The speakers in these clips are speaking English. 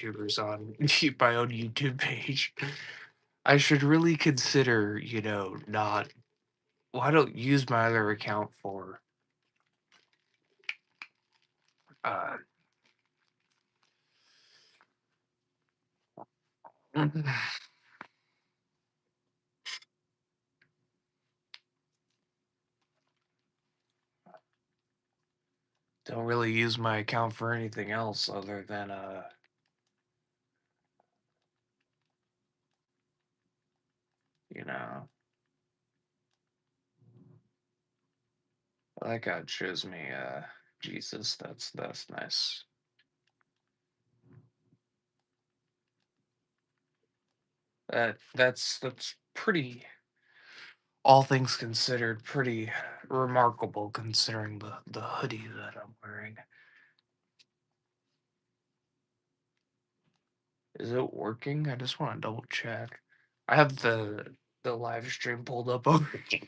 YouTubers on my own YouTube page. I should really consider, not. Well, I don't use my other account for. Uh, don't really use my account for anything else other than you know, that guy shows me Jesus. That's nice. That's pretty, all things considered, pretty remarkable considering the hoodie that I'm wearing. Is it working? I just want to double check. I have the live stream pulled up over here.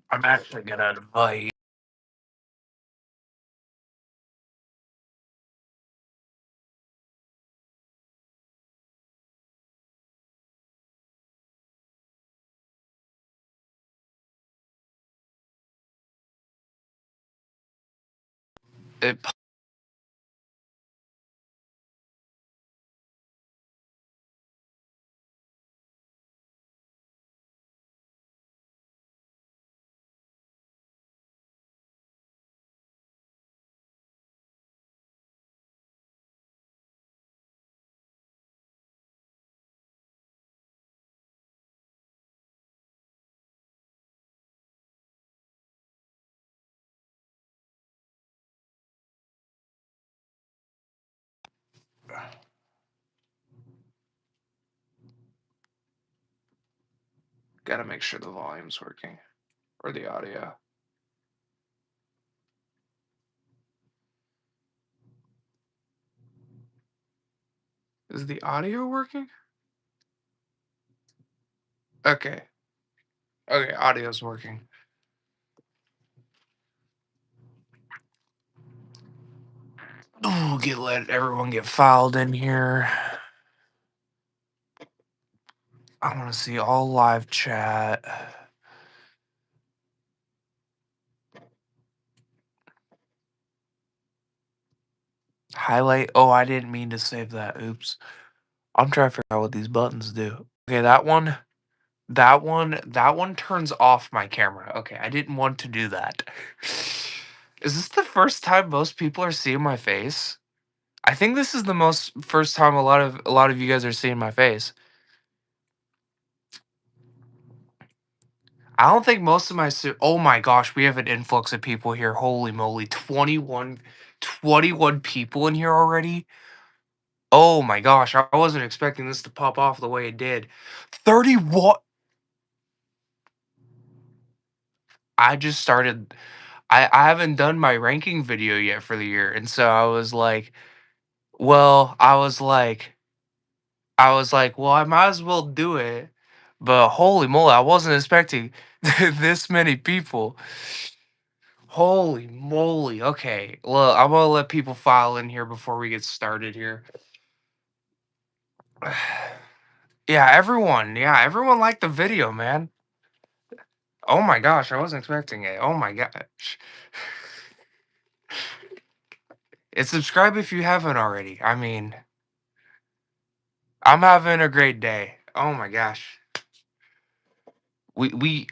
I'm actually gonna invite. It. Gotta make sure the volume's working or the audio. Is the audio working? Okay. Okay, audio's working. Oh, let everyone get filed in here. I want to see all live chat. Highlight. Oh, I didn't mean to save that. Oops. I'm trying to figure out what these buttons do. Okay, that one turns off my camera. Okay, I didn't want to do that. Is this the first time most people are seeing my face? I think this is the most first time a lot of you guys are seeing my face. I don't think most of oh my gosh, we have an influx of people here. Holy moly, 21 people in here already. Oh my gosh, I wasn't expecting this to pop off the way it did. 31. I just started. I haven't done my ranking video yet for the year, and so well, I was like, well, I might as well do it. But holy moly, I wasn't expecting this many people. Holy moly. Okay. Well, I'm gonna let people file in here before we get started here. Yeah, everyone. Yeah, everyone liked the video, man. Oh my gosh, I wasn't expecting it. Oh my gosh. And subscribe if you haven't already. I mean, I'm having a great day. Oh my gosh. We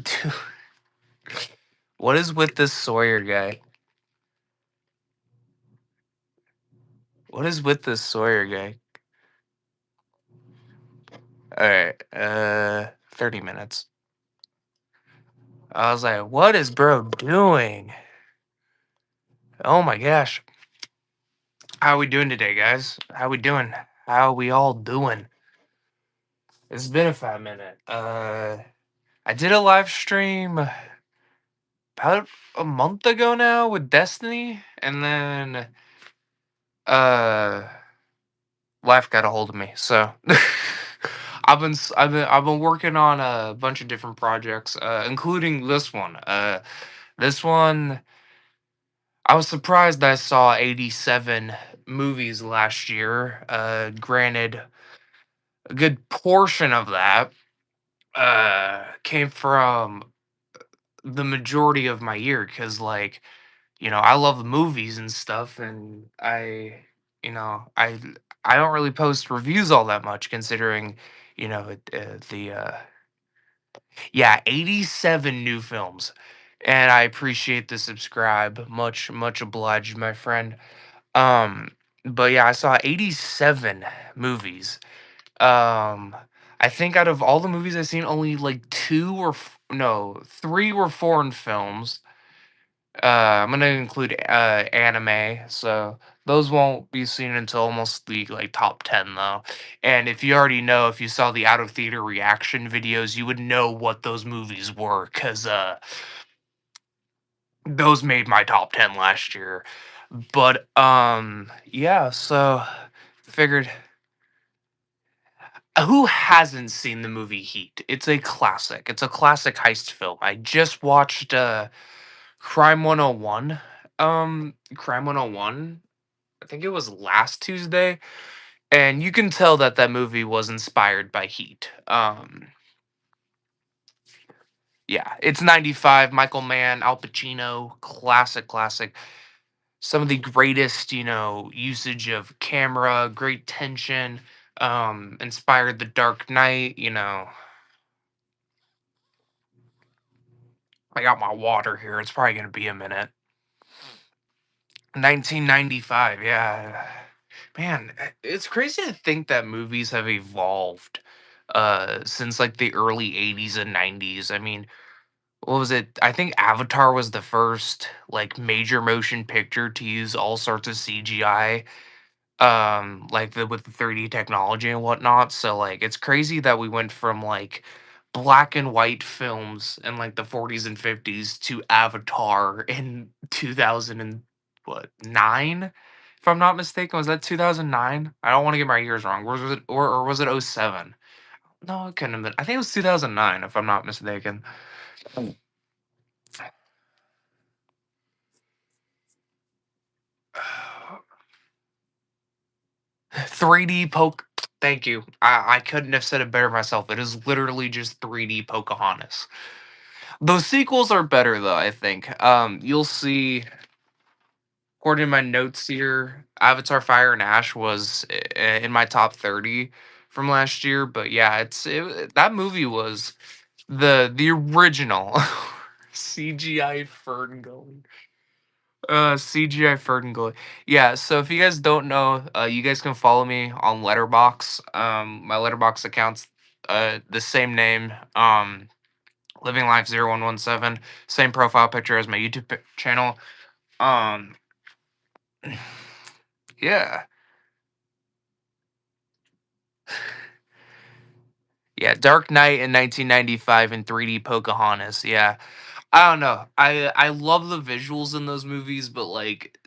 Dude, what is with this Sawyer guy? What is with this Sawyer guy? All right, 30 minutes. I was like, what is bro doing? Oh my gosh. How we doing today, guys? How we doing? How we all doing? It's been a fat minute. I did a live stream about a month ago now with Destiny, and then uh life got a hold of me. So I've been working on a bunch of different projects, including this one. This one, I was surprised I saw 87 movies last year. Granted, a good portion of that came from the majority of my year because, like, I love movies and stuff, and you know, I I don't really post reviews all that much, considering, the yeah, 87 new films, and I appreciate the subscribe, much obliged, my friend. Um, but yeah, I saw 87 movies. Um, I think out of all the movies I've seen, only like no, three were foreign films. I'm gonna include anime, so those won't be seen until almost the like top 10 though. And if you already know, if you saw the out of theater reaction videos, you would know what those movies were, because those made my top 10 last year. But yeah, so figured, who hasn't seen the movie Heat? It's a classic. It's a classic heist film. I just watched Crime 101. Crime 101. I think it was last Tuesday, and you can tell that that movie was inspired by Heat. Yeah, it's 95, Michael Mann, Al Pacino, classic, classic. Some of the greatest, usage of camera, great tension, inspired The Dark Knight. I got my water here. It's probably going to be a minute. 1995, yeah. Man, it's crazy to think that movies have evolved since like the early 80s and 90s. I mean, what was it? I think Avatar was the first like major motion picture to use all sorts of CGI, like with the 3D technology and whatnot. So like it's crazy that we went from like black and white films in like the 40s and 50s to Avatar in 2000 and what, 9, if I'm not mistaken. Was that 2009? I don't want to get my years wrong. Was it, or was it '07? No, it couldn't have been. I think it was 2009, if I'm not mistaken. 3D poke. Thank you. I couldn't have said it better myself. It is literally just 3D Pocahontas. Those sequels are better though, I think. You'll see, according to my notes here, Avatar Fire and Ash was in my top 30 from last year, but yeah, that movie was the original CGI Fern Gully. CGI Ferngully. Yeah, so if you guys don't know, you guys can follow me on Letterbox. My Letterbox account's the same name. Living Life 0117, same profile picture as my YouTube channel. Um, yeah, yeah. Dark Knight in 1995 and 3D Pocahontas. Yeah, I don't know. I love the visuals in those movies, but like,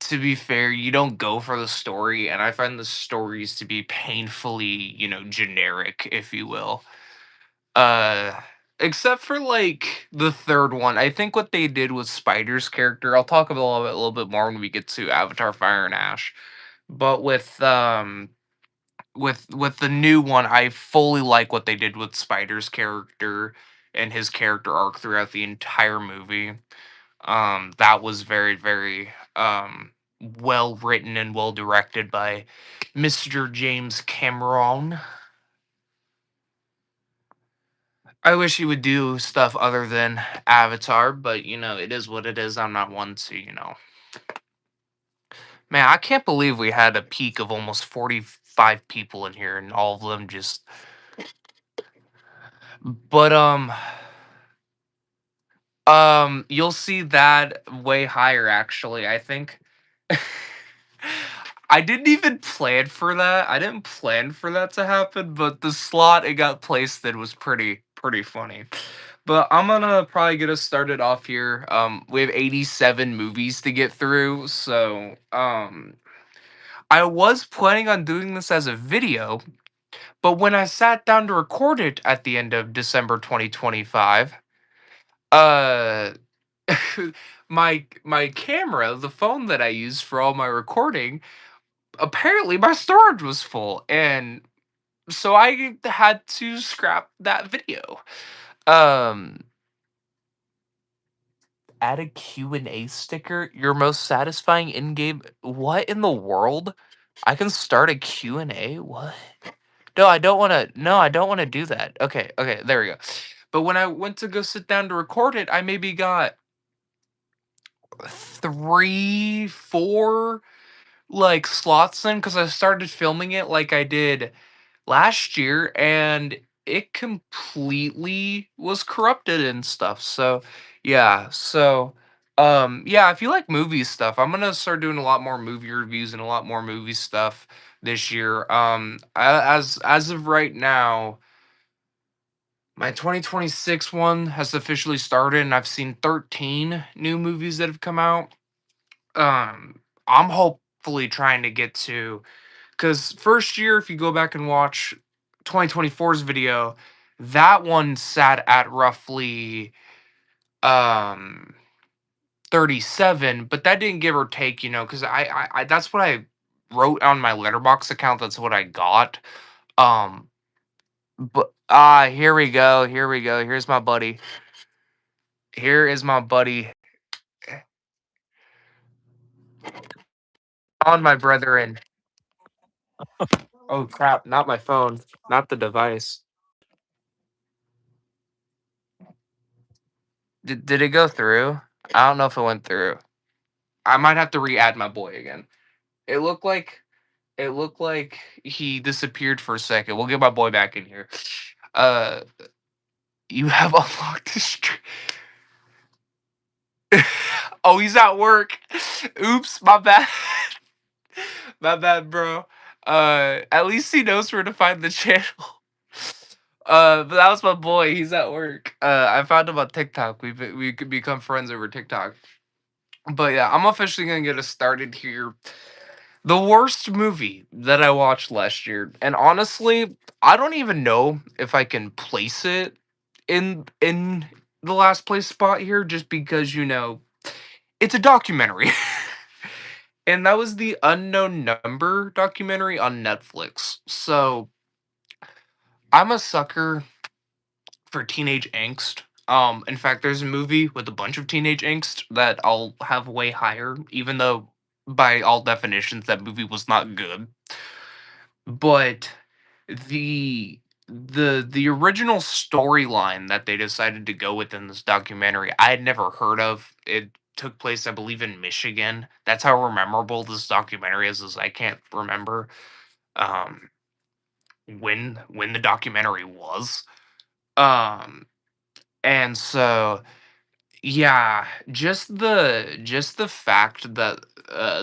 to be fair, you don't go for the story, and I find the stories to be painfully, generic, if you will. Uh Except for like the third one. I think what they did with Spider's character, I'll talk about a little bit more when we get to Avatar Fire and Ash. But with the new one, I fully like what they did with Spider's character and his character arc throughout the entire movie. That was very, very well written and well directed by Mr. James Cameron. I wish he would do stuff other than Avatar, but it is what it is. I'm not one to. Man, I can't believe we had a peak of almost 45 people in here and all of them just. But you'll see that way higher, actually, I think. I didn't even plan for that. I didn't plan for that to happen, but the slot it got placed in was pretty funny. But I'm gonna probably get us started off here. We have 87 movies to get through, so I was planning on doing this as a video, but when I sat down to record it at the end of December 2025, uh my camera, the phone that I use for all my recording, apparently my storage was full, and so I had to scrap that video. Um, Add a Q&A sticker. Your most satisfying in-game. What in the world? I can start a Q&A? What? No, I don't want to. No, I don't want to do that. Okay, okay, there we go. But when I went to go sit down to record it, I maybe got three, four like slots in because I started filming it like I did last year, and it completely was corrupted and stuff. So yeah, yeah, if you like movie stuff, I'm gonna start doing a lot more movie reviews and a lot more movie stuff this year. As of right now, my 2026 one has officially started, and I've seen 13 new movies that have come out. I'm hopefully trying to get to, because first year, if you go back and watch 2024's video, that one sat at roughly um 37, but that didn't give or take, because I that's what I wrote on my letterbox account. That's what I got. Um, but here we go. Here we go. Here's my buddy. Here is my buddy on my brethren. Oh crap! Not my phone. Not the device. Did it go through? I don't know if it went through. I might have to re-add my boy again. It looked like it looked like he disappeared for a second. We'll get my boy back in here. Uh, you have unlocked the stream. Oh, he's at work. Oops, my bad. My bad, bro. At least he knows where to find the channel. But that was my boy. He's at work. I found him on TikTok. We could become friends over TikTok. But yeah, I'm officially gonna get us started here. The worst movie that I watched last year, and honestly, I don't even know if I can place it in the last place spot here, just because it's a documentary. And that was the Unknown Number documentary on Netflix. So I'm a sucker for teenage angst. In fact, there's a movie with a bunch of teenage angst that I'll have way higher, even though by all definitions that movie was not good. But the original storyline that they decided to go with in this documentary, I had never heard of. It took place, I believe, in Michigan. That's how memorable this documentary is I can't remember um when the documentary was. Um and so yeah, just the fact that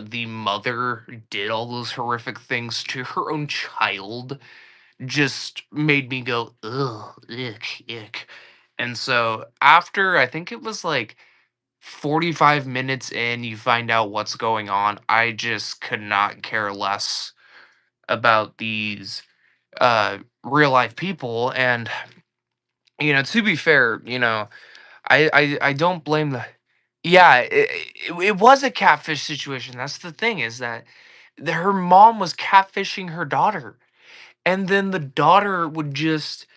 the mother did all those horrific things to her own child just made me go, ugh, ick, ick. And so after I think it was like 45 minutes in, you find out what's going on. I just could not care less about these real life people. And to be fair, I don't blame the. Yeah, it was a catfish situation. That's the thing, is that her mom was catfishing her daughter, and then the daughter would just,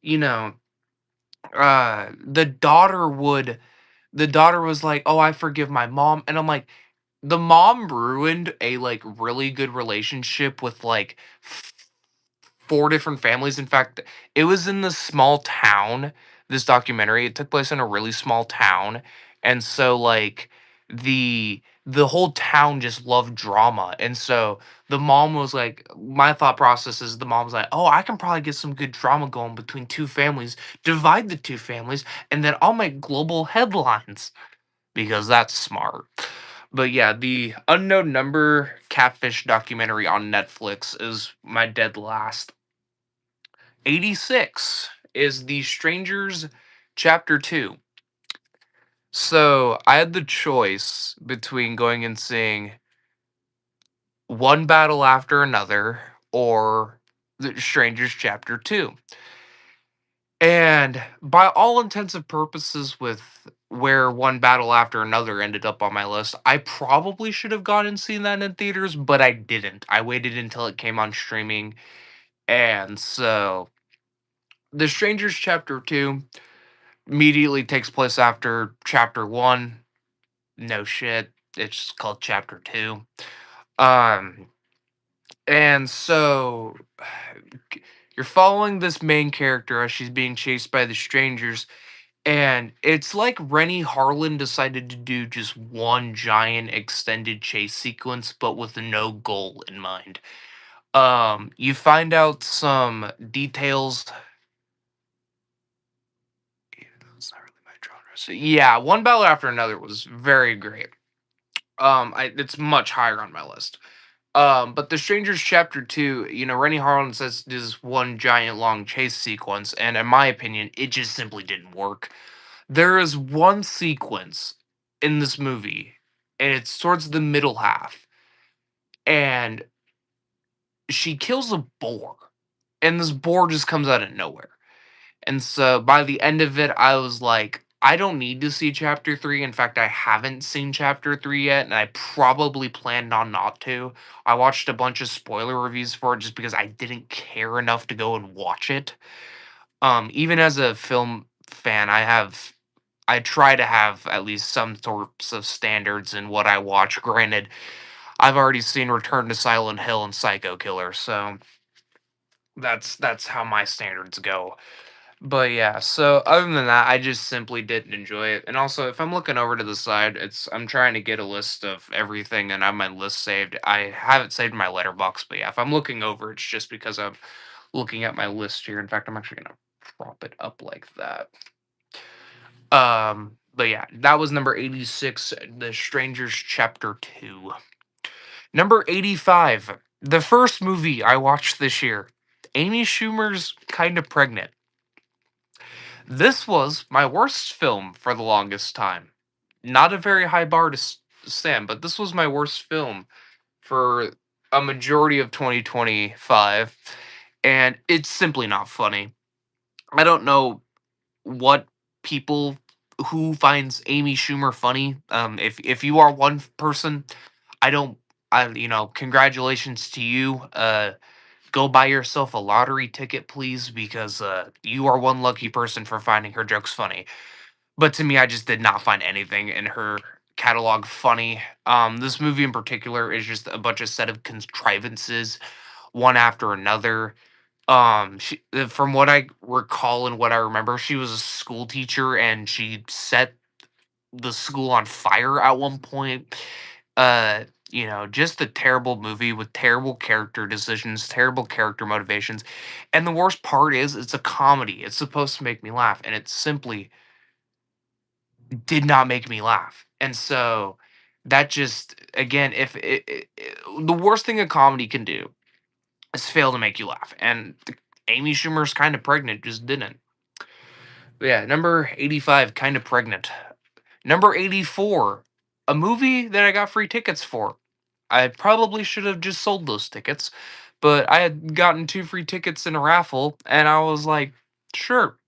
you know, the daughter was like, "Oh, I forgive my mom," and I'm like, the mom ruined a like really good relationship with like 4 different families. In fact, it was in this small town, this documentary. It took place in a really small town, and so, like, the whole town just loved drama, and so the mom was like, my thought process is the mom's like, "Oh, I can probably get some good drama going between 2 families, divide the 2 families, and then I'll make global headlines, because that's smart." But yeah, the Unknown Number catfish documentary on Netflix is my dead last. 86 is The Strangers Chapter 2. So I had the choice between going and seeing One Battle After Another or The Strangers Chapter 2. And by all intents and purposes, with where One Battle After Another ended up on my list. I probably should have gone and seen that in theaters, but I didn't. I waited until it came on streaming, and so The Strangers Chapter 2 immediately takes place after Chapter 1. No shit, it's just called Chapter 2. Um, and so you're following this main character as she's being chased by the strangers, and it's like Rennie Harlan decided to do just one giant extended chase sequence, but with no goal in mind. You find out some details. It's not really my genre. So yeah, One Battle After Another was very great. It's much higher on my list. But The Strangers Chapter 2, Rennie Harlan says this one giant long chase sequence, and in my opinion, it just simply didn't work. There is one sequence in this movie, and it's towards the middle half, and she kills a boar, and this boar just comes out of nowhere. And so by the end of it, I was like, I don't need to see chapter 3. In fact, I haven't seen chapter 3 yet, and I probably planned on not to. I watched a bunch of spoiler reviews for it just because I didn't care enough to go and watch it. Even as a film fan, I try to have at least some sorts of standards in what I watch. Granted, I've already seen Return to Silent Hill and Psycho Killer, so that's how my standards go. But yeah, so other than that, I just simply didn't enjoy it. And also, if I'm looking over to the side, I'm trying to get a list of everything and I have my list saved. I have it saved in my letterbox, but yeah, if I'm looking over, it's just because I'm looking at my list here. In fact, I'm actually gonna prop it up like that. But yeah, that was number 86, The Strangers Chapter 2. Number 85, the first movie I watched this year, Amy Schumer's Kind of Pregnant. This was my worst film for the longest time. Not a very high bar to stand, but this was my worst film for a majority of 2025, and it's simply not funny. I don't know what people who finds Amy Schumer funny. If you are one person, I don't. Congratulations to you. Go buy yourself a lottery ticket, please, because you are one lucky person for finding her jokes funny. But to me, I just did not find anything in her catalog funny. This movie in particular is just a bunch of set of contrivances, one after another. From what I recall and what I remember, she was a school teacher and she set the school on fire at one point. Just a terrible movie with terrible character decisions, terrible character motivations. And the worst part is it's a comedy. It's supposed to make me laugh, and it simply did not make me laugh. And so that just again, if the worst thing a comedy can do is fail to make you laugh, and Amy Schumer's Kind of Pregnant just didn't. But yeah, number 85, Kind of Pregnant. Number 84, a movie that I got free tickets for. I probably should have just sold those tickets, but I had gotten 2 free tickets in a raffle, and I was like, sure.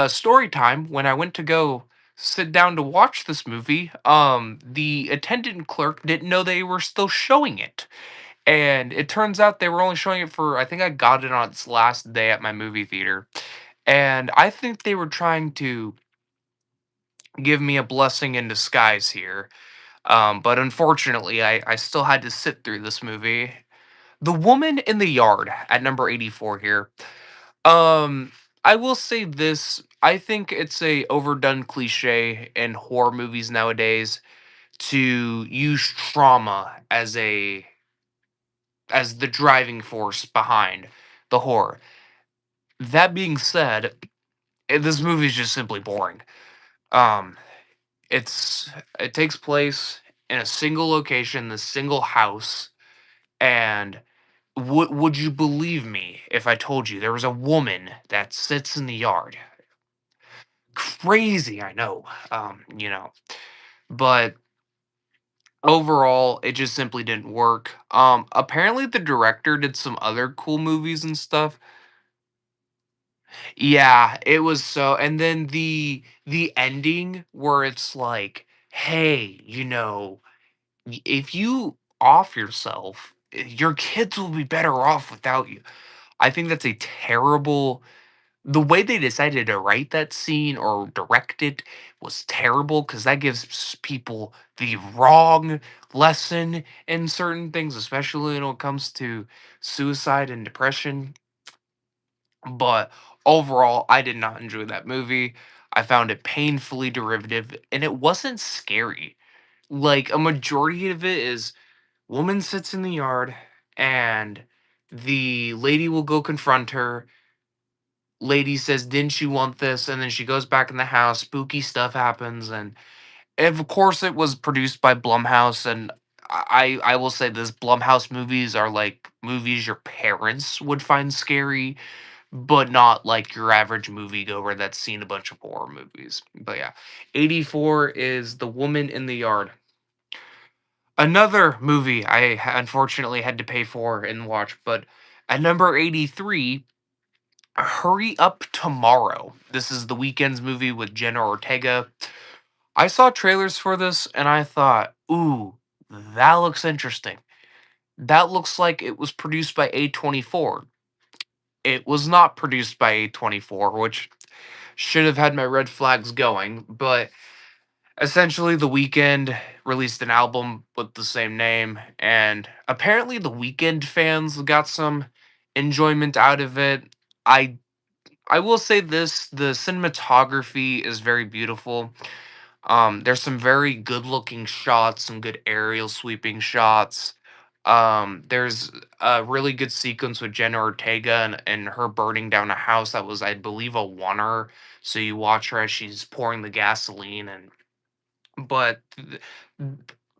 Story time, when I went to go sit down to watch this movie, the attendant clerk didn't know they were still showing it. And it turns out they were only showing it for, I think I got it on its last day at my movie theater. And I think they were trying to give me a blessing in disguise here. But unfortunately, I still had to sit through this movie. The Woman in the Yard at number 84 here. Um, I will say this. I think it's a overdone cliche in horror movies nowadays to use trauma as the driving force behind the horror. That being said, this movie is just simply boring. Um, it takes place in a single location, the single house, and would you believe me if I told you there was a woman that sits in the yard? Crazy, I know. But overall, it just simply didn't work. Apparently the director did some other cool movies and stuff. Yeah, it was so and then the ending where it's like, "Hey, if you off yourself, your kids will be better off without you." I think that's a terrible the way they decided to write that scene or direct it was terrible because that gives people the wrong lesson in certain things, especially when it comes to suicide and depression. But overall, I did not enjoy that movie. I found it painfully derivative and it wasn't scary. Like a majority of it is woman sits in the yard and the lady will go confront her. Lady says, "Didn't you want this?" And then she goes back in the house. Spooky stuff happens, and of course, it was produced by Blumhouse. And I will say this: Blumhouse movies are like movies your parents would find scary, but not like your average moviegoer that's seen a bunch of horror movies. But yeah, 84 is The Woman in the Yard. Another movie unfortunately had to pay for and watch, but at number 83, Hurry Up Tomorrow. This is the Weekend's movie with Jenna Ortega. I saw trailers for this and I thought, ooh, that looks interesting. That looks like it was produced by A24. It was not produced by A24, which should have had my red flags going, but essentially The Weeknd released an album with the same name, and apparently The Weeknd fans got some enjoyment out of it. I I will say this, the cinematography is very beautiful. There's some very good looking shots, some good aerial sweeping shots. There's a really good sequence with Jenna Ortega and her burning down a house that was, I believe, a oneer. So you watch her as she's pouring the gasoline and but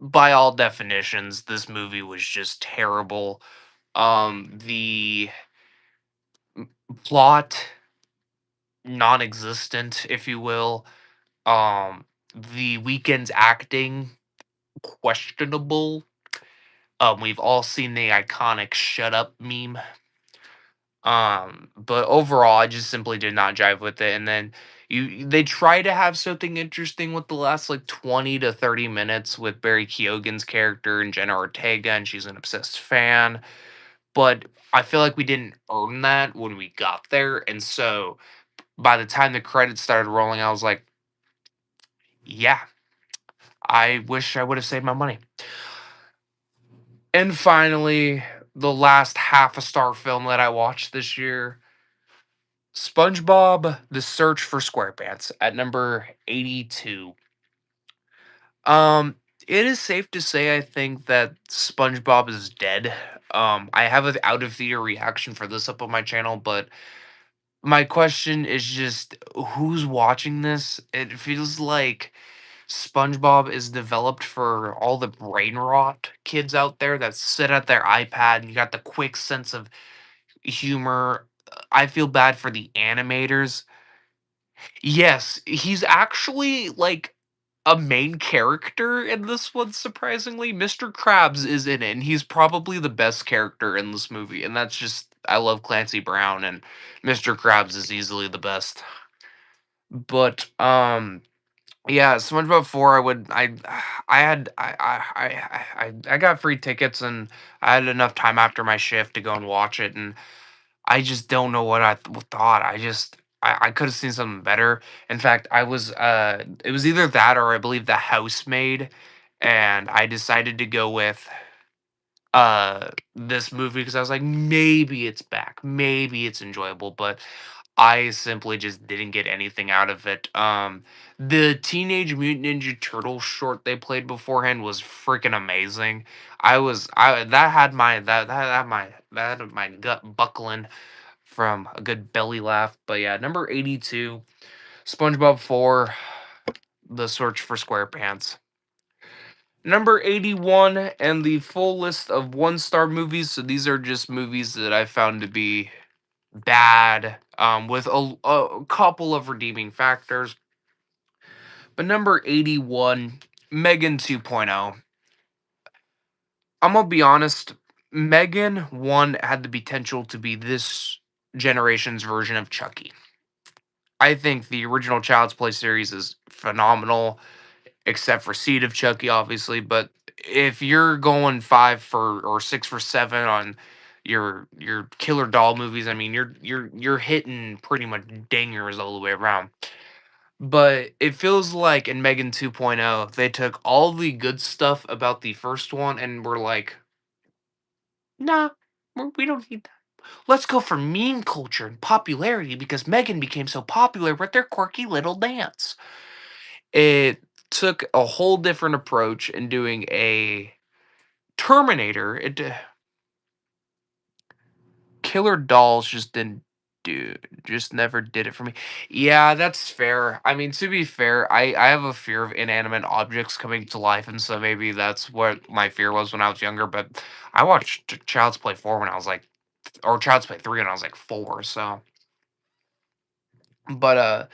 by all definitions, this movie was just terrible. The plot non-existent, if you will. The Weeknd's acting questionable. We've all seen the iconic "shut up" meme. But overall, I just simply did not jive with it. And then they try to have something interesting with the last like 20 to 30 minutes with Barry Keoghan's character and Jenna Ortega, and she's an obsessed fan. But I feel like we didn't earn that when we got there. And so by the time the credits started rolling, I was like, yeah, I wish I would have saved my money. And finally, the last half a star film that I watched this year, SpongeBob: The Search for SquarePants at number 82. Um, it is safe to say I think that SpongeBob is dead. I have an out of theater reaction for this up on my channel, but my question is just who's watching this? It feels like SpongeBob is developed for all the brain rot kids out there that sit at their iPad and you got the quick sense of humor. I feel bad for the animators. Yes, he's actually like a main character in this one, surprisingly. Mr. Krabs is in it, and he's probably the best character in this movie. And that's just, I love Clancy Brown, and Mr. Krabs is easily the best. But, yeah, SpongeBob 4, I had, I got free tickets and I had enough time after my shift to go and watch it. And I just don't know what thought. I could have seen something better. In fact, it was either that or I believe The Housemaid, and I decided to go with this movie because I was like, maybe it's back, maybe it's enjoyable, but I simply just didn't get anything out of it. The Teenage Mutant Ninja Turtle short they played beforehand was freaking amazing. I that had my that had my gut buckling from a good belly laugh. But yeah, number 82, SpongeBob 4, The Search for SquarePants. Number 81, and the full list of one-star movies. So these are just movies that I found to be bad, with a couple of redeeming factors. But number 81, Megan 2.0. I'm gonna be honest, Megan 1 had the potential to be this. generation's version of Chucky. I think the original Child's Play series is phenomenal, except for Seed of Chucky, obviously. But if you're going 6 for 7 on your killer doll movies, I mean, you're hitting pretty much dingers all the way around. But it feels like in Megan 2.0, they took all the good stuff about the first one and were like, nah, we don't need that. Let's go for meme culture and popularity because Megan became so popular with their quirky little dance. It took a whole different approach in doing a Terminator. Killer Dolls just didn't do just never did it for me. Yeah, that's fair. I mean, to be fair, I have a fear of inanimate objects coming to life, and so maybe that's what my fear was when I was younger. But I watched Child's Play 4 when I was like, or Child's Play 3 when I was like 4. So, but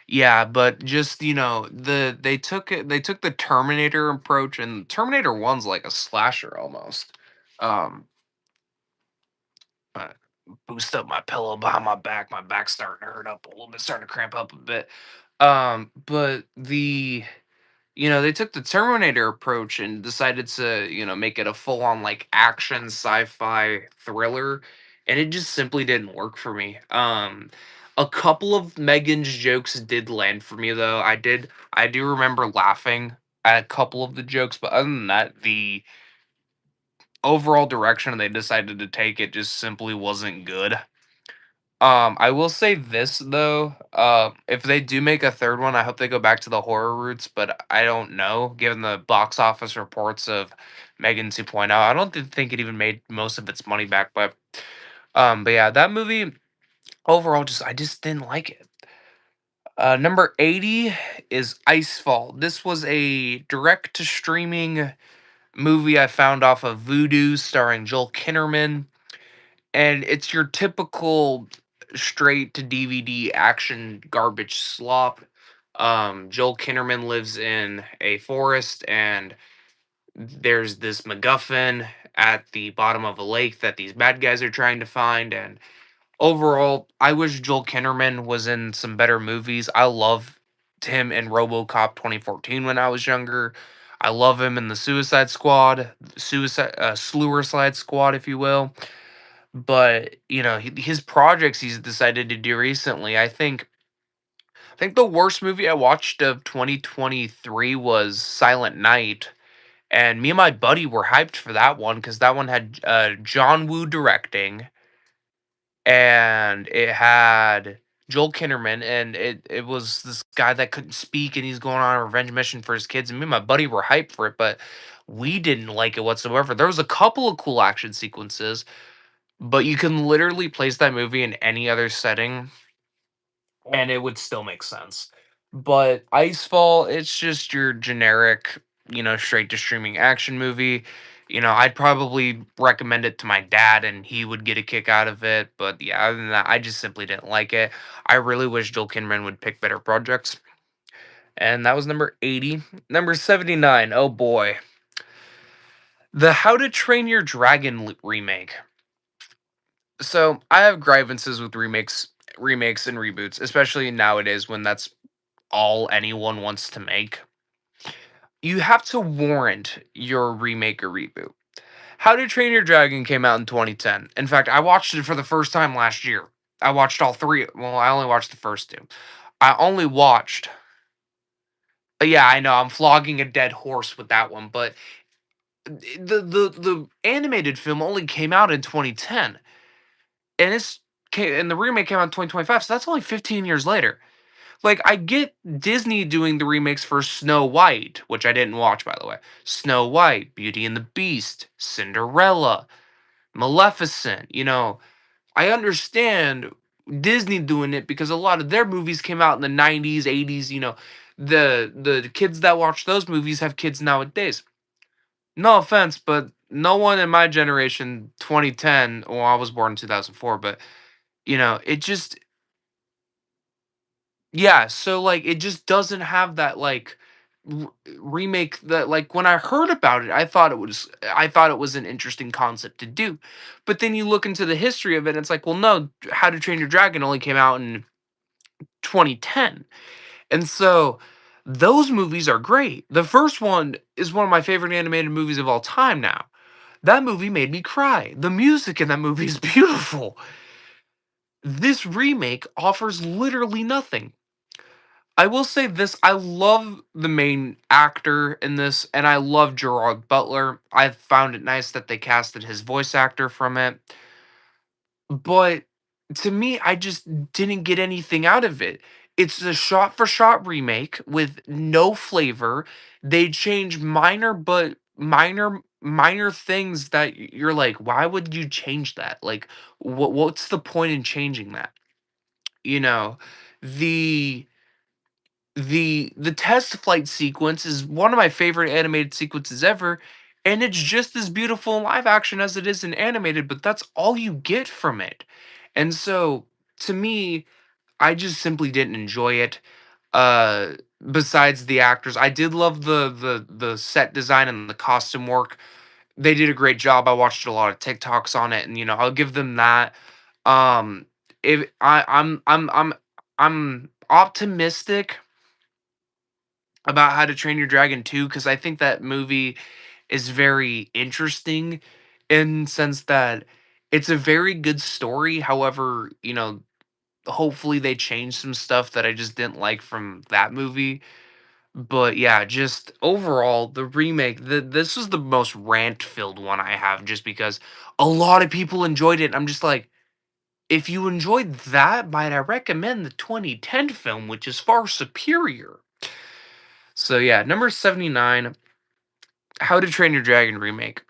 yeah, but just they took the Terminator approach, and Terminator One's like a slasher almost. Um, uh, Boost up my pillow behind my back. My back's starting to hurt up a little bit, starting to cramp up a bit. But they took the Terminator approach and decided to, make it a full on like action sci-fi thriller, and it just simply didn't work for me. A couple of Megan's jokes did land for me though. I do remember laughing at a couple of the jokes, but other than that, the overall direction they decided to take it just simply wasn't good. I will say this though, if they do make a third one, I hope they go back to the horror roots, but I don't know, given the box office reports of Megan 2.0. I don't think it even made most of its money back, but yeah, that movie overall I just didn't like it. Number 80 is Icefall. This was a direct to streaming movie I found off of Vudu starring Joel Kinnaman, and it's your typical straight to DVD action garbage slop. Joel Kinnaman lives in a forest, and there's this MacGuffin at the bottom of a lake that these bad guys are trying to find. And overall, I wish Joel Kinnaman was in some better movies. I loved him in RoboCop 2014 when I was younger. I love him in the Suicide Squad, Suicide Squad, if you will. But his projects he's decided to do recently. I think the worst movie I watched of 2023 was Silent Night, and me and my buddy were hyped for that one because that one had John Woo directing, and it had Joel Kinnaman, and it was this guy that couldn't speak, and he's going on a revenge mission for his kids. And me and my buddy were hyped for it, but we didn't like it whatsoever. There was a couple of cool action sequences, but you can literally place that movie in any other setting and it would still make sense. But Icefall, it's just your generic, straight to streaming action movie. I'd probably recommend it to my dad and he would get a kick out of it. But yeah, other than that, I just simply didn't like it. I really wish Joel Kinnaman would pick better projects. And that was number 80. Number 79. Oh boy. The How to Train Your Dragon remake. So I have grievances with remakes and reboots, especially nowadays when that's all anyone wants to make. You have to warrant your remake or reboot. How to Train Your Dragon came out in 2010. In fact, I watched it for the first time last year. I watched all three. Well, I only watched the first two. I only watched. Yeah, I know I'm flogging a dead horse with that one, but the animated film only came out in 2010, and the remake came out in 2025. So that's only 15 years later. Like, I get Disney doing the remakes for Snow White, which I didn't watch, by the way. Snow White, Beauty and the Beast, Cinderella, Maleficent. I understand Disney doing it because a lot of their movies came out in the 90s, 80s. The kids that watch those movies have kids nowadays. No offense, but no one in my generation, 2010, well, I was born in 2004, but, it just, yeah, so, like, it just doesn't have that, like, r- remake that, like, when I heard about it, I thought it was an interesting concept to do. But then you look into the history of it, and it's like, well, no, How to Train Your Dragon only came out in 2010. And so those movies are great. The first one is one of my favorite animated movies of all time now. That movie made me cry. The music in that movie is beautiful. This remake offers literally nothing. I will say this, I love the main actor in this, and I love Gerard Butler. I found it nice that they casted his voice actor from it. But to me, I just didn't get anything out of it. It's a shot for shot remake with no flavor. They change minor things that you're like, why would you change that? Like, what's the point in changing that? You know, the the test flight sequence is one of my favorite animated sequences ever, and it's just as beautiful in live action as it is in animated, but that's all you get from it. And so, to me, I just simply didn't enjoy it. Uh, Besides the actors, I did love the set design and the costume work. They did a great job. I watched a lot of TikToks on it, and I'll give them that. If I'm optimistic about How to Train Your Dragon 2 because I think that movie is very interesting in sense that it's a very good story. However, hopefully they change some stuff that I just didn't like from that movie. But yeah, just overall the remake, this is the most rant filled one I have just because a lot of people enjoyed it. I'm just like, if you enjoyed that, might I recommend the 2010 film, which is far superior. So yeah, number 79, How to Train Your Dragon remake.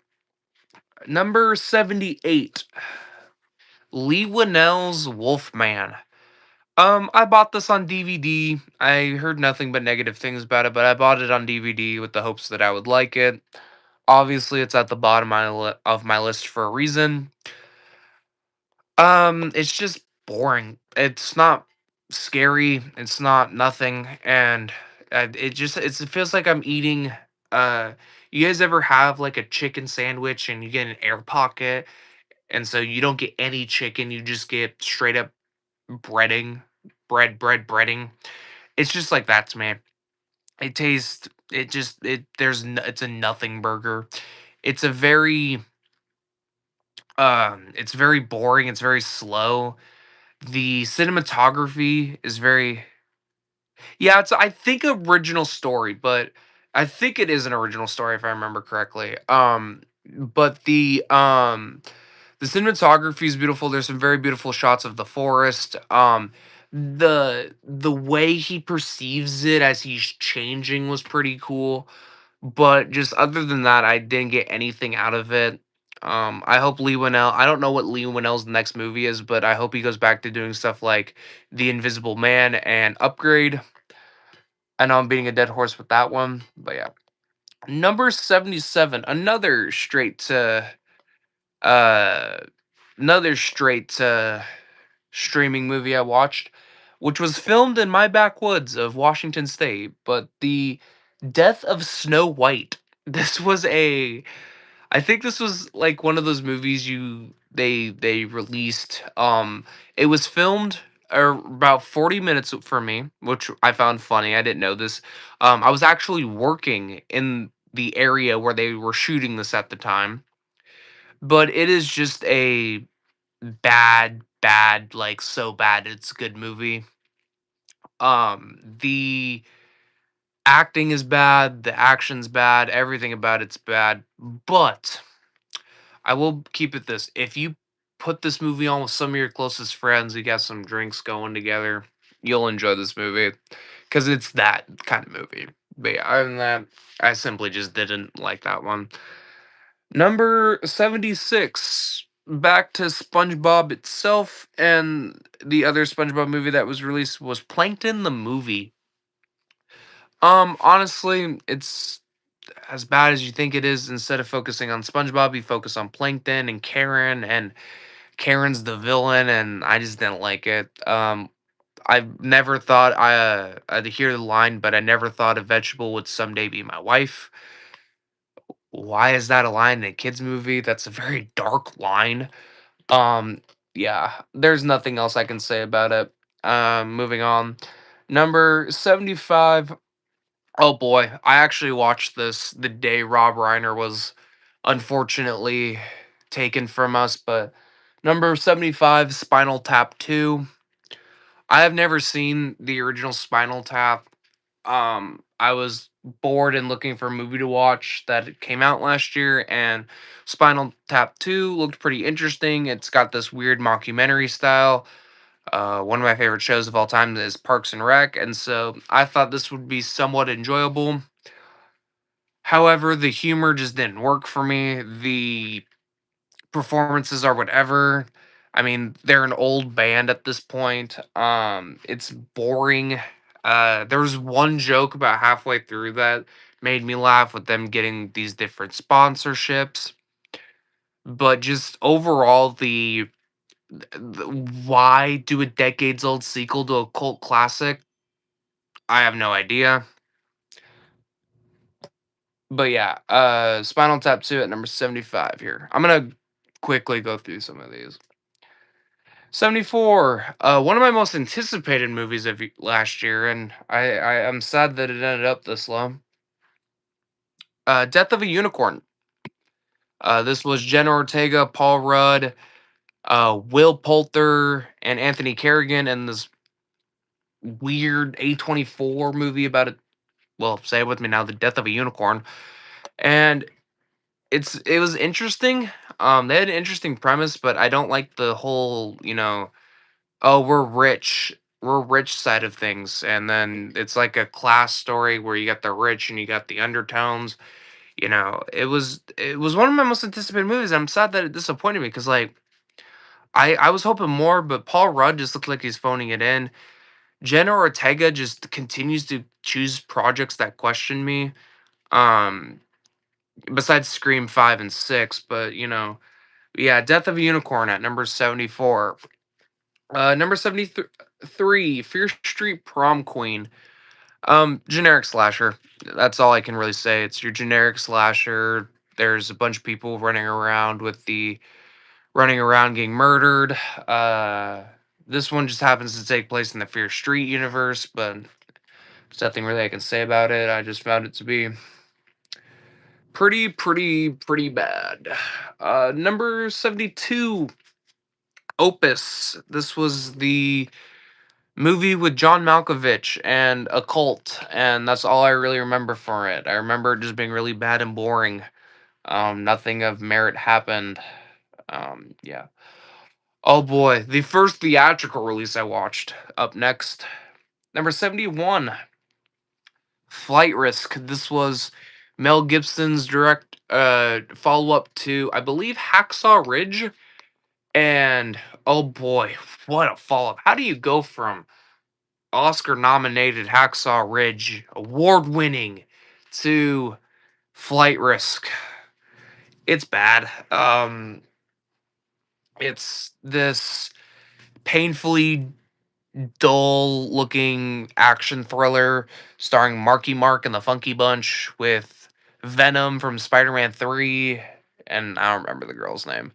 Number 78, Lee Winnell's Wolfman. I bought this on DVD. I heard nothing but negative things about it, but I bought it on DVD with the hopes that I would like it. Obviously, it's at the bottom of my list for a reason. It's just boring. It's not scary. It's not nothing, and it feels like I'm eating. Uh, you guys ever have like a chicken sandwich and you get an air pocket, and so you don't get any chicken, you just get straight up breading, breading. It's just like that to me. It tastes. It just it. It's a nothing burger. It's a very It's very boring. It's very slow. The cinematography is very yeah, it's I think original story, but I think it is an original story if I remember correctly. But the cinematography is beautiful. There's some very beautiful shots of the forest. The way he perceives it as he's changing was pretty cool. But just other than that, I didn't get anything out of it. I hope Lee Winnell. I don't know what Lee Winnell's next movie is, but I hope he goes back to doing stuff like The Invisible Man and Upgrade. I know I'm beating a dead horse with that one, but yeah. Number 77, uh another straight to streaming movie I watched, which was filmed in my backwoods of Washington State, but The Death of Snow White. This was a I think this was like one of those movies they released. It was filmed about 40 minutes for me, which I found funny. I didn't know this. I was actually working in the area where they were shooting this at the time, but it is just a bad, like so bad it's a good movie. The acting is bad, the action's bad, everything about it's bad, but I will keep it this. If you put this movie on with some of your closest friends, you got some drinks going together, you'll enjoy this movie because it's that kind of movie. But yeah, other than that, I simply just didn't like that one. Number 76. Back to SpongeBob itself, and the other SpongeBob movie that was released was Plankton the movie. Honestly, it's as bad as you think it is. Instead of focusing on SpongeBob, you focus on Plankton and Karen, and Karen's the villain, and I just didn't like it. I've never thought I'd hear the line, but I never thought a vegetable would someday be my wife. Why is that a line in a kids movie? That's a very dark line. Um, yeah, there's nothing else I can say about it. Moving on. Number 75. Oh boy, I actually watched this the day Rob Reiner was unfortunately taken from us, but number 75, Spinal Tap 2. I have never seen the original Spinal Tap. I was bored and looking for a movie to watch that came out last year, and Spinal Tap 2 looked pretty interesting. It's got this weird mockumentary style. One of my favorite shows of all time is Parks and Rec, and so I thought this would be somewhat enjoyable. However, the humor just didn't work for me. The performances are whatever. I mean, they're an old band at this point. It's boring. There was one joke about halfway through that made me laugh with them getting these different sponsorships. But just overall, the why do a decades old sequel to a cult classic? I have no idea. But yeah, Spinal Tap 2 at number 75 here. I'm gonna quickly go through some of these. 74, one of my most anticipated movies of last year, and I'm sad that it ended up this low. Death of a Unicorn. This was Jenna Ortega, Paul Rudd, Will Poulter, and Anthony Kerrigan in this weird A24 movie about it. Well, say it with me now, the death of a unicorn. And it was interesting. They had an interesting premise, but I don't like the whole, oh, we're rich side of things. And then it's like a class story where you got the rich and you got the undertones. It was one of my most anticipated movies. I'm sad that it disappointed me because like I was hoping more, but Paul Rudd just looked like he's phoning it in. Jenna Ortega just continues to choose projects that question me. Um, Besides Scream 5 and 6, but yeah, Death of a Unicorn at number 74. Number 73, Fear Street Prom Queen. Generic slasher. That's all I can really say. It's your generic slasher. There's a bunch of people running around getting murdered. Uh this one just happens to take place in the Fear Street universe, but there's nothing really I can say about it. I just found it to be pretty bad. Number 72, Opus. This was the movie with John Malkovich and a cult, and that's all I really remember for it. I remember it just being really bad and boring. Nothing of merit happened. Yeah. Oh boy, the first theatrical release I watched. Up next, number 71, Flight Risk. This was Mel Gibson's direct follow up to, I believe, Hacksaw Ridge. And oh boy, what a follow up. How do you go from Oscar nominated Hacksaw Ridge, award winning, to Flight Risk? It's bad. It's this painfully dull looking action thriller starring Marky Mark and the Funky Bunch with Venom from Spider-Man 3, and I don't remember the girl's name.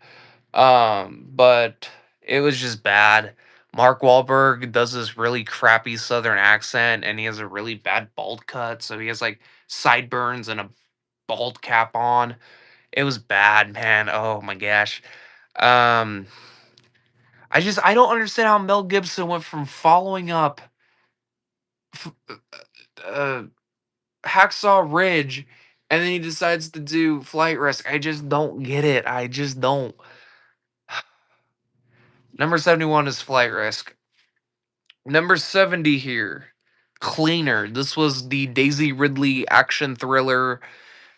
But it was just bad. Mark Wahlberg does this really crappy southern accent and he has a really bad bald cut, so he has like sideburns and a bald cap on. It was bad, man. Oh my gosh. Um I don't understand how Mel Gibson went from following up f- uh, Hacksaw Ridge and then he decides to do Flight Risk. I just don't get it. I just don't. Number 71 is Flight Risk. Number 70 here, Cleaner. This was the Daisy Ridley action thriller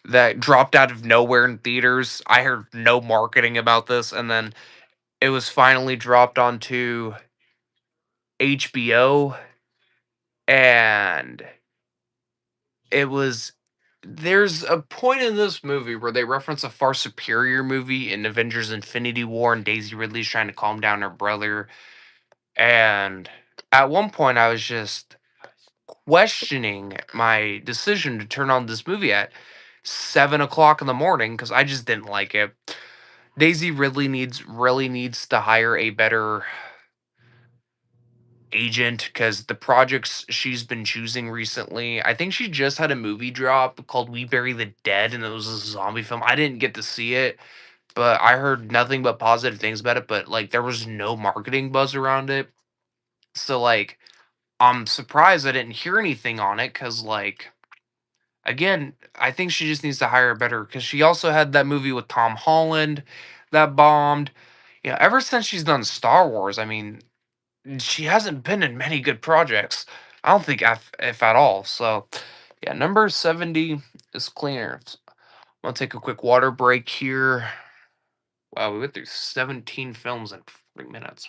that dropped out of nowhere in theaters. I heard no marketing about this, and then it was finally dropped onto HBO, and it was there's a point in this movie where they reference a far superior movie in Avengers Infinity War, and Daisy Ridley's trying to calm down her brother, and At one point, I was just questioning my decision to turn on this movie at 7 o'clock in the morning because I just didn't like it. Daisy really needs to hire a better agent because the projects she's been choosing recently. I think she just had a movie drop called We Bury the Dead, and it was a zombie film. I didn't get to see it, but I heard nothing but positive things about it. But like, there was no marketing buzz around it, so like, I'm surprised I didn't hear anything on it. Cause like, again, I think she just needs to hire a better. Cause she also had that movie with Tom Holland that bombed. Yeah, ever since she's done Star Wars, I mean, she hasn't been in many good projects. I don't think if at all. So, yeah, number 70 is Cleaners. I'm gonna take a quick water break here. Wow, we went through 17 films in 3 minutes.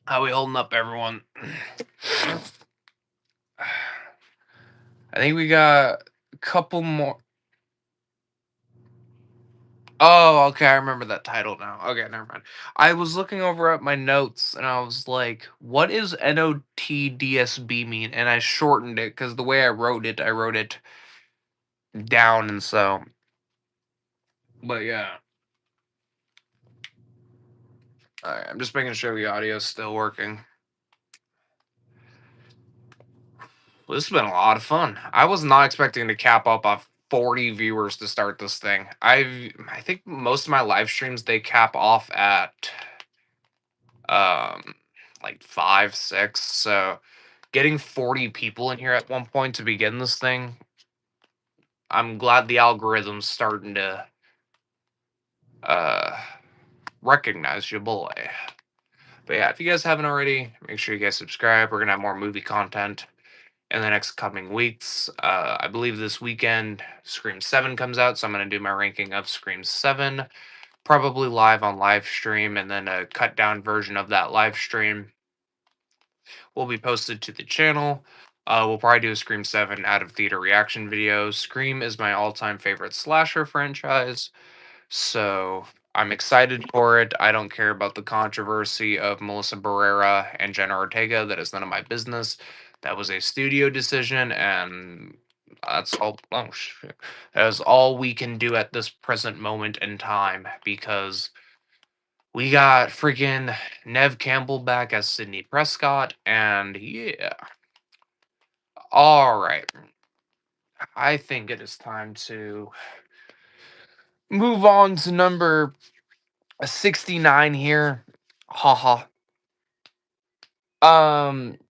How we holding up, everyone? I think we got a couple more. Oh, okay, I remember that title now. Okay, never mind. I was looking over at my notes and I was like, what is NOTDSB mean? And I shortened it because the way I wrote it down, and so, but yeah. Alright, I'm just making sure the audio's still working. Well, this has been a lot of fun. I was not expecting to cap up off 40 viewers to start this thing. I think most of my live streams they cap off at um like 5, 6. So getting 40 people in here at one point to begin this thing, I'm glad the algorithm's starting to uh recognize your boy. But yeah, if you guys haven't already, make sure you guys subscribe. We're gonna have more movie content in the next coming weeks. I believe this weekend Scream 7 comes out, so I'm going to do my ranking of Scream 7, probably live on live stream, and then a cut down version of that live stream will be posted to the channel. We'll probably do a Scream 7 out of theater reaction video. Scream is my all time favorite slasher franchise. So I'm excited for it. I don't care about the controversy of Melissa Barrera and Jenna Ortega. That is none of my business. That was a studio decision, and that's all. Oh, shit. That is all we can do at this present moment in time because we got freaking Nev Campbell back as Sidney Prescott, and yeah. All right. I think it is time to move on to number 69 here. Haha.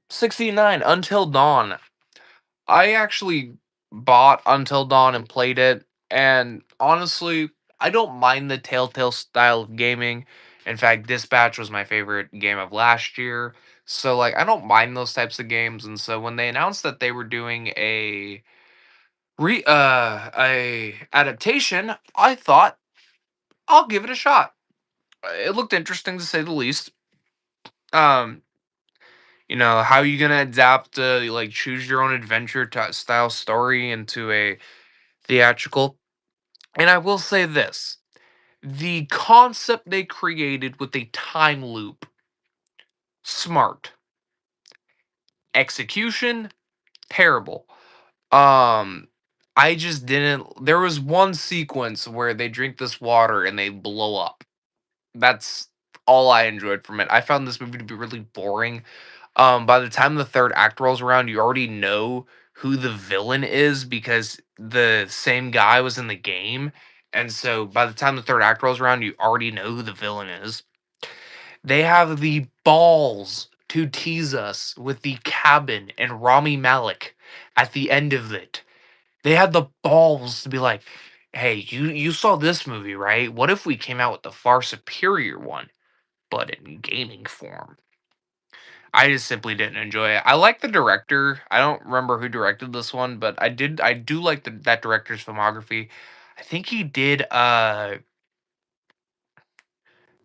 69 Until Dawn. I actually bought Until Dawn and played it, and honestly, I don't mind the Telltale style of gaming. In fact, Dispatch was my favorite game of last year. So like I don't mind those types of games, and so when they announced that they were doing a adaptation, I thought I'll give it a shot. It looked interesting to say the least. Um how you gonna adapt like choose your own adventure style story into a theatrical. And I will say this, the concept they created with a time loop, smart. Execution, terrible. um I just didn't. There was one sequence where they drink this water and they blow up. That's all I enjoyed from it. I found this movie to be really boring. By the time the third act rolls around, you already know who the villain is because the same guy was in the game. And so by the time the third act rolls around, you already know who the villain is. They have the balls to tease us with the cabin and Rami Malek at the end of it. They had the balls to be like, "Hey, you saw this movie, right? What if we came out with the far superior one, but in gaming form?" I just simply didn't enjoy it. I like the director. I don't remember who directed this one, but I do like that director's filmography. I think he did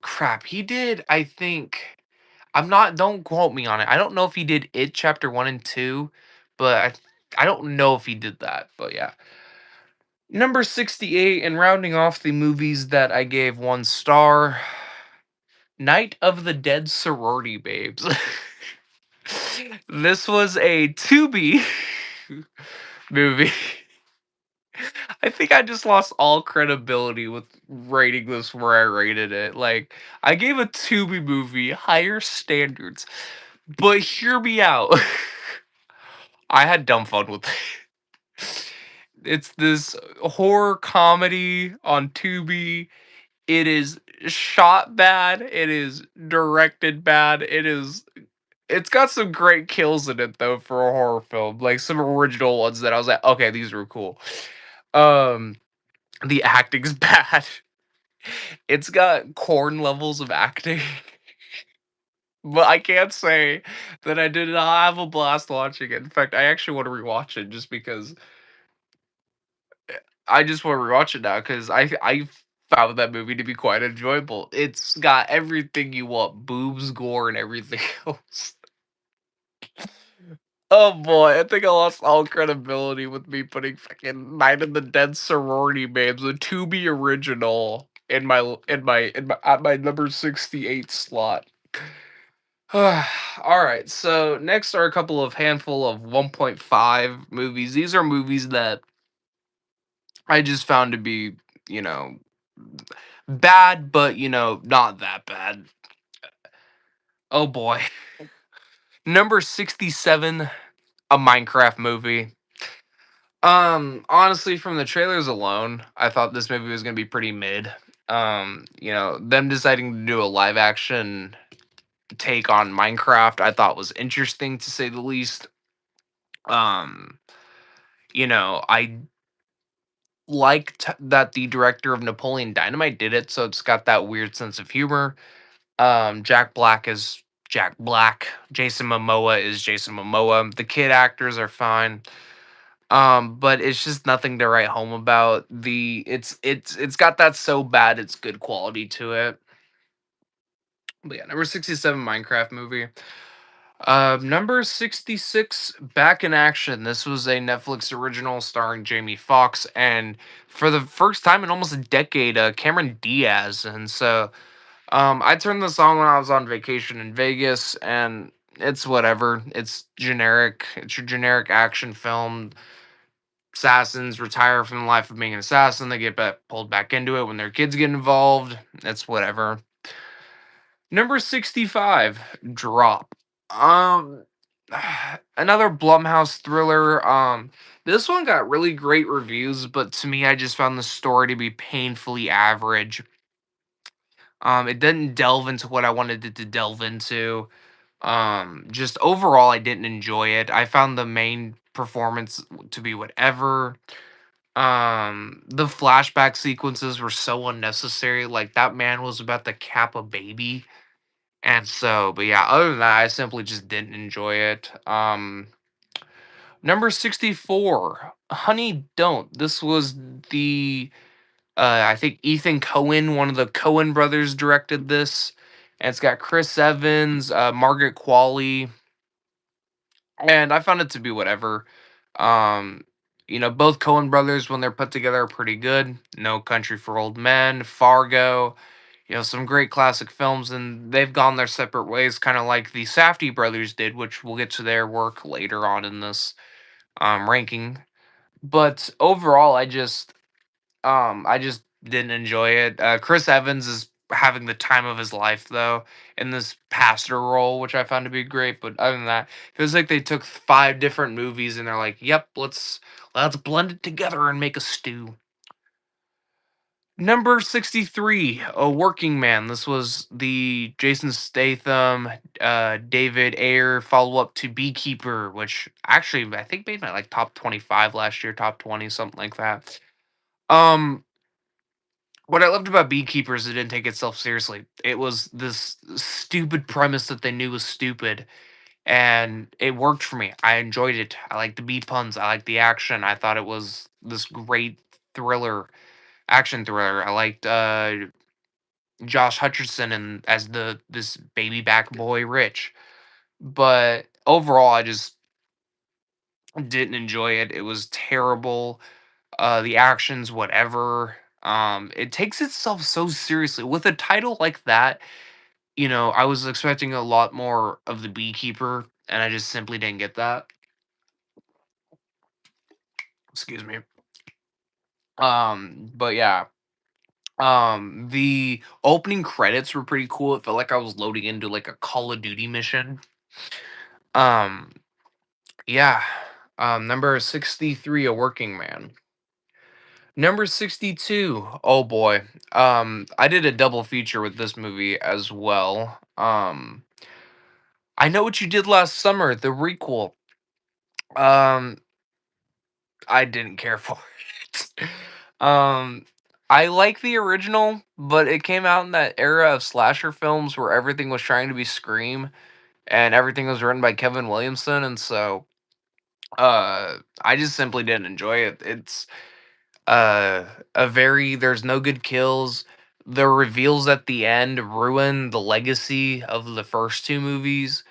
crap. He did, I think, I'm not, don't quote me on it. I don't know if he did It Chapter 1 and 2, but I don't know if he did that, but yeah. Number 68, and rounding off the movies that I gave 1 star, Night of the Dead Sorority Babes. This was a Tubi movie. I think I just lost all credibility with rating this where I rated it. Like, I gave a Tubi movie higher standards, but hear me out. I had dumb fun with it. It's this horror comedy on Tubi. It is shot bad. It is directed bad. It's got some great kills in it though for a horror film. Like some original ones that I was like, okay, these were cool. Um the acting's bad. It's got corn levels of acting. But I can't say that I did not have a blast watching it. In fact, I actually want to rewatch it just because I just want to rewatch it now because I found that movie to be quite enjoyable. It's got everything you want, boobs, gore, and everything else. Oh boy, I think I lost all credibility with me putting fucking Night of the Dead Sorority Babes, the Tubi original, in my at my number 68 slot. All right, so next are a couple of handful of 1.5 movies. These are movies that I just found to be, you know, bad, but not that bad. Oh boy. Number 67, a Minecraft movie. Honestly, from the trailers alone, I thought this movie was gonna be pretty mid. Them deciding to do a live action take on Minecraft, I thought was interesting to say the least. Um, I liked that the director of Napoleon Dynamite did it, so it's got that weird sense of humor. Jack Black is Jack Black. Jason Momoa is Jason Momoa. The kid actors are fine. But it's just nothing to write home about. It's got that so bad it's good quality to it. But yeah, number 67 Minecraft movie. Number 66 Back in Action. This was a Netflix original starring Jamie Foxx and for the first time in almost a decade, Cameron Diaz. And so I turned this on when I was on vacation in Vegas, and it's whatever. It's generic. It's your generic action film. Assassins retire from the life of being an assassin. They get pulled back into it when their kids get involved. It's whatever. Number 65, Drop. Um, another Blumhouse thriller. This one got really great reviews, but to me, I just found the story to be painfully average. It didn't delve into what I wanted it to delve into. Just overall, I didn't enjoy it. I found the main performance to be whatever. The flashback sequences were so unnecessary. Like that man was about to cap a baby. And so, but yeah, other than that, I simply just didn't enjoy it. Number 64, Honey Don't. This was the I think Ethan Cohen, one of the Cohen brothers, directed this. And it's got Chris Evans, Margaret Qualley, and I found it to be whatever. Um, both Cohen brothers, when they're put together, are pretty good. No Country for Old Men, Fargo, some great classic films, and they've gone their separate ways, kind of like the Safdie brothers did, which we'll get to their work later on in this ranking. But overall, I just didn't enjoy it. Chris Evans is having the time of his life though in this pastor role, which I found to be great. But other than that, it feels like they took 5 different movies and they're like, "Yep, let's blend it together and make a stew." Number 63, A Working Man. This was the Jason Statham, David Ayer follow up to Beekeeper, which actually I think made my like top 25 last year, top 20, something like that. Um, What I loved about Beekeepers, it didn't take itself seriously. It was this stupid premise that they knew was stupid, and it worked for me. I enjoyed it. I liked the bee puns. I liked the action. I thought it was this great thriller, action thriller. I liked Josh Hutcherson and as this baby back boy Rich. But overall, I just didn't enjoy it. It was terrible. The actions, whatever. It takes itself so seriously with a title like that. I was expecting a lot more of the beekeeper, and I just simply didn't get that. Excuse me. But yeah. The opening credits were pretty cool. It felt like I was loading into like a Call of Duty mission. Um, yeah. Number 63, A Working Man. Number 62, oh boy. I did a double feature with this movie as well. I Know What You Did Last Summer, the requel. Um, I didn't care for it. um, I like the original, but it came out in that era of slasher films where everything was trying to be Scream and everything was written by Kevin Williamson, and so I just simply didn't enjoy it. It's uh a very there's no good kills. The reveals at the end ruin the legacy of the first two movies.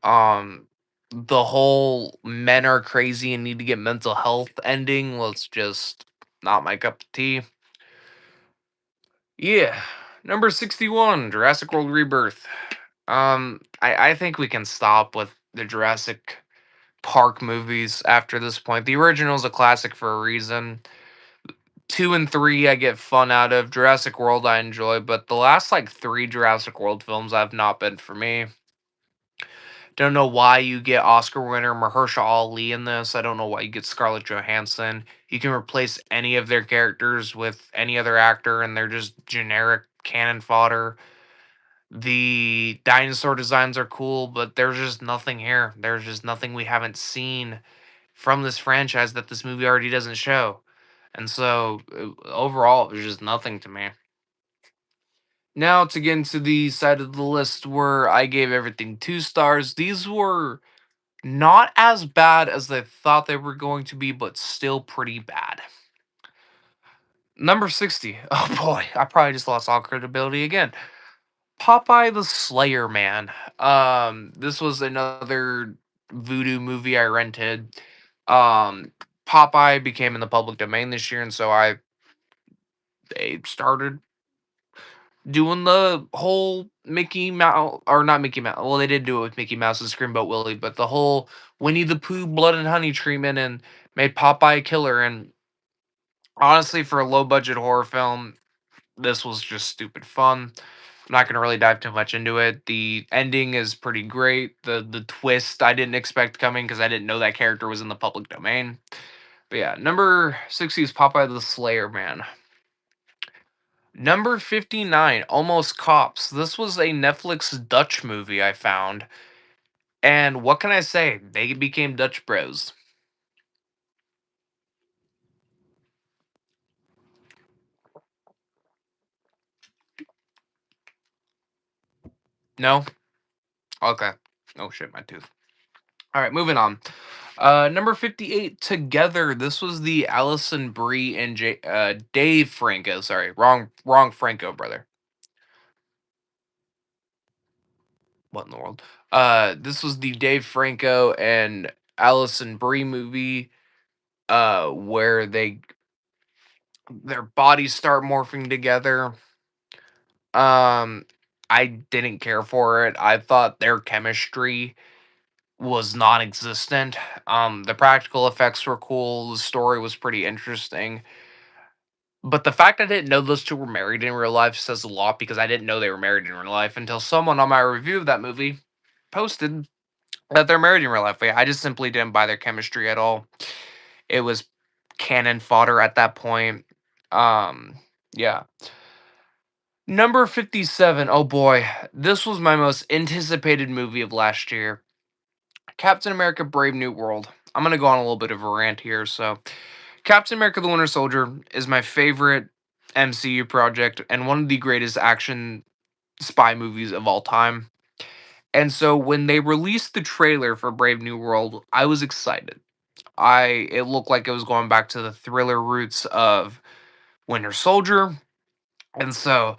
Um the whole men are crazy and need to get mental health ending was just not my cup of tea. Yeah. Number 61, Jurassic World Rebirth. I think we can stop with the Jurassic Park movies after this point. The original's a classic for a reason. 2 and 3 I get fun out of. Jurassic World I enjoy, but the last like 3 Jurassic World films have not been for me. Don't know why you get Oscar winner Mahershala Ali in this. I don't know why you get Scarlett Johansson. You can replace any of their characters with any other actor and they're just generic cannon fodder. The dinosaur designs are cool, but there's just nothing here. There's just nothing we haven't seen from this franchise that this movie already doesn't show. And so overall, there's just nothing to me. Now to get into the side of the list where I gave everything 2 stars. These were not as bad as I thought they were going to be, but still pretty bad. Number 60. Oh boy, I probably just lost all credibility again. Popeye the Slayer Man. This was another voodoo movie I rented. Um, Popeye became in the public domain this year, and so they started doing the whole Mickey Mouse, or not Mickey Mouse. Well, they did do it with Mickey Mouse and Screamboat Willie, but the whole Winnie the Pooh blood and honey treatment and made Popeye a killer. And honestly, for a low budget horror film, this was just stupid fun. I'm not gonna really dive too much into it. The ending is pretty great. The twist I didn't expect coming because I didn't know that character was in the public domain. But yeah, number 60 is Popeye the Slayer Man. Number 59, Almost Cops. This was a Netflix Dutch movie I found. And what can I say? They became Dutch bros. No? Okay. Oh shit, my tooth. All right, moving on. Number 58, Together. This was the Allison Brie and Dave Franco. Sorry, wrong Franco, brother. What in the world? This was the Dave Franco and Allison Brie movie. Where their bodies start morphing together. Um, I didn't care for it. I thought their chemistry was non-existent. The practical effects were cool. The story was pretty interesting. But the fact I didn't know those two were married in real life says a lot because I didn't know they were married in real life until someone on my review of that movie posted that they're married in real life. But I just simply didn't buy their chemistry at all. It was cannon fodder at that point. Um, yeah. Number 57. Oh boy, this was my most anticipated movie of last year. Captain America Brave New World. I'm going to go on a little bit of a rant here. So, Captain America the Winter Soldier is my favorite MCU project and one of the greatest action spy movies of all time. And so when they released the trailer for Brave New World, I was excited. It looked like it was going back to the thriller roots of Winter Soldier. And so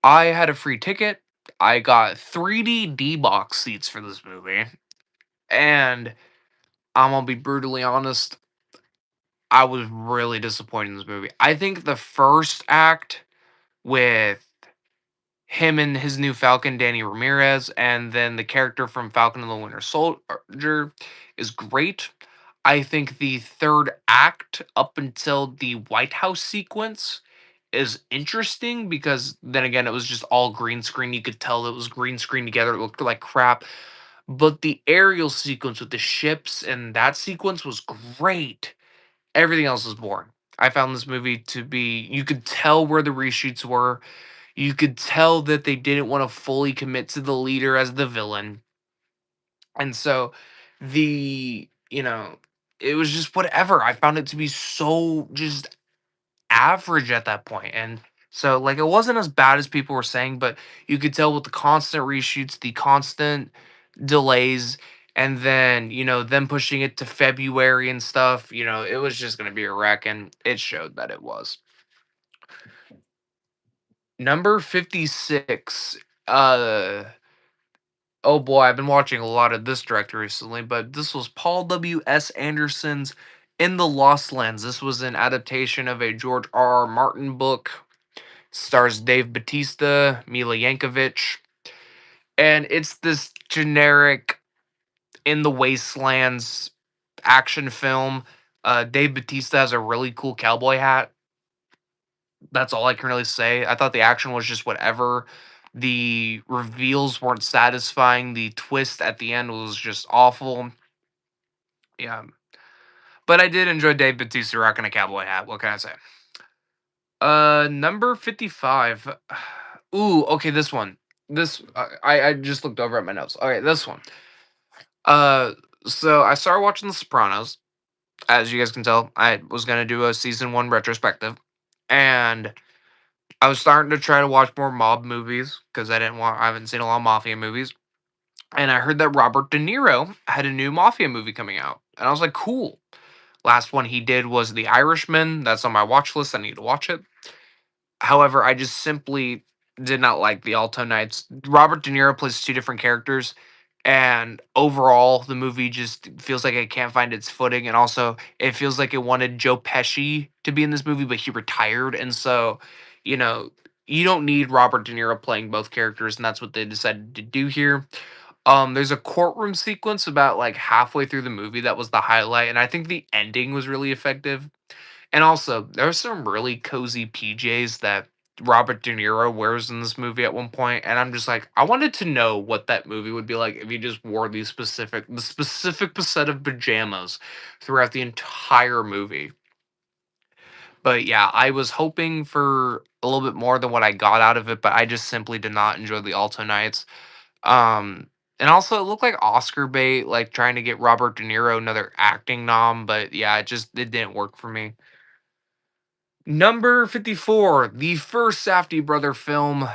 I had a free ticket. I got 3D D box seats for this movie. And I'm gonna be brutally honest, I was really disappointed in this movie. I think the first act with him and his new Falcon, Danny Ramirez, and then the character from Falcon and the Winter Soldier is great. I think the third act up until the White House sequence is interesting because then again it was just all green screen. You could tell it was green screen together. It looked like crap. But the aerial sequence with the ships and that sequence was great. Everything else was boring. I found this movie to be you could tell where the reshoots were. You could tell that they didn't want to fully commit to the leader as the villain. And so it was just whatever. I found it to be so just average at that point. And so like it wasn't as bad as people were saying, but you could tell with the constant reshoots, the constant delays, and then, them pushing it to February and stuff, it was just gonna be a wreck, and it showed that it was. Number 56. Uh oh boy, I've been watching a lot of this director recently, but this was Paul W.S. Anderson's In the Lost Lands. This was an adaptation of a George R. R. Martin book. Stars Dave Bautista, Mila Yankovic, and it's this generic in the wastelands action film. Dave Bautista has a really cool cowboy hat. That's all I can really say. I thought the action was just whatever. The reveals weren't satisfying. The twist at the end was just awful. Yeah, but I did enjoy Dave Bautista rocking a cowboy hat. What can I say? Number 55. Ooh, okay, this one. I just looked over at my notes. Okay, this one. Uh, so I started watching The Sopranos. As you guys can tell, I was gonna do a season one retrospective, and I was starting to try to watch more mob movies because I haven't seen a lot of mafia movies, and I heard that Robert De Niro had a new mafia movie coming out, and I was like, cool. Last one he did was The Irishman. That's on my watch list. I need to watch it. However, I just simply did not like the Alto Knights. Robert De Niro plays two different characters, and overall, the movie just feels like it can't find its footing. And also, it feels like it wanted Joe Pesci to be in this movie, but he retired. And so, you know, you don't need Robert De Niro playing both characters, and that's what they decided to do here. There's a courtroom sequence about like halfway through the movie that was the highlight, and I think the ending was really effective. And also, there's some really cozy PJs that Robert De Niro wears in this movie at one point, and I'm just like, I wanted to know what that movie would be like if he just wore the specific set of pajamas throughout the entire movie. But yeah, I was hoping for a little bit more than what I got out of it, but I just simply did not enjoy the Alto Nights. Um, and also it looked like Oscar bait, like trying to get Robert De Niro another acting nom, but yeah, it didn't work for me. Number 54, the first Safdie brother film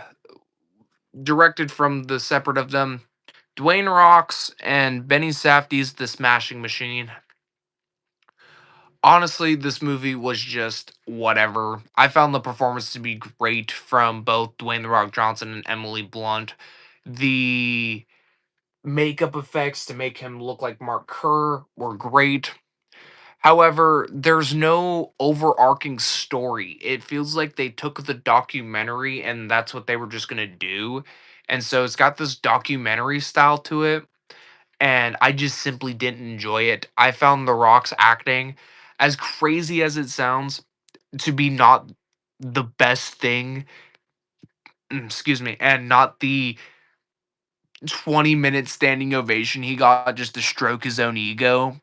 directed from the separate of them, Dwayne Rocks and Benny Safdie's The Smashing Machine. Honestly, this movie was just whatever. I found the performance to be great from both Dwayne The Rock Johnson and Emily Blunt. The makeup effects to make him look like Mark Kerr were great. However, there's no overarching story. It feels like they took the documentary and that's what they were just gonna do. And so it's got this documentary style to it, and I just simply didn't enjoy it. I found The Rock's acting, as crazy as it sounds, to be not the best thing, excuse me, and not the 20-minute standing ovation he got just to stroke his own ego.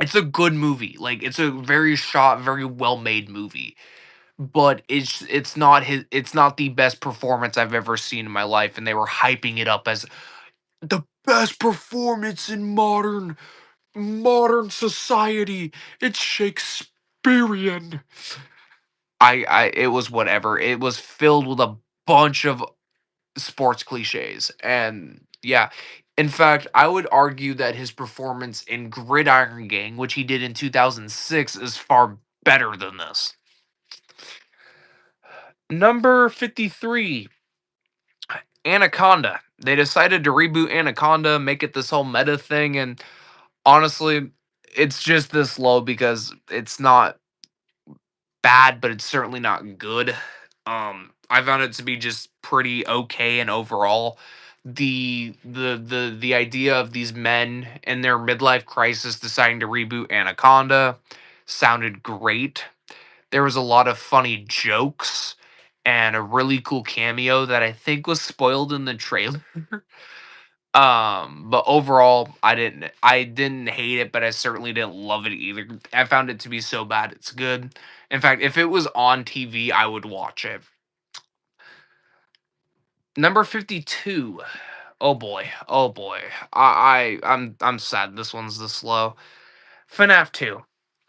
It's a good movie. Like it's a very shot, very well made movie. But it's not the best performance I've ever seen in my life, and they were hyping it up as the best performance in modern society. It's Shakespearean. I it was whatever. It was filled with a bunch of sports cliches, and yeah. In fact, I would argue that his performance in Gridiron Gang, which he did in 2006, is far better than this. Number 53, Anaconda. They decided to reboot Anaconda, make it this whole meta thing, and honestly, it's just this low because it's not bad, but it's certainly not good. I found it to be just pretty okay, and overall, the idea of these men in their midlife crisis deciding to reboot Anaconda sounded great. There was a lot of funny jokes and a really cool cameo that I think was spoiled in the trailer. But overall, I didn't hate it, but I certainly didn't love it either. I found it to be so bad it's good. In fact, if it was on TV, I would watch it. Number 52. Oh boy. Oh boy. I'm sad this one's this low. FNAF 2.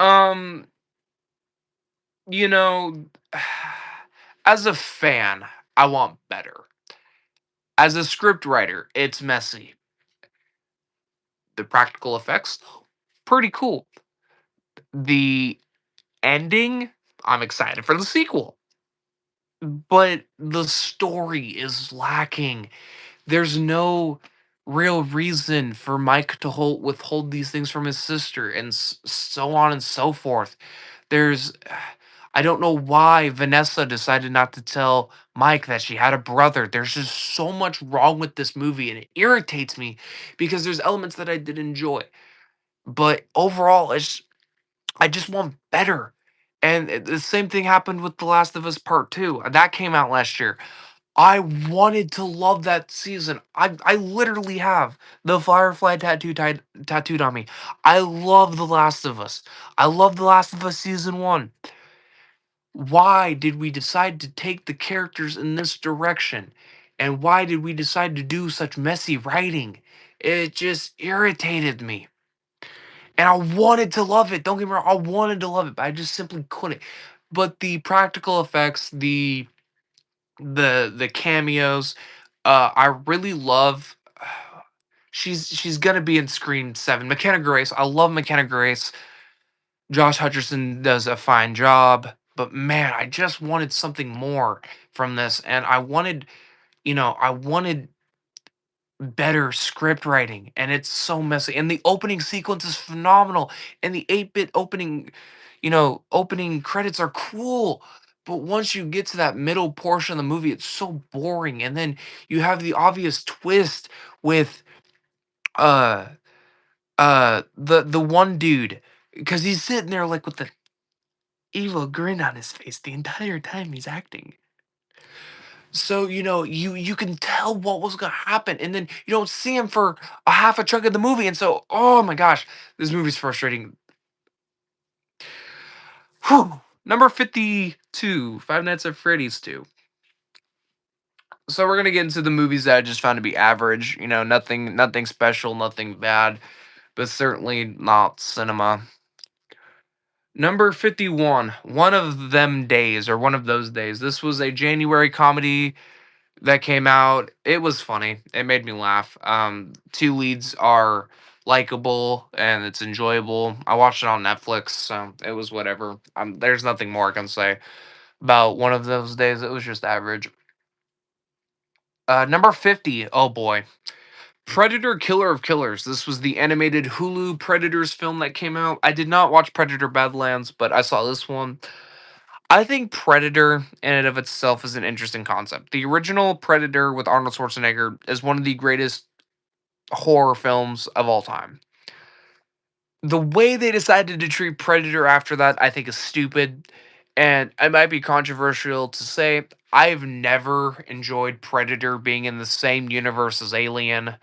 Um, you know, as a fan, I want better. As a script writer, it's messy. The practical effects, pretty cool. The ending, I'm excited for the sequel. But the story is lacking. There's no real reason for Mike to withhold these things from his sister, and so on and so forth. There's I don't know why Vanessa decided not to tell Mike that she had a brother. There's just so much wrong with this movie, and it irritates me because there's elements that I did enjoy. But overall, I just want better. And the same thing happened with The Last of Us Part 2. That came out last year. I wanted to love that season. I literally have the Firefly tattooed on me. I love The Last of Us. I love The Last of Us season 1. Why did we decide to take the characters in this direction? And why did we decide to do such messy writing? It just irritated me. And I wanted to love it. Don't get me wrong, I wanted to love it, but I just simply couldn't. But the practical effects, the cameos, I really love. She's gonna be in Scream 7. McKenna Grace, I love McKenna Grace. Josh Hutcherson does a fine job, but man, I just wanted something more from this, and I wanted better script writing, and it's so messy. And the opening sequence is phenomenal, and the 8-bit opening credits are cool. But once you get to that middle portion of the movie, it's so boring. And then you have the obvious twist with uh the one dude, because he's sitting there like with the evil grin on his face the entire time he's acting. So, you can tell what was gonna happen, and then you don't see him for a half a chunk of the movie, and so, oh my gosh, this movie's frustrating. Whew. Number 52, Five Nights at Freddy's 2. So we're gonna get into the movies that I just found to be average. Nothing special, nothing bad, but certainly not cinema. Number 51, One of Them Days, or One of Those Days. This was a January comedy that came out. It was funny. It made me laugh. Two leads are likable and it's enjoyable. I watched it on Netflix, so it was whatever. There's nothing more I can say about One of Those Days. It was just average. Number 50. Oh boy. Predator Killer of Killers. This was the animated Hulu Predators film that came out. I did not watch Predator Badlands, but I saw this one. I think Predator in and of itself is an interesting concept. The original Predator with Arnold Schwarzenegger is one of the greatest horror films of all time. The way they decided to treat Predator after that, I think, is stupid. And it might be controversial to say, I've never enjoyed Predator being in the same universe as Alien.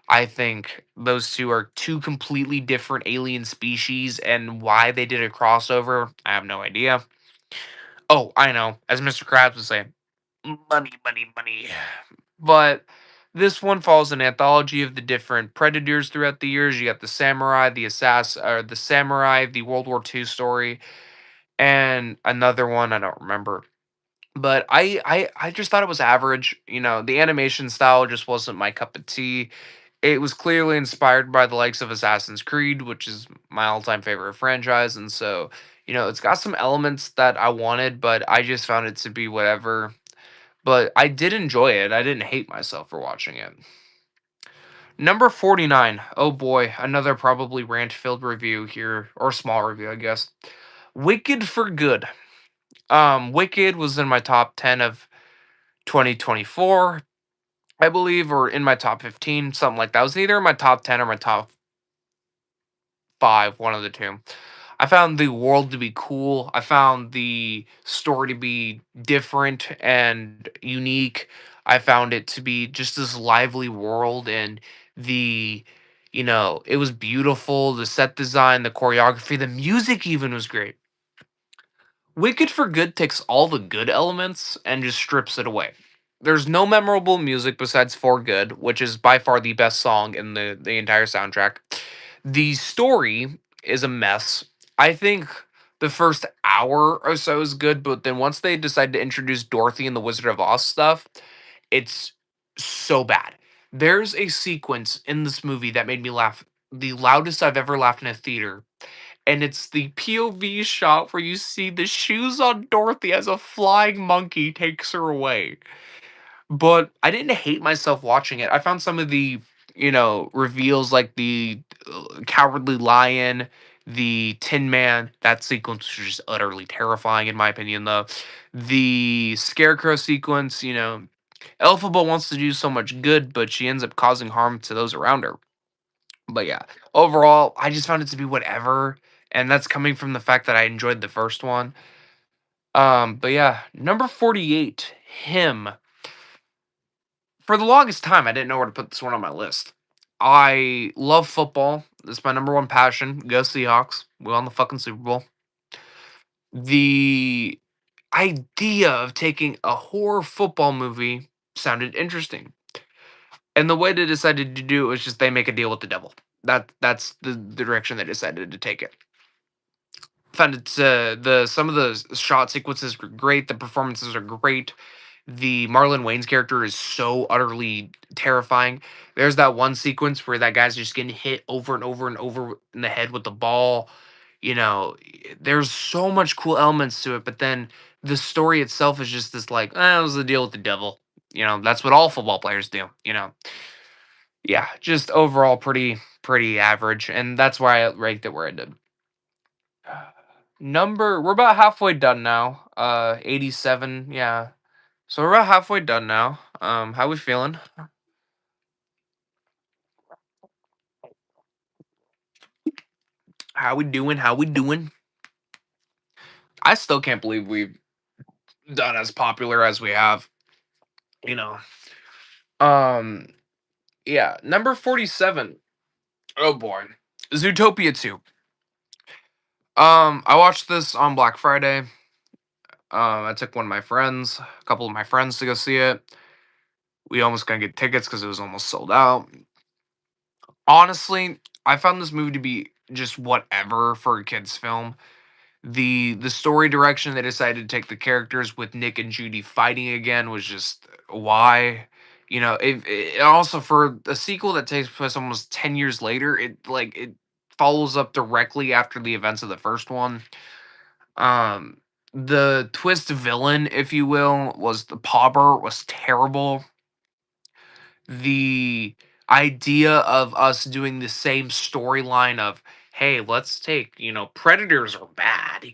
I think those two are two completely different alien species, and why they did a crossover, I have no idea. Oh, I know. As Mr. Krabs would say, money, money, money. But this one follows an anthology of the different predators throughout the years. You got the samurai, the assassin, or the samurai, the World War II story, and another one I don't remember. But I just thought it was average. The animation style just wasn't my cup of tea. It was clearly inspired by the likes of Assassin's Creed, which is my all-time favorite franchise, and so it's got some elements that I wanted, but I just found it to be whatever. But I did enjoy it. I didn't hate myself for watching it. Number 49. Oh boy, another probably rant-filled review here, or small review, I guess. Wicked for Good. Wicked was in my top 10 of 2024, I believe, or in my top 15, something like that. It was either in my top 10 or my top 5, one of the two. I found the world to be cool. I found the story to be different and unique. I found it to be just this lively world, and it was beautiful. The set design, the choreography, the music even was great. Wicked for Good takes all the good elements and just strips it away. There's no memorable music besides For Good, which is by far the best song in the entire soundtrack. The story is a mess. I think the first hour or so is good, but then once they decide to introduce Dorothy and the Wizard of Oz stuff, it's so bad. There's a sequence in this movie that made me laugh the loudest I've ever laughed in a theater, and it's the POV shot where you see the shoes on Dorothy as a flying monkey takes her away. But I didn't hate myself watching it. I found some of the, reveals like the Cowardly Lion, the Tin Man, that sequence was just utterly terrifying in my opinion though. The Scarecrow sequence, Elphaba wants to do so much good, but she ends up causing harm to those around her. But yeah, overall, I just found it to be whatever, and that's coming from the fact that I enjoyed the first one. But yeah, number 48, Him. For the longest time, I didn't know where to put this one on my list. I love football. It's my number one passion. Go Seahawks. We won the fucking Super Bowl. The idea of taking a horror football movie sounded interesting. And the way they decided to do it was just they make a deal with the devil. That's the direction they decided to take it. Found it the some of the shot sequences were great. The performances are great. The Marlon Wayne's character is so utterly terrifying. There's that one sequence where that guy's just getting hit over and over and over in the head with the ball. There's so much cool elements to it, but then the story itself is just this like, it was the deal with the devil. That's what all football players do. Yeah, just overall pretty average, and that's why I ranked it where I did. We're about halfway done now. 87, yeah. So we're about halfway done now. How we feeling? How we doing? How we doing? I still can't believe we've done as popular as we have. You know. Um. Yeah. Number 47. Oh boy. Zootopia 2. I watched this on Black Friday. I took one of my friends, a couple of my friends to go see it. We almost couldn't get tickets because it was almost sold out. Honestly, I found this movie to be just whatever for a kids film. The story direction they decided to take the characters with Nick and Judy fighting again was just why. It also for a sequel that takes place almost 10 years later, it follows up directly after the events of the first one. Um the twist villain, if you will, was the Pauber was terrible. The idea of us doing the same storyline of, hey, let's take, predators are bad,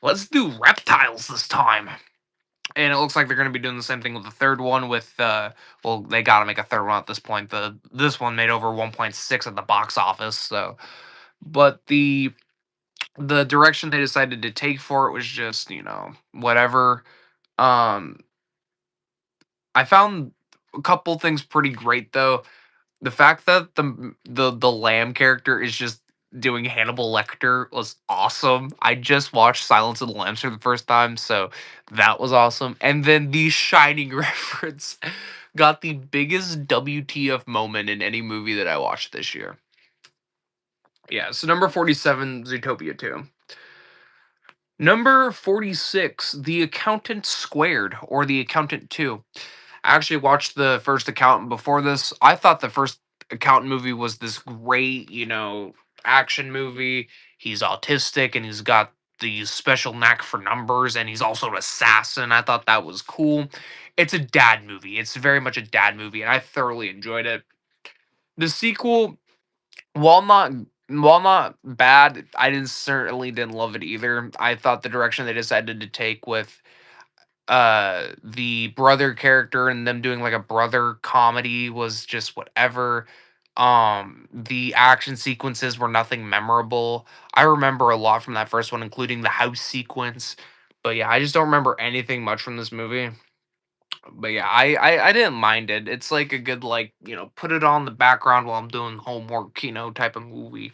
let's do reptiles this time. And it looks like they're going to be doing the same thing with the third one with well, they got to make a third one at this point. This one made over 1.6 at the box office, so but the direction they decided to take for it was just, whatever. um I found a couple things pretty great though. The fact that the Lamb character is just doing Hannibal Lecter was awesome. I just watched Silence of the Lambs for the first time, so that was awesome. And then the Shining reference got the biggest WTF moment in any movie that I watched this year. Yeah, so number 47, Zootopia 2. Number 46, The Accountant Squared, or The Accountant 2. I actually watched the first Accountant before this. I thought the first Accountant movie was this great, action movie. He's autistic and he's got the special knack for numbers, and he's also an assassin. I thought that was cool. It's a dad movie. It's very much a dad movie, and I thoroughly enjoyed it. The sequel, while not while not bad, I didn't certainly didn't love it either. I thought the direction they decided to take with The brother character and them doing like a brother comedy was just whatever. The action sequences were nothing memorable. I remember a lot from that first one, including the house sequence. But yeah, I just don't remember anything much from this movie. But yeah, I didn't mind it. It's like a good, like, put it on the background while I'm doing homework, type of movie.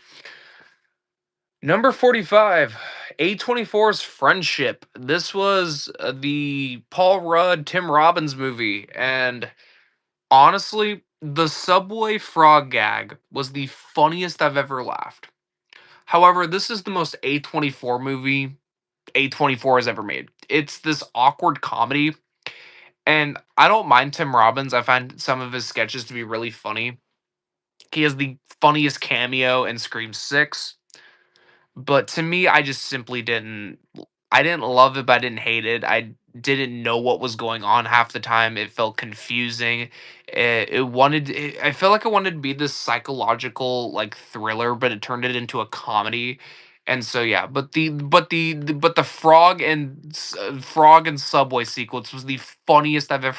Number 45, A24's Friendship. This was the Paul Rudd, Tim Robbins movie. And honestly, the Subway frog gag was the funniest I've ever laughed. However, this is the most A24 movie A24 has ever made. It's this awkward comedy. And I don't mind Tim Robbins. I find some of his sketches to be really funny. He has the funniest cameo in Scream 6. But to me, I just simply I didn't love it, but I didn't hate it. I didn't know what was going on half the time. It felt confusing. I felt like it wanted to be this psychological like thriller, but it turned it into a comedy. And so yeah, but the frog and Subway sequence was the funniest I've ever.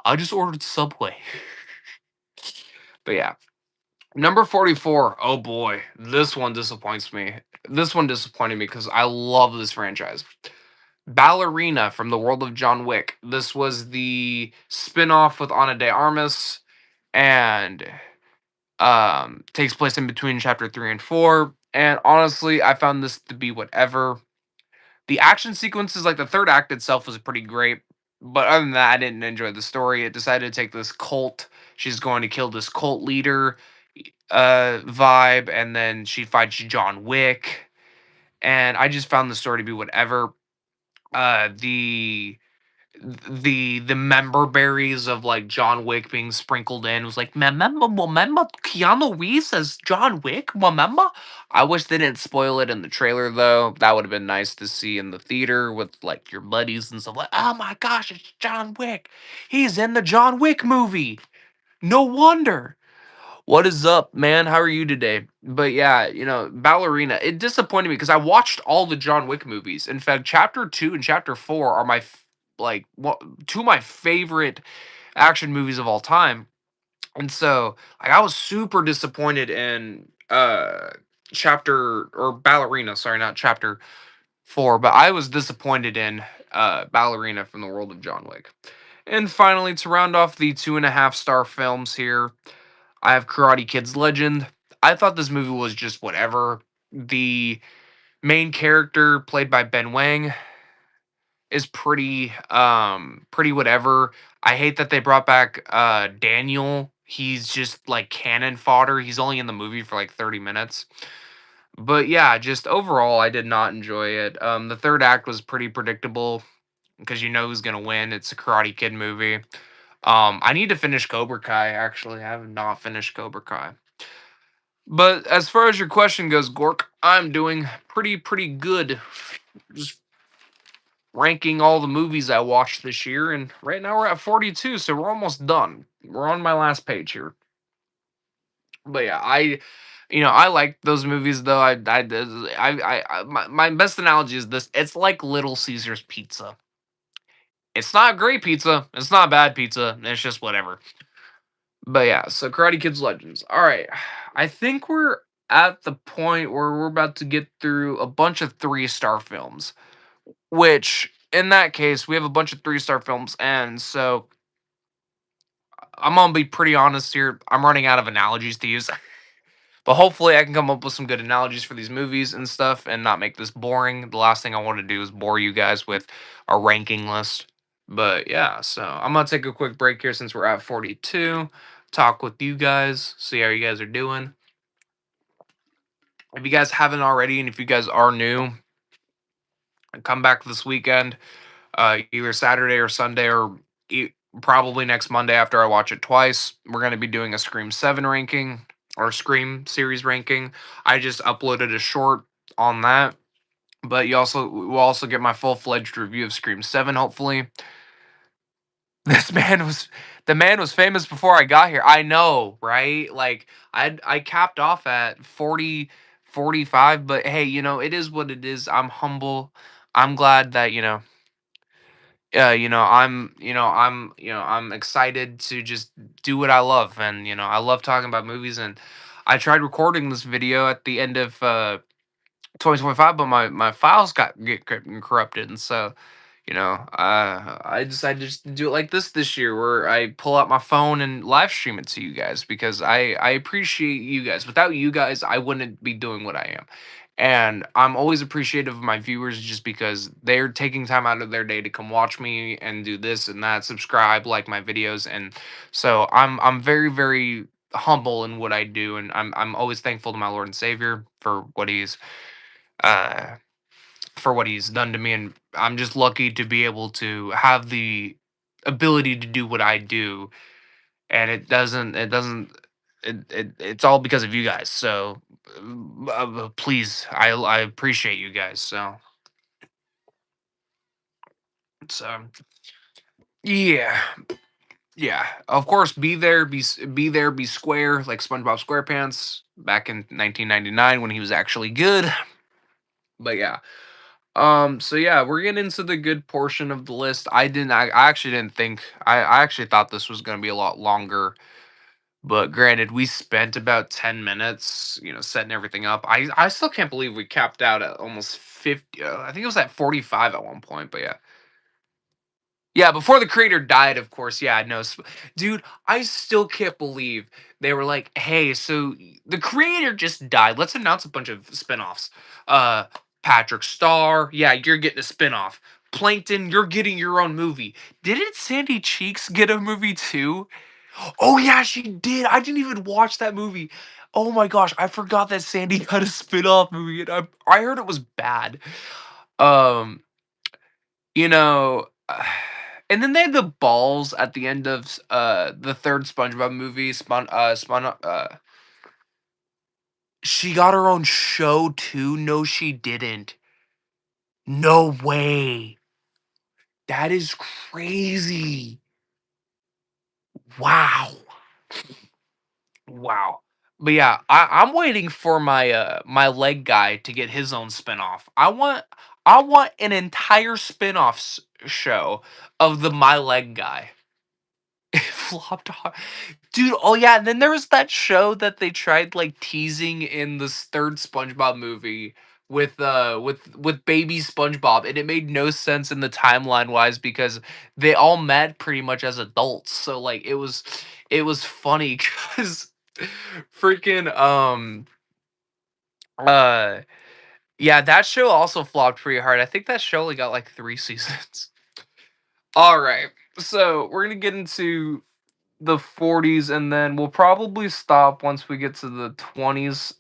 I just ordered Subway. But yeah, number 44. Oh boy, this one disappoints me. This one disappointed me because I love this franchise. Ballerina from the world of John Wick. This was the spin-off with Ana de Armas and takes place in between chapter 3 and 4. And honestly, I found this to be whatever. The action sequences, like the third act itself, was pretty great. But other than that, I didn't enjoy the story. It decided to take this cult. She's going to kill this cult leader vibe, and then she fights John Wick. And I just found the story to be whatever. Uh, the the member berries of like John Wick being sprinkled in was like remember Keanu Reeves as John Wick, remember? I wish they didn't spoil it in the trailer though. That would have been nice to see in the theater with like your buddies and stuff like, oh my gosh, it's John Wick. He's in the John Wick movie. No wonder. What is up, man? How are you today? But yeah, Ballerina, it disappointed me because I watched all the John Wick movies. In fact, chapter 2 and chapter 4 are two of my favorite action movies of all time. And so, like, I was super disappointed in chapter or Ballerina, sorry, not chapter 4, but I was disappointed in Ballerina from the world of John Wick. And finally, to round off the 2.5 star films here, I have Karate Kid's Legend. I thought this movie was just whatever. The main character, played by Ben Wang, is pretty whatever. I hate that they brought back Daniel. He's just like cannon fodder. He's only in the movie for like 30 minutes. But yeah, just overall I did not enjoy it. The third act was pretty predictable because you know who's gonna win. It's a Karate Kid movie. I need to finish Cobra Kai. Actually, I have not finished Cobra Kai. But as far as your question goes, Gork, I'm doing pretty good. Just ranking all the movies I watched this year, and right now we're at 42, so we're almost done. We're on my last page here. But yeah, I like those movies though. My best analogy is this: it's like Little Caesars pizza. It's not great pizza. It's not bad pizza. It's just whatever. But yeah, so Karate Kids Legends. All right. I think we're at the point where we're about to get through a bunch of 3-star films, which in that case, we have a bunch of 3-star films. And so I'm going to be pretty honest here. I'm running out of analogies to use. But hopefully, I can come up with some good analogies for these movies and stuff and not make this boring. The last thing I want to do is bore you guys with a ranking list. But yeah, so I'm going to take a quick break here since we're at 42. Talk with you guys, see how you guys are doing. If you guys haven't already, and if you guys are new, come back this weekend, either Saturday or Sunday, or probably next Monday after I watch it twice. We're going to be doing a Scream 7 ranking or Scream series ranking. I just uploaded a short on that, but will also get my full fledged review of Scream 7. Hopefully, this man was the man was famous before I got here. I know, right? Like I capped off at 40, 45, but hey, it is what it is. I'm humble. I'm glad that, I'm excited to just do what I love, and I love talking about movies. And I tried recording this video at the end of 2025, but my files get corrupted, and so I decided just to do it like this year, where I pull out my phone and live stream it to you guys, because I appreciate you guys. Without you guys, I wouldn't be doing what I am. And I'm always appreciative of my viewers, just because they're taking time out of their day to come watch me and do this and that, subscribe, like my videos. And so I'm very, very humble in what I do, and I'm always thankful to my Lord and Savior uh for what he's done to me. And I'm just lucky to be able to have the ability to do what I do. And it's all because of you guys. So please, I appreciate you guys. So yeah, yeah. Of course, be there, be square, like SpongeBob SquarePants back in 1999 when he was actually good. But yeah. So yeah, we're getting into the good portion of the list. I actually didn't think I actually thought this was gonna be a lot longer, but granted, we spent about 10 minutes, setting everything up. I still can't believe we capped out at almost 50. I think it was at 45 at one point, but yeah. Yeah, before the creator died, of course. Yeah, I know. Dude, I still can't believe they were like, "Hey, so the creator just died. Let's announce a bunch of spin-offs. Uh Patrick Star, yeah, you're getting a spin-off. Plankton, you're getting your own movie. Didn't Sandy Cheeks get a movie too? Oh yeah, she did. I didn't even watch that movie. Oh my gosh, I forgot that Sandy got a spin-off movie, and I heard it was bad. Um you know, and then they had the balls at the end of the third SpongeBob movie. She got her own show too. No, she didn't. No way. That is crazy. Wow. Wow. But yeah, I'm waiting for my leg guy to get his own spinoff. I want an entire show of the my leg guy. It flopped hard. Dude, oh yeah, and then there was that show that they tried like teasing in this third SpongeBob movie with baby SpongeBob, and it made no sense in the timeline wise, because they all met pretty much as adults. So like it was funny cuz freaking uh yeah, that show also flopped pretty hard. I think that show only got like 3 seasons. All right. So, we're going to get into the 40s, and then we'll probably stop once we get to the 20s,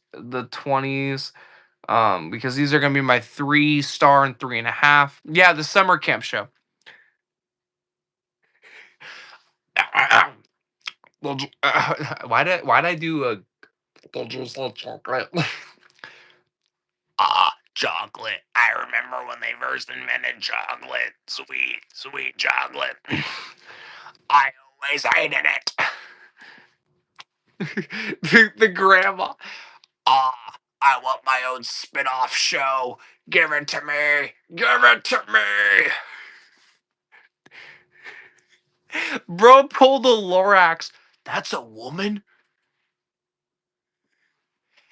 because these are going to be my 3 star and 3.5. Yeah, the summer camp show. Why'd I do a just little chocolate? Chocolate. I remember when they first invented chocolate. Sweet, sweet chocolate. I always hated it. the grandma. I want my own spin-off show. Give it to me. Give it to me. Bro pulled a Lorax. That's a woman?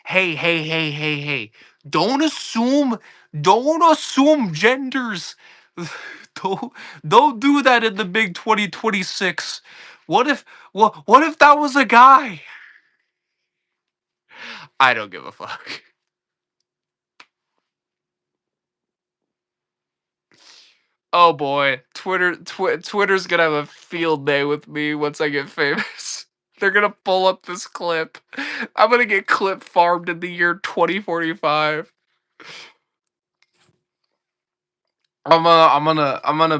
Hey, hey, hey, hey, hey. Don't assume don't assume genders. Don't don't do that in the big 2026. What if that was a guy? I don't give a fuck. Oh boy, Twitter's gonna have a field day with me once I get famous. They're gonna pull up this clip. I'm gonna get clip farmed in the year 2045. I'm gonna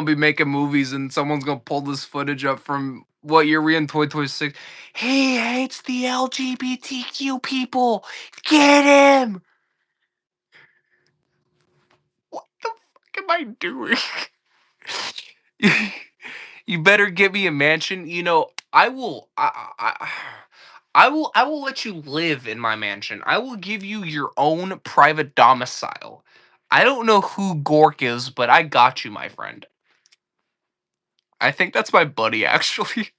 be making movies, and someone's gonna pull this footage up from what year we in 2026. He hates the LGBTQ people. Get him. What the fuck am I doing? You better give me a mansion. I will. I will let you live in my mansion. I will give you your own private domicile. I don't know who Gork is, but I got you, my friend. I think that's my buddy, actually.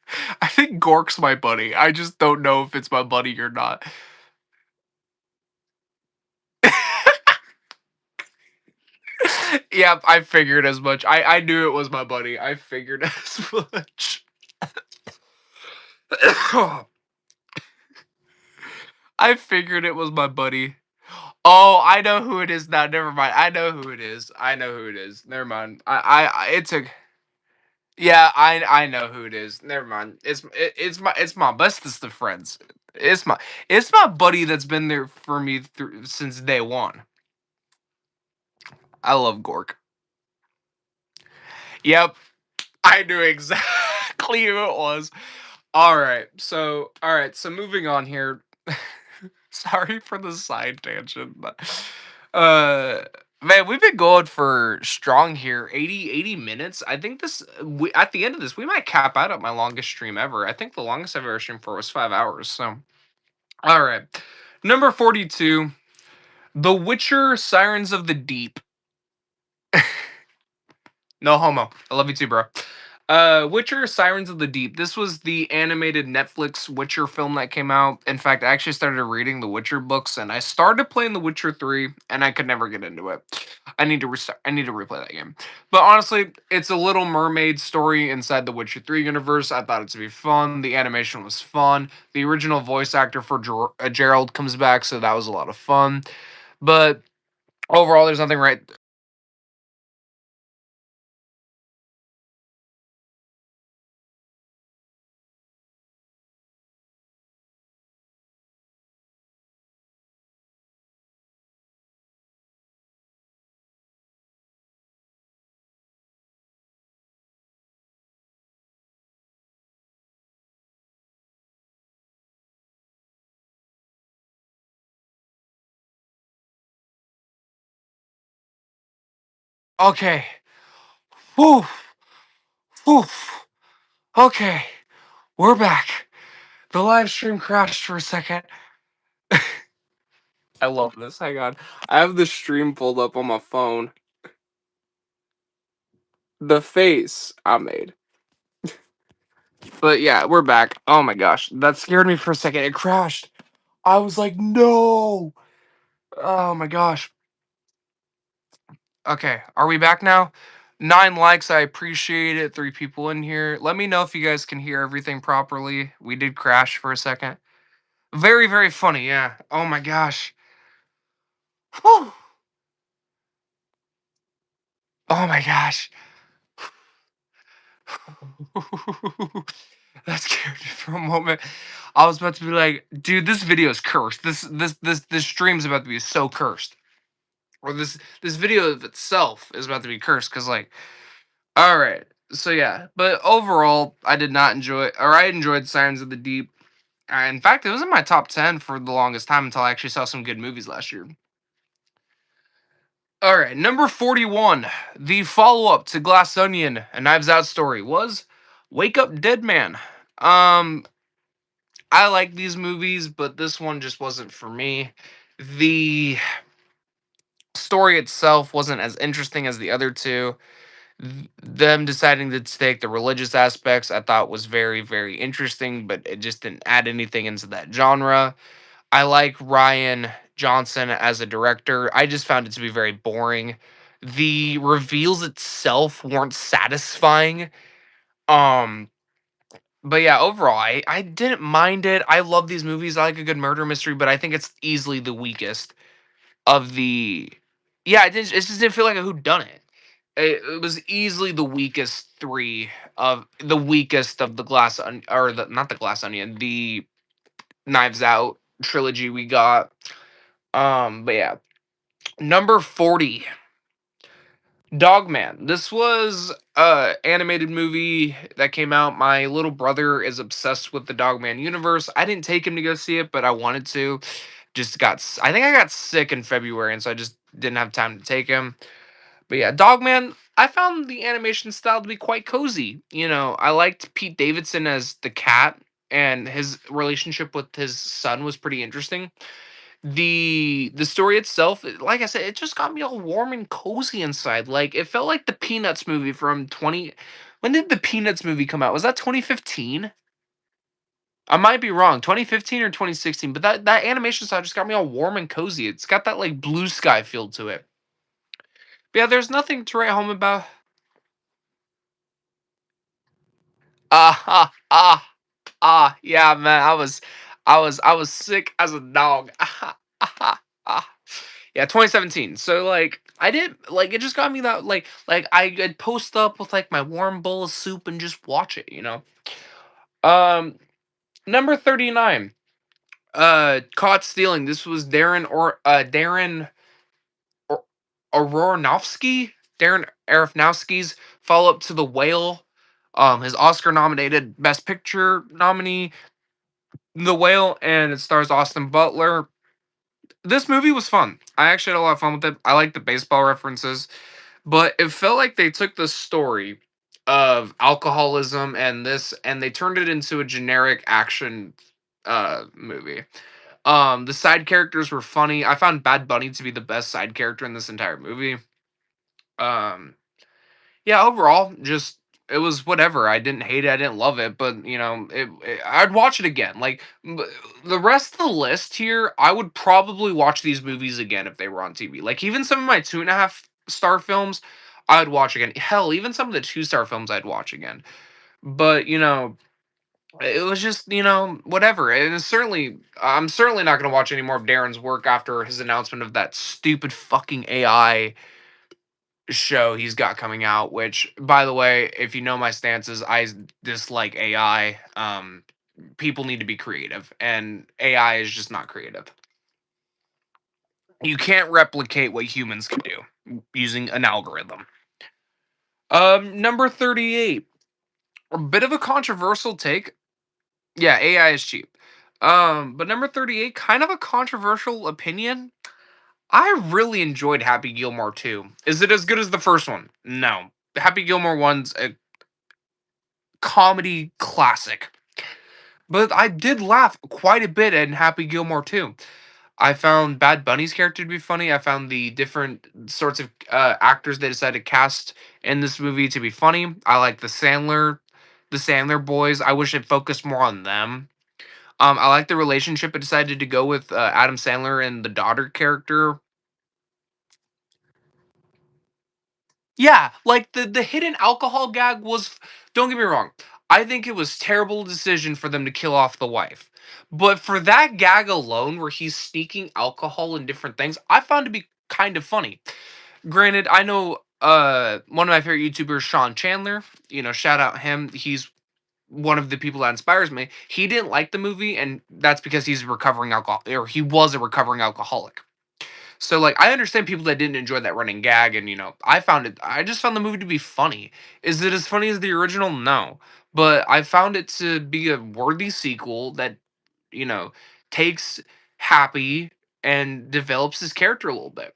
I think Gork's my buddy. I just don't know if it's my buddy or not. Yep, I figured as much. I knew it was my buddy. I figured as much. I figured it was my buddy. Oh, I know who it is now. Never mind. I know who it is. I know who it is. Never mind. It's a yeah. I know who it is. Never mind. It's my bestest of friends. It's my it's my buddy that's been there for me since day one. I love Gork. Yep, I knew exactly who it was. All right, so moving on here. Sorry for the side tangent, but uh man, we've been going for strong here. 80 minutes. I think at the end of this we might cap out at my longest stream ever. I think the longest I've ever streamed for was 5 hours. So, all right. Number 42, The Witcher Sirens of the Deep. No homo. I love you too, bro. Witcher Sirens of the Deep. This was the animated Netflix Witcher film that came out. In fact, I actually started reading the Witcher books and I started playing The Witcher 3 and I could never get into it. I need to restart. I need to replay that game. But honestly, it's a Little Mermaid story inside the Witcher 3 universe. I thought it to be fun. The animation was fun. The original voice actor for Gerald comes back, so that was a lot of fun. But overall, there's nothing right. Okay. Whew. Whew. Okay. We're back. The live stream crashed for a second. I love this. Hang on. I have the stream pulled up on my phone. The face I made. But yeah, we're back. Oh my gosh. That scared me for a second. It crashed. I was like, no. Oh my gosh. Okay. Are we back now? 9 likes. I appreciate it. 3 people in here. Let me know if you guys can hear everything properly. We did crash for a second. Very, very funny. Yeah. Oh my gosh. Whew. Oh my gosh. That scared me for a moment. I was about to be like, dude, this video is cursed. This stream's about to be so cursed. Or this video of itself is about to be cursed because like, all right. So yeah, but overall, I did not enjoy, or I enjoyed Sirens of the Deep. In fact, it was in my top 10 for the longest time until I actually saw some good movies last year. All right, number 41, the follow-up to Glass Onion, a Knives Out story, was Wake Up Dead Man. Um, I like these movies, but this one just wasn't for me. The story itself wasn't as interesting as the other two. Them deciding to take the religious aspects, I thought was very, very interesting, but it just didn't add anything into that genre. I like Ryan Johnson as a director. I just found it to be very boring. The reveals itself weren't satisfying. Um, but yeah, overall, I didn't mind it. I love these movies. I like a good murder mystery, but I think it's easily the weakest of the. Yeah, it just didn't feel like a who done it. It was easily the weakest three of the weakest of the or the not the Glass Onion, the Knives Out trilogy we got. But yeah, number 40, Dogman. This was a animated movie that came out. My little brother is obsessed with the Dogman universe. I didn't take him to go see it, but I wanted to. I think I got sick in February, and so I just didn't have time to take him. But yeah, Dogman, I found the animation style to be quite cozy. You know, I liked Pete Davidson as the cat, and his relationship with his son was pretty interesting. The story itself, like I said, it just got me all warm and cozy inside. Like it felt like the Peanuts movie from 20. When did the Peanuts movie come out? Was that 2015? I might be wrong, 2015 or 2016, but that animation style just got me all warm and cozy. It's got that like blue sky feel to it. But yeah, there's nothing to write home about. Ah, ah, yeah, man. I was sick as a dog. Ah. Yeah, 2017. So like I did like it just got me that like I'd post up with like my warm bowl of soup and just watch it. Um Number 39. Caught Stealing. This was Darren or Aronofsky, Darren Aronofsky's follow up to The Whale. His Oscar nominated Best Picture nominee, The Whale, and it stars Austin Butler. This movie was fun. I actually had a lot of fun with it. I like the baseball references, but it felt like they took the story of alcoholism and they turned it into a generic action movie. The side characters were funny. I found Bad Bunny to be the best side character in this entire movie. Um, yeah, overall, just it was whatever. I didn't hate it. I didn't love it, but I'd watch it again. Like the rest of the list here, I would probably watch these movies again if they were on TV. Like even some of my 2.5 star films, I'd watch again. Hell, even some of the 2 star films, I'd watch again. But it was just whatever. And I'm certainly not going to watch any more of Darren's work after his announcement of that stupid fucking AI show he's got coming out, which by the way, if you know my stances, I dislike AI. People need to be creative and AI is just not creative. You can't replicate what humans can do using an algorithm. Number 38. A bit of a controversial take. Yeah, AI is cheap. But number 38, kind of a controversial opinion. I really enjoyed Happy Gilmore 2. Is it as good as the first one? No. The Happy Gilmore one's a comedy classic. But I did laugh quite a bit in Happy Gilmore 2. I found Bad Bunny's character to be funny. I found the different sorts of actors they decided to cast in this movie to be funny. I like the Sandler boys. I wish it focused more on them. I like the relationship it decided to go with Adam Sandler and the daughter character. Yeah, like the hidden alcohol gag was. Don't get me wrong. I think it was terrible decision for them to kill off the wife. But for that gag alone, where he's sneaking alcohol and different things, I found to be kind of funny. Granted, I know one of my favorite YouTubers, Sean Chandler. Shout out him. He's one of the people that inspires me. He didn't like the movie, and that's because he's a recovering alcohol, or he was a recovering alcoholic. So like I understand people that didn't enjoy that running gag, and I just found the movie to be funny. Is it as funny as the original? No. But I found it to be a worthy sequel that, you know, takes Happy and develops his character a little bit.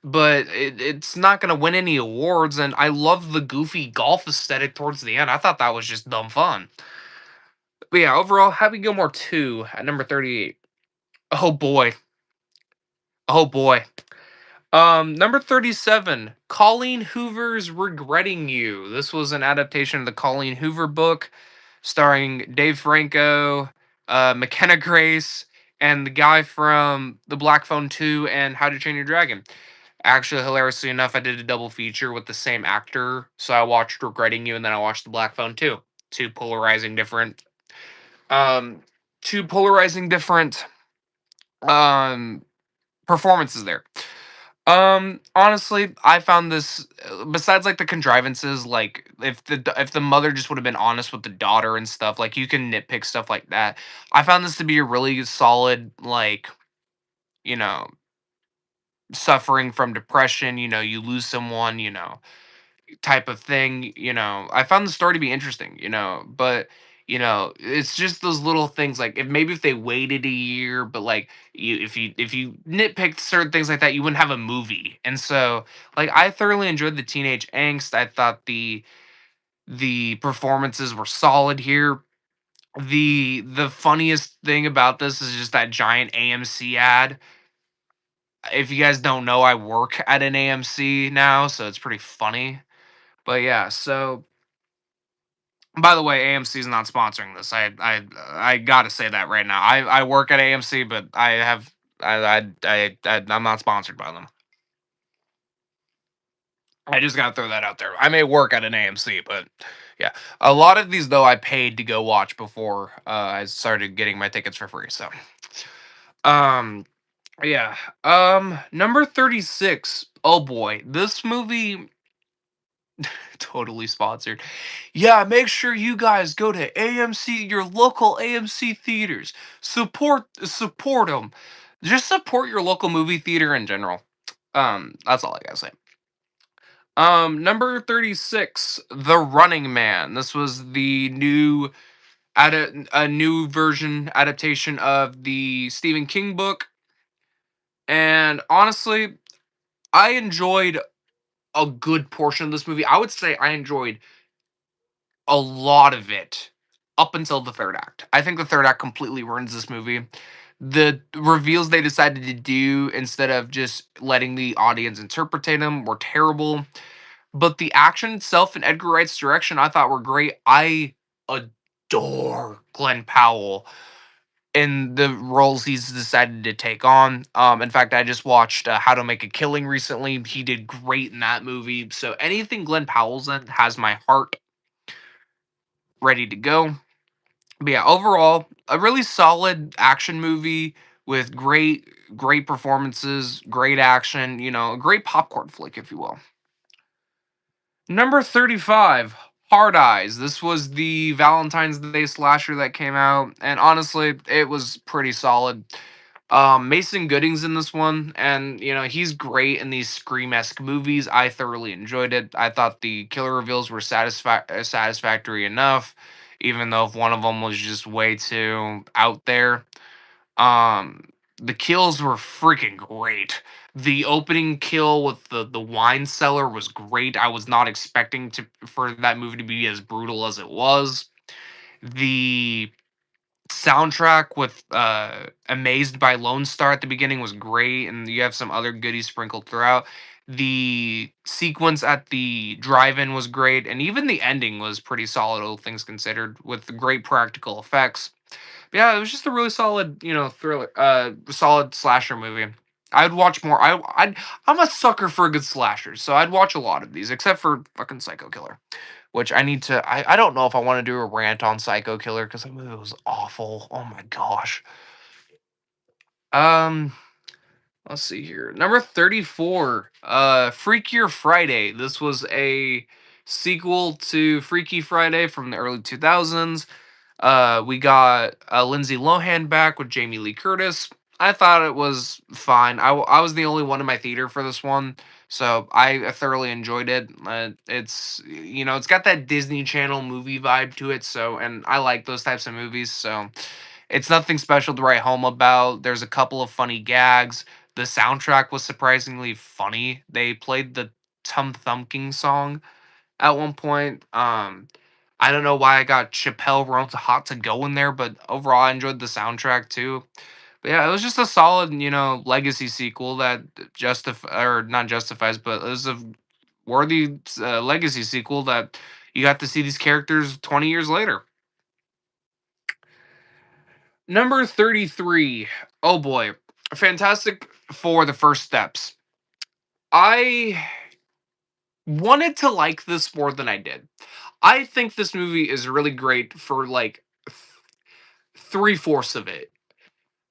But it's not gonna win any awards, and I love the goofy golf aesthetic towards the end. I thought that was just dumb fun. But yeah, overall, Happy Gilmore 2 at number 38. Oh boy. Oh boy. Number 37, Colleen Hoover's Regretting You. This was an adaptation of the Colleen Hoover book, starring Dave Franco, McKenna Grace, and the guy from The Black Phone 2 and How to Train Your Dragon. Actually, hilariously enough, I did a double feature with the same actor. So I watched Regretting You and then I watched The Black Phone 2. Two polarizing different um two polarizing different um performances there. Honestly, I found this besides like the contrivances, like if the mother just would have been honest with the daughter and stuff, like you can nitpick stuff like that. I found this to be a really solid, like, you know, suffering from depression, you lose someone, type of thing. I found the story to be interesting, but it's just those little things like if they waited a year, but like if you nitpicked certain things like that, you wouldn't have a movie. And so like I thoroughly enjoyed the teenage angst. I thought the performances were solid here. The funniest thing about this is just that giant AMC ad. If you guys don't know, I work at an AMC now, so it's pretty funny. But yeah, so by the way, AMC is not sponsoring this. I gotta say that right now. I work at AMC, but I'm not sponsored by them. I just gotta throw that out there. I may work at an AMC, but yeah, a lot of these though I paid to go watch before I started getting my tickets for free. So, um, yeah, number 36. Oh boy, this movie totally sponsored. Yeah, make sure you guys go to AMC, your local AMC theaters. Support them. Just support your local movie theater in general. That's all I gotta say. Number 36, The Running Man. This was the a new version adaptation of the Stephen King book. And honestly, I enjoyed a good portion of this movie. I would say I enjoyed a lot of it up until the third act. I think the third act completely ruins this movie. The reveals they decided to do instead of just letting the audience interpretate them were terrible. But the action itself and Edgar Wright's direction I thought were great. I adore Glenn Powell in the roles he's decided to take on. In fact, I just watched How to Make a Killing recently. He did great in that movie. So anything Glenn Powell's in has my heart ready to go. But yeah, overall, a really solid action movie with great performances, great action, a great popcorn flick, if you will. Number 35, Hard Eyes. This was the Valentine's Day slasher that came out, and honestly, it was pretty solid. Mason Gooding's in this one, and he's great in these Scream-esque movies. I thoroughly enjoyed it. I thought the killer reveals were satisfactory enough, even though if one of them was just way too out there. Um, the kills were freaking great. The opening kill with the wine cellar was great. I was not expecting for that movie to be as brutal as it was. The soundtrack with Amazed by Lone Star at the beginning was great, and you have some other goodies sprinkled throughout. The sequence at the drive-in was great, and even the ending was pretty solid, all things considered, with great practical effects. Yeah, it was just a really solid, thriller, solid slasher movie. I'd watch more. I'm a sucker for a good slasher, so I'd watch a lot of these, except for fucking Psycho Killer, which I need to. I don't know if I want to do a rant on Psycho Killer because that movie was awful. Oh my gosh. Um, let's see here. Number 34, Freakier Friday. This was a sequel to Freaky Friday from the early 2000s. We got Lindsay Lohan back with Jamie Lee Curtis. I thought it was fine. I was the only one in my theater for this one, so I thoroughly enjoyed it. It's got that Disney Channel movie vibe to it, and I like those types of movies, so it's nothing special to write home about. There's a couple of funny gags. The soundtrack was surprisingly funny. They played the Tum Thumpking song at one point. I don't know why I got Chappelle Runs Hot to Go in there, but overall I enjoyed the soundtrack too. But yeah, it was just a solid, legacy sequel that or not justifies, but it was a worthy legacy sequel that you got to see these characters 20 years later. Number 33. Oh boy. Fantastic for the first steps. I wanted to like this more than I did. I think this movie is really great for like three-fourths of it.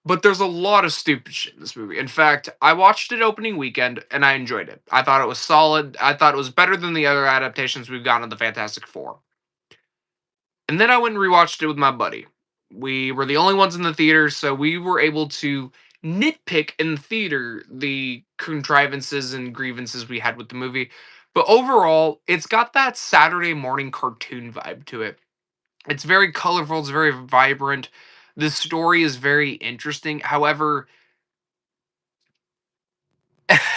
But there's a lot of stupid shit in this movie. In fact, I watched it opening weekend and I enjoyed it. I thought it was solid. I thought it was better than the other adaptations we've gotten of the Fantastic Four. And then I went and rewatched it with my buddy. We were the only ones in the theater, so we were able to nitpick in the theater the contrivances and grievances we had with the movie. But overall, it's got that Saturday morning cartoon vibe to it. It's very colorful, it's very vibrant. The story is very interesting. However,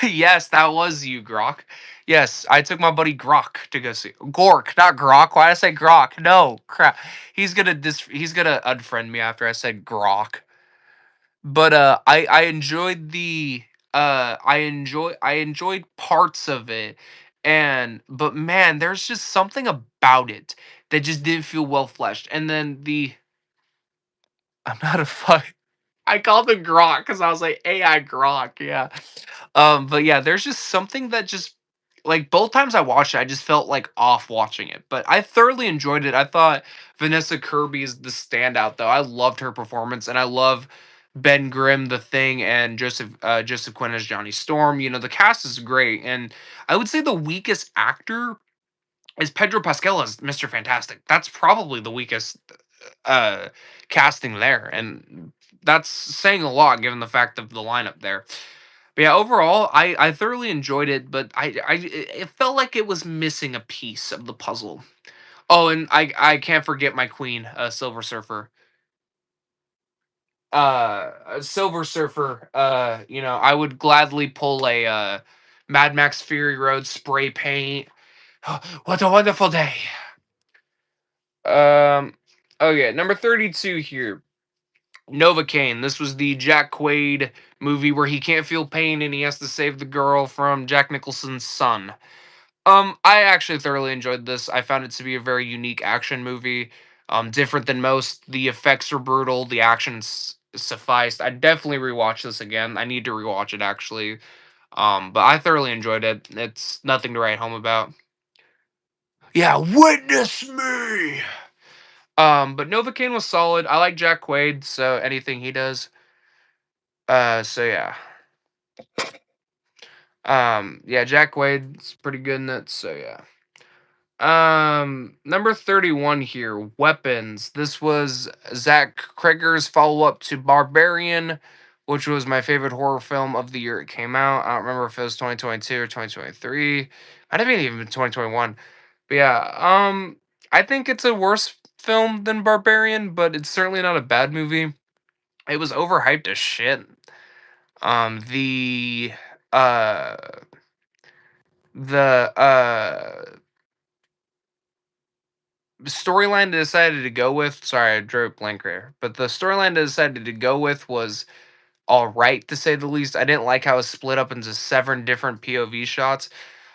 Yes, that was you, Grok. Yes, I took my buddy Grok to go see Gork, not Grok. Why did I say Grok? No, crap. He's gonna unfriend me after I said Grok. But I enjoyed the I enjoyed parts of it, and but man, there's just something about it that just didn't feel well fleshed. And then the I'm not a fuck. I called him Grok because I was like AI Grok, yeah. But yeah, there's just something that just like both times I watched it, I just felt like off watching it. But I thoroughly enjoyed it. I thought Vanessa Kirby is the standout though. I loved her performance, and I love Ben Grimm, The Thing, and Joseph Quinn as Johnny Storm. You know, the cast is great, and I would say the weakest actor is Pedro Pascal as Mr. Fantastic. That's probably the weakest uh casting there, and that's saying a lot given the fact of the lineup there. But yeah, overall, I thoroughly enjoyed it, but it felt like it was missing a piece of the puzzle. Oh, and I can't forget my queen, Silver Surfer. Silver Surfer. You know, I would gladly pull a Mad Max Fury Road spray paint. What a wonderful day. Um. Okay, number 32 here. Novocaine. This was the Jack Quaid movie where he can't feel pain and he has to save the girl from Jack Nicholson's son. I actually thoroughly enjoyed this. I found it to be a very unique action movie. Different than most. The effects are brutal. The actions sufficed. I definitely rewatch this again. I need to rewatch it actually. But I thoroughly enjoyed it. It's nothing to write home about. Yeah, witness me. But Novocaine was solid. I like Jack Quaid, so anything he does. So yeah. Yeah, Jack Quaid's pretty good in it, so yeah. Number 31 here, Weapons. This was Zach Kreger's follow-up to Barbarian, which was my favorite horror film of the year it came out. I don't remember if it was 2022 or 2023. Might have been even 2021. But yeah, I think it's a worse film than Barbarian, but it's certainly not a bad movie. It was overhyped as shit. The uh the storyline they decided to go with, sorry, I drew a blank here, but the storyline they decided to go with was all right to say the least. I didn't like how it was split up into 7 different POV shots.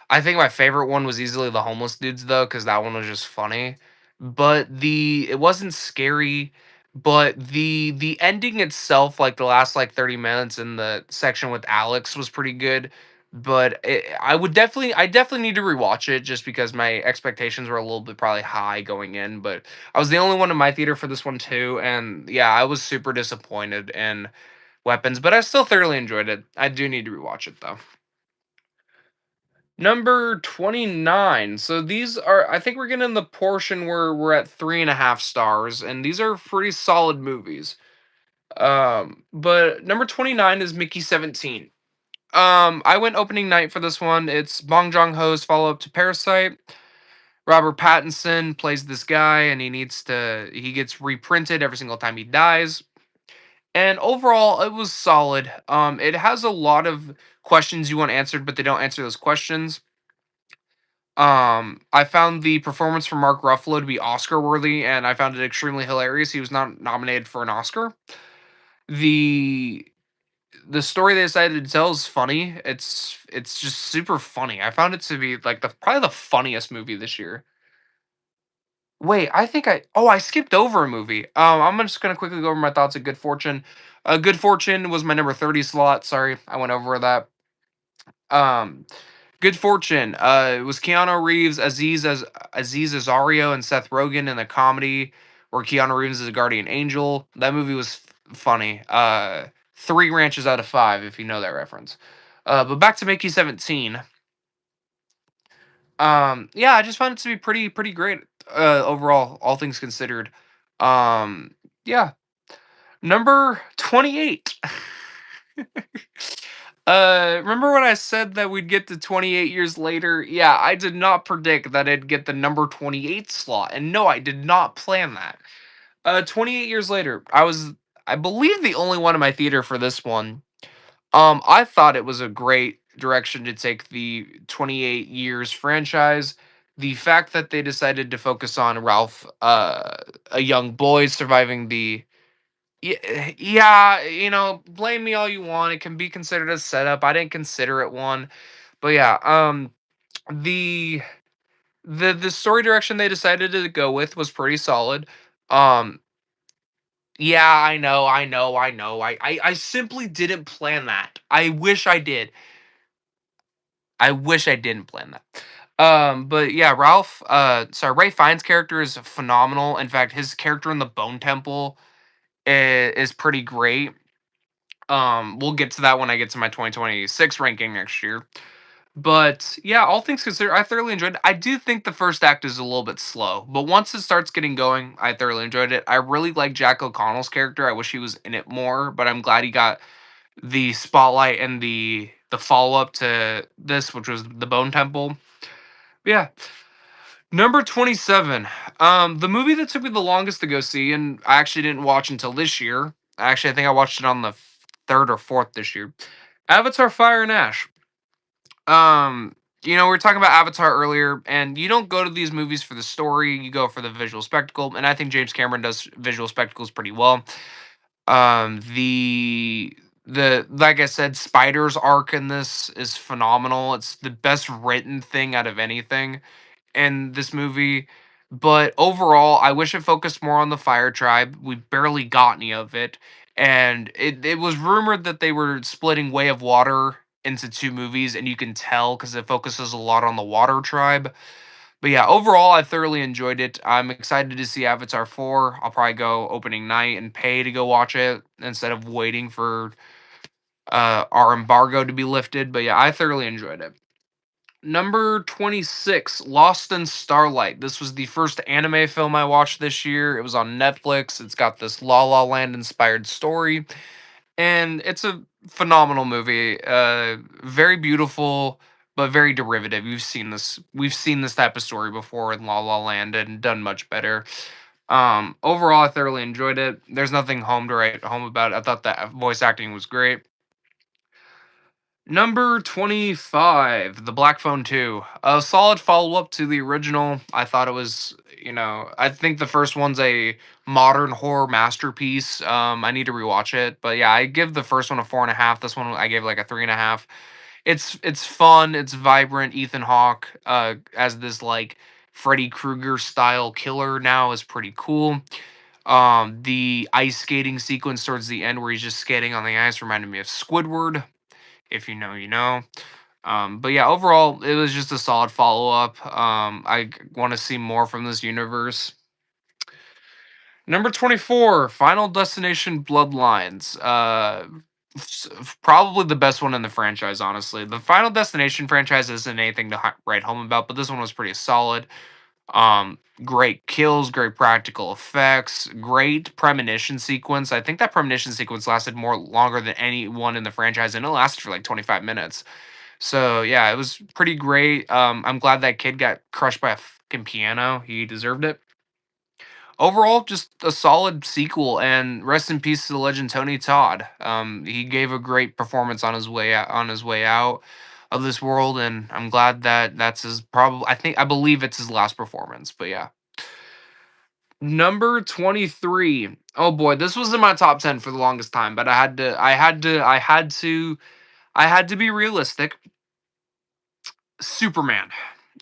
I think my favorite one was easily the homeless dudes though, because that one was just funny. But it wasn't scary, but the ending itself, like the last like 30 minutes in the section with Alex was pretty good. But I definitely need to rewatch it just because my expectations were a little bit probably high going in. But I was the only one in my theater for this one too, and yeah, I was super disappointed in Weapons, but I still thoroughly enjoyed it. I do need to rewatch it though. Number 29. So these are, I think we're getting in the portion where we're at 3.5 stars, and these are pretty solid movies. But number 29 is Mickey 17. I went opening night for this one. It's Bong Joon Ho's follow up to Parasite. Robert Pattinson plays this guy, and he gets reprinted every single time he dies. And overall, it was solid. It has a lot of questions you want answered, but they don't answer those questions. I found the performance from Mark Ruffalo to be Oscar worthy, and I found it extremely hilarious. He was not nominated for an Oscar. The the story they decided to tell is funny. It's just super funny. I found it to be like the probably the funniest movie this year. Wait, I think I skipped over a movie. I'm just gonna quickly go over my thoughts of Good Fortune. Good Fortune was my number 30 slot. Sorry, I went over that. Um, Good Fortune. It was Keanu Reeves, Aziz Azario, and Seth Rogen in a comedy where Keanu Reeves is a guardian angel. That movie was funny. 3 ranches out of 5, if you know that reference. But back to Mickey 17. Yeah, I just found it to be pretty great. Overall, all things considered. Um, yeah. Number 28. Remember when I said that we'd get to 28 years later? Yeah, I did not predict that I'd get the number 28 slot. And no, I did not plan that. 28 years later, I believe, the only one in my theater for this one. I thought it was a great direction to take the 28 years franchise. The fact that they decided to focus on Ralph, a young boy surviving the yeah, blame me all you want. It can be considered a setup. I didn't consider it one, but yeah, the the story direction they decided to go with was pretty solid. Um, yeah, I know. I simply didn't plan that. I wish I did. I wish I didn't plan that. But yeah, Ray Fiennes' character is phenomenal. In fact, his character in the Bone Temple is pretty great. We'll get to that when I get to my 2026 ranking next year. But yeah, all things considered, I thoroughly enjoyed it. I do think the first act is a little bit slow, but once it starts getting going, I thoroughly enjoyed it. I really like Jack O'Connell's character. I wish he was in it more, but I'm glad he got the spotlight and the follow up to this, which was the Bone Temple. Yeah. Number 27. The movie that took me the longest to go see, and I actually didn't watch until this year. Actually, I think I watched it on the third or fourth this year. Avatar Fire and Ash. Um, we were talking about Avatar earlier, and you don't go to these movies for the story, you go for the visual spectacle, and I think James Cameron does visual spectacles pretty well. The like I said, Spider's arc in this is phenomenal. It's the best written thing out of anything in this movie. But overall, I wish it focused more on the Fire Tribe. We barely got any of it. And it was rumored that they were splitting Way of Water into two movies, and you can tell because it focuses a lot on the Water Tribe. But yeah, overall, I thoroughly enjoyed it. I'm excited to see Avatar 4. I'll probably go opening night and pay to go watch it instead of waiting for our embargo to be lifted. But yeah, I thoroughly enjoyed it. Number 26, Lost in Starlight. This was the first anime film I watched this year. It was on Netflix. It's got this La La Land inspired story, and it's a phenomenal movie. Very beautiful, but very derivative. We've seen this type of story before in La La Land and done much better. Overall, I thoroughly enjoyed it. There's nothing home to write home about. I thought that voice acting was great. Number 25, The Black Phone 2. A solid follow up to the original. I thought it was, I think the first one's a modern horror masterpiece. I need to rewatch it. But yeah, I give the first one a 4.5. This one I gave like a 3.5. It's fun, it's vibrant. Ethan Hawke as this like Freddy Krueger style killer now is pretty cool. The ice skating sequence towards the end where he's just skating on the ice reminded me of Squidward. If you know, you know. But yeah, overall, it was just a solid follow up. I want to see more from this universe. Number 24, Final Destination Bloodlines. Probably the best one in the franchise, honestly. The Final Destination franchise isn't anything to write home about, but this one was pretty solid. Great kills, great practical effects, great premonition sequence. I think that premonition sequence lasted more longer than any one in the franchise, and it lasted for like 25 minutes. So yeah, it was pretty great. I'm glad that kid got crushed by a fucking piano. He deserved it. Overall, just a solid sequel, and rest in peace to the legend Tony Todd. He gave a great performance on his way out of this world, and I'm glad that that's his probably. I believe it's his last performance. But yeah, number 23. Oh boy, this was in my top 10 for the longest time, but I had to be realistic. Superman.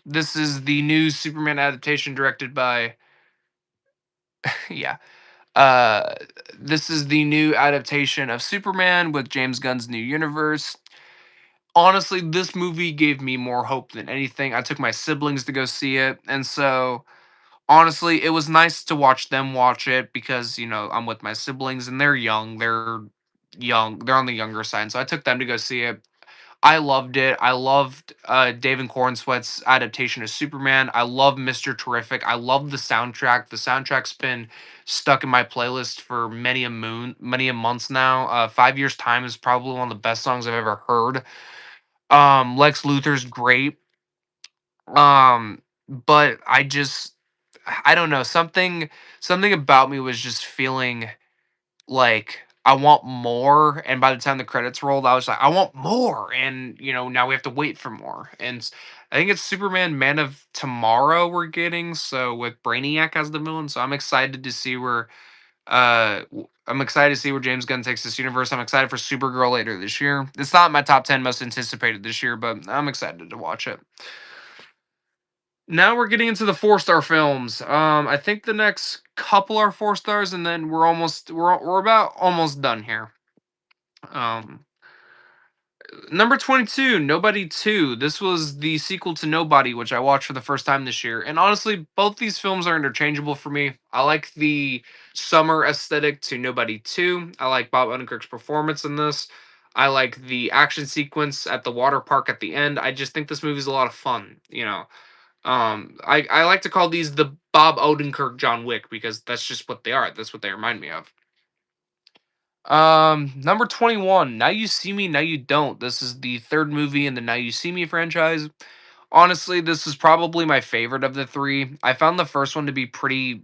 This is the new Superman adaptation directed by yeah. Uh this is the new adaptation of Superman with James Gunn's new universe. Honestly, this movie gave me more hope than anything. I took my siblings to go see it, and so honestly, it was nice to watch them watch it because, I'm with my siblings and they're young. They're young. They're on the younger side. So I took them to go see it. I loved it. I loved David Cornsweat's adaptation of Superman. I love Mr. Terrific. I love the soundtrack. The soundtrack's been stuck in my playlist for many a months now. 5 Years Time is probably one of the best songs I've ever heard. Lex Luthor's great. But I don't know, something about me was just feeling like I want more, and by the time the credits rolled, I was like, "I want more," and, now we have to wait for more, and I think it's Superman Man of Tomorrow we're getting, so with Brainiac as the villain, so I'm excited to see where, I'm excited to see where James Gunn takes this universe. I'm excited for Supergirl later this year. It's not my top 10 most anticipated this year, but I'm excited to watch it. Now we're getting into the 4-star films. I think the next couple are 4 stars, and then we're about almost done here. Um, Number 22, Nobody 2. This was the sequel to Nobody, which I watched for the first time this year. And honestly, both these films are interchangeable for me. I like the summer aesthetic to Nobody 2. I like Bob Odenkirk's performance in this. I like the action sequence at the water park at the end. I just think this movie's a lot of fun. I like to call these the Bob Odenkirk John Wick because that's just what they are. That's what they remind me of. Number 21, Now You See Me, Now You Don't. This is the third movie in the Now You See Me franchise. Honestly, this is probably my favorite of the three. I found the first one to be pretty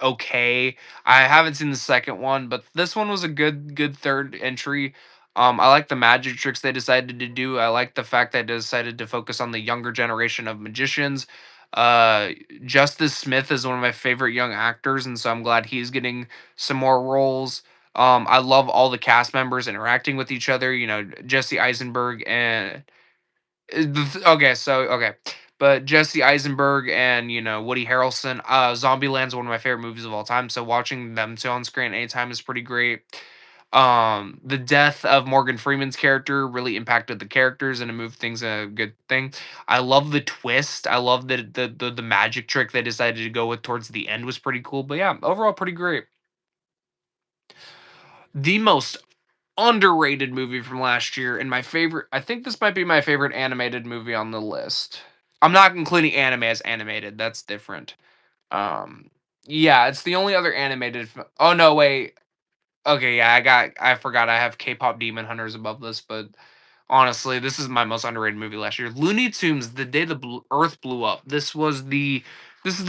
okay. I haven't seen the second one, but this one was a good third entry. I like the magic tricks they decided to do. I like the fact that they decided to focus on the younger generation of magicians. Uh, Justice Smith is one of my favorite young actors, and so I'm glad he's getting some more roles. I love all the cast members interacting with each other. Jesse Eisenberg and okay. But Jesse Eisenberg and Woody Harrelson, Zombieland's one of my favorite movies of all time. So watching them two on screen anytime is pretty great. The death of Morgan Freeman's character really impacted the characters and it moved things a good thing. I love the twist. I love the magic trick they decided to go with towards the end was pretty cool. But yeah, overall pretty great. The most underrated movie from last year and my favorite, I think this might be my favorite animated movie on the list. I'm not including anime as animated, that's different. Um, yeah, it's the only other animated oh, no, wait. Okay, yeah, I forgot I have K-pop Demon Hunters above this, but honestly, this is my most underrated movie last year. Looney Tunes: The Day the Earth Blew Up. This is the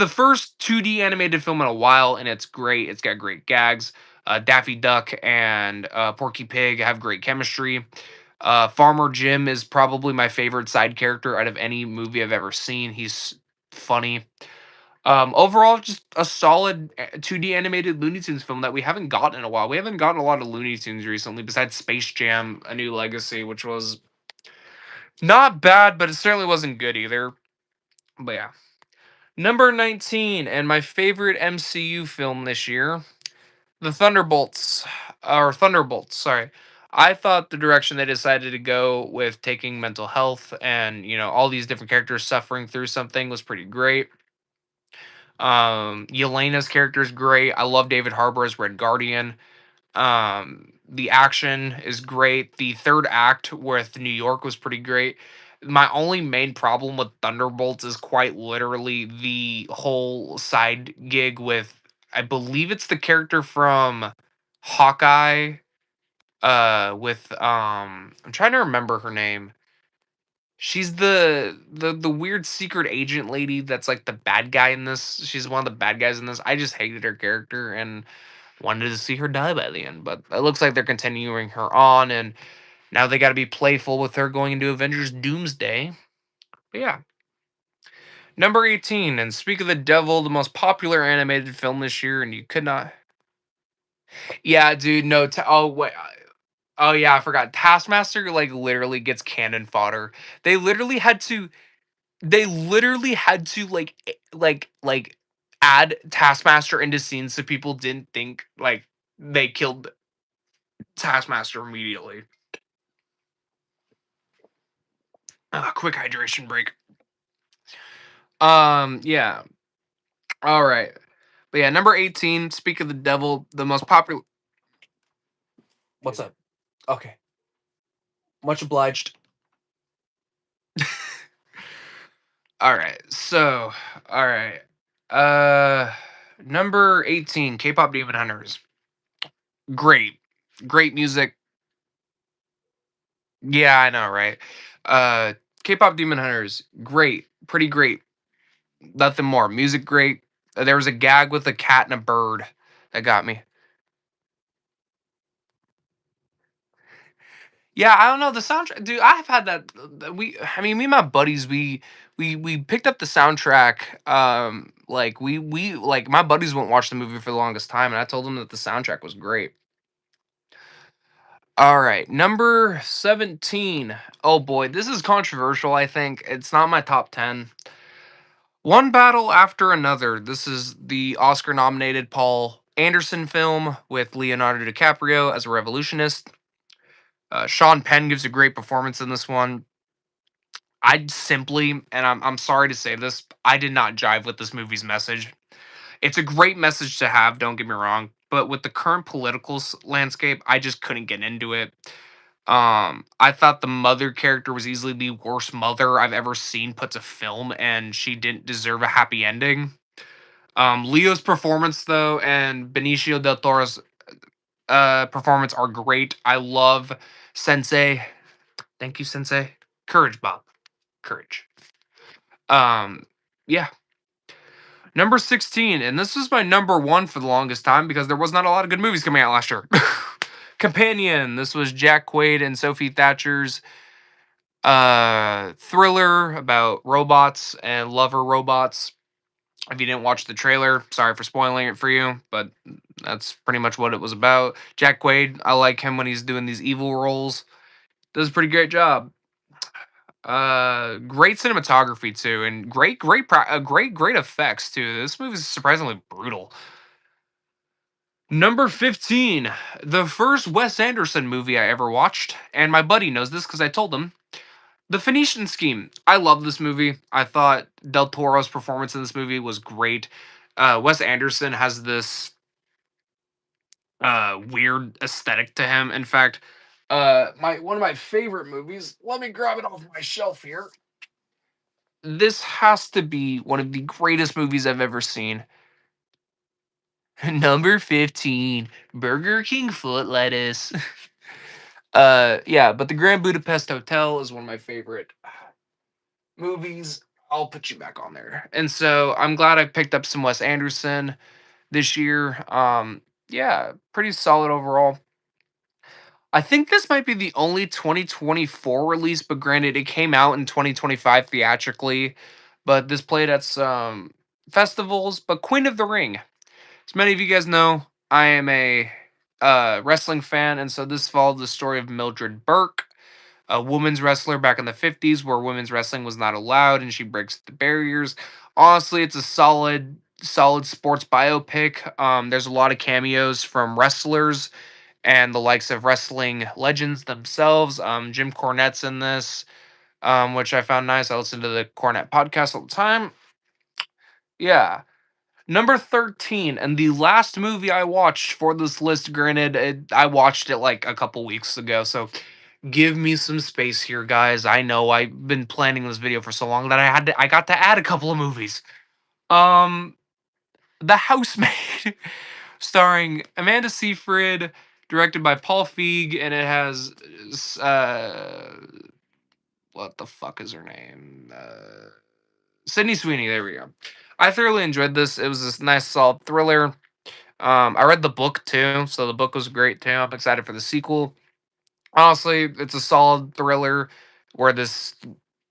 first 2D animated film in a while, and it's great. It's got great gags. Daffy Duck and Porky Pig have great chemistry. Farmer Jim is probably my favorite side character out of any movie I've ever seen. He's funny. Overall, just a solid 2D animated Looney Tunes film that we haven't gotten in a while. We haven't gotten a lot of Looney Tunes recently, besides Space Jam: A New Legacy, which was not bad, but it certainly wasn't good either. But yeah. Number 19, and my favorite MCU film this year, The Thunderbolts. Or Thunderbolts, sorry. I thought the direction they decided to go with taking mental health and, all these different characters suffering through something was pretty great. Yelena's character is great. I love David Harbour as Red Guardian. The action is great. The third act with New York was pretty great. My only main problem with Thunderbolts is quite literally the whole side gig with, I believe it's the character from Hawkeye. With I'm trying to remember her name. She's the weird secret agent lady that's like the bad guy in this. She's one of the bad guys in this. I just hated her character and wanted to see her die by the end, but it looks like they're continuing her on, and now they got to be playful with her going into Avengers Doomsday. But yeah. Number 18, and Speak of the Devil, the most popular animated film this year, and you could not. Yeah, dude, no. Oh, wait. Oh, yeah, I forgot. Taskmaster, like, literally gets cannon fodder. They literally had to like add Taskmaster into scenes so people didn't think like they killed Taskmaster immediately. Quick hydration break. Yeah. All right. But yeah, number 18, Speak of the Devil, the most popular. What's up? Okay. Much obliged. All right. So, all right. Number 18, K-pop Demon Hunters. Great. Great music. Yeah, I know, right? K-pop Demon Hunters, great. Pretty great. Nothing more. Music great. There was a gag with a cat and a bird that got me. Yeah, I don't know the soundtrack, dude. I've had that. I mean, me and my buddies, we picked up the soundtrack. Like my buddies won't watch the movie for the longest time, and I told them that the soundtrack was great. All right, number 17. Oh boy, this is controversial. I think it's not my top 10. One Battle After Another. This is the Oscar-nominated Paul Anderson film with Leonardo DiCaprio as a revolutionist. Sean Penn gives a great performance in this one. I simply, and I'm sorry to say this, I did not jive with this movie's message. It's a great message to have, don't get me wrong, but with the current political landscape, I just couldn't get into it. I thought the mother character was easily the worst mother I've ever seen put to film, and she didn't deserve a happy ending. Leo's performance though, and Benicio del Toro's performance are great. I love Sensei. Thank you, Sensei. Courage, Bob. Courage. Um, yeah. Number 16, and this was my number one for the longest time because there was not a lot of good movies coming out last year. Companion. This was Jack Quaid and Sophie Thatcher's thriller about robots and lover robots. If you didn't watch the trailer, sorry for spoiling it for you, but that's pretty much what it was about. Jack Quaid, I like him when he's doing these evil roles. Does a pretty great job. Great cinematography too, and great effects too. This movie is surprisingly brutal. Number 15, the first Wes Anderson movie I ever watched, and my buddy knows this because I told him. The Phoenician Scheme. I love this movie. I thought Del Toro's performance in this movie was great. Wes Anderson has this weird aesthetic to him. In fact, my one of my favorite movies. Let me grab it off my shelf here. This has to be one of the greatest movies I've ever seen. Number 15, Burger King foot lettuce. Yeah, but the Grand Budapest Hotel is one of my favorite movies. I'll put you back on there. And so I'm glad I picked up some Wes Anderson this year. Yeah, pretty solid overall. I think this might be the only 2024 release, but granted, it came out in 2025 theatrically, but this played at some festivals. But Queen of the Ring. As many of you guys know, I am a wrestling fan, and so this followed the story of Mildred Burke, a women's wrestler back in the 50s where women's wrestling was not allowed and she breaks the barriers. Honestly, it's a solid sports biopic. There's a lot of cameos from wrestlers and the likes of wrestling legends themselves. Jim Cornette's in this, which I found nice. I listen to the Cornette podcast all the time. Yeah. Number 13, and the last movie I watched for this list, granted, I watched it like a couple weeks ago, so give me some space here, guys. I know I've been planning this video for so long that I got to add a couple of movies. Um, The Housemaid, starring Amanda Seyfried, directed by Paul Feig, and it has what the fuck is her name? Sydney Sweeney. There we go. I thoroughly enjoyed this. It was this nice, solid thriller. I read the book too, so the book was great too. I'm excited for the sequel. Honestly, it's a solid thriller where this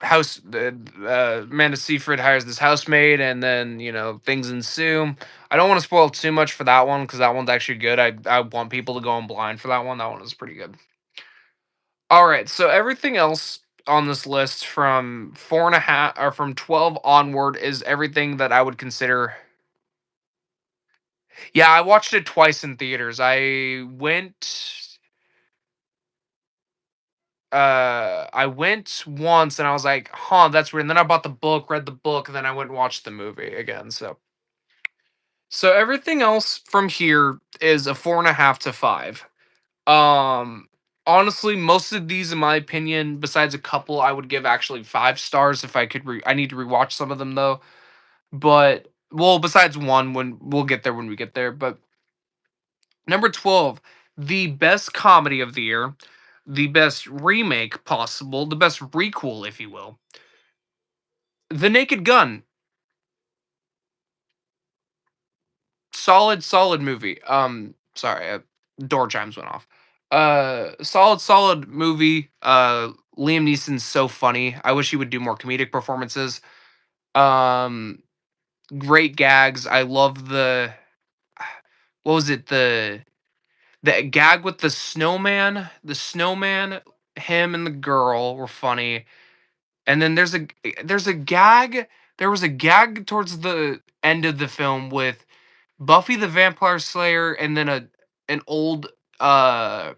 Amanda Seyfried hires this housemaid, and then things ensue. I don't want to spoil too much for that one because that one's actually good. I want people to go in blind for that one. That one is pretty good. All right, so everything else on this list from 4.5 or from 12 onward is everything that I would consider. Yeah, I watched it twice in theaters. I went once and I was like, huh, that's weird. And then I bought the book, read the book, and then I went and watched the movie again. So everything else from here is a 4.5 to 5. Um Honestly, most of these, in my opinion, besides a couple, I would give actually 5 stars if I could I need to rewatch some of them though. But well, besides one, when we'll get there when we get there. But number 12, the best comedy of the year, the best remake possible, the best requel, if you will. The Naked Gun. Solid movie. Sorry, door chimes went off. Solid movie. Liam Neeson's so funny. I wish he would do more comedic performances. Um, Great gags. I love the what was it? The gag with the snowman. The snowman, him and the girl were funny. And then there's a gag. There was a gag towards the end of the film with Buffy the Vampire Slayer and then an old uh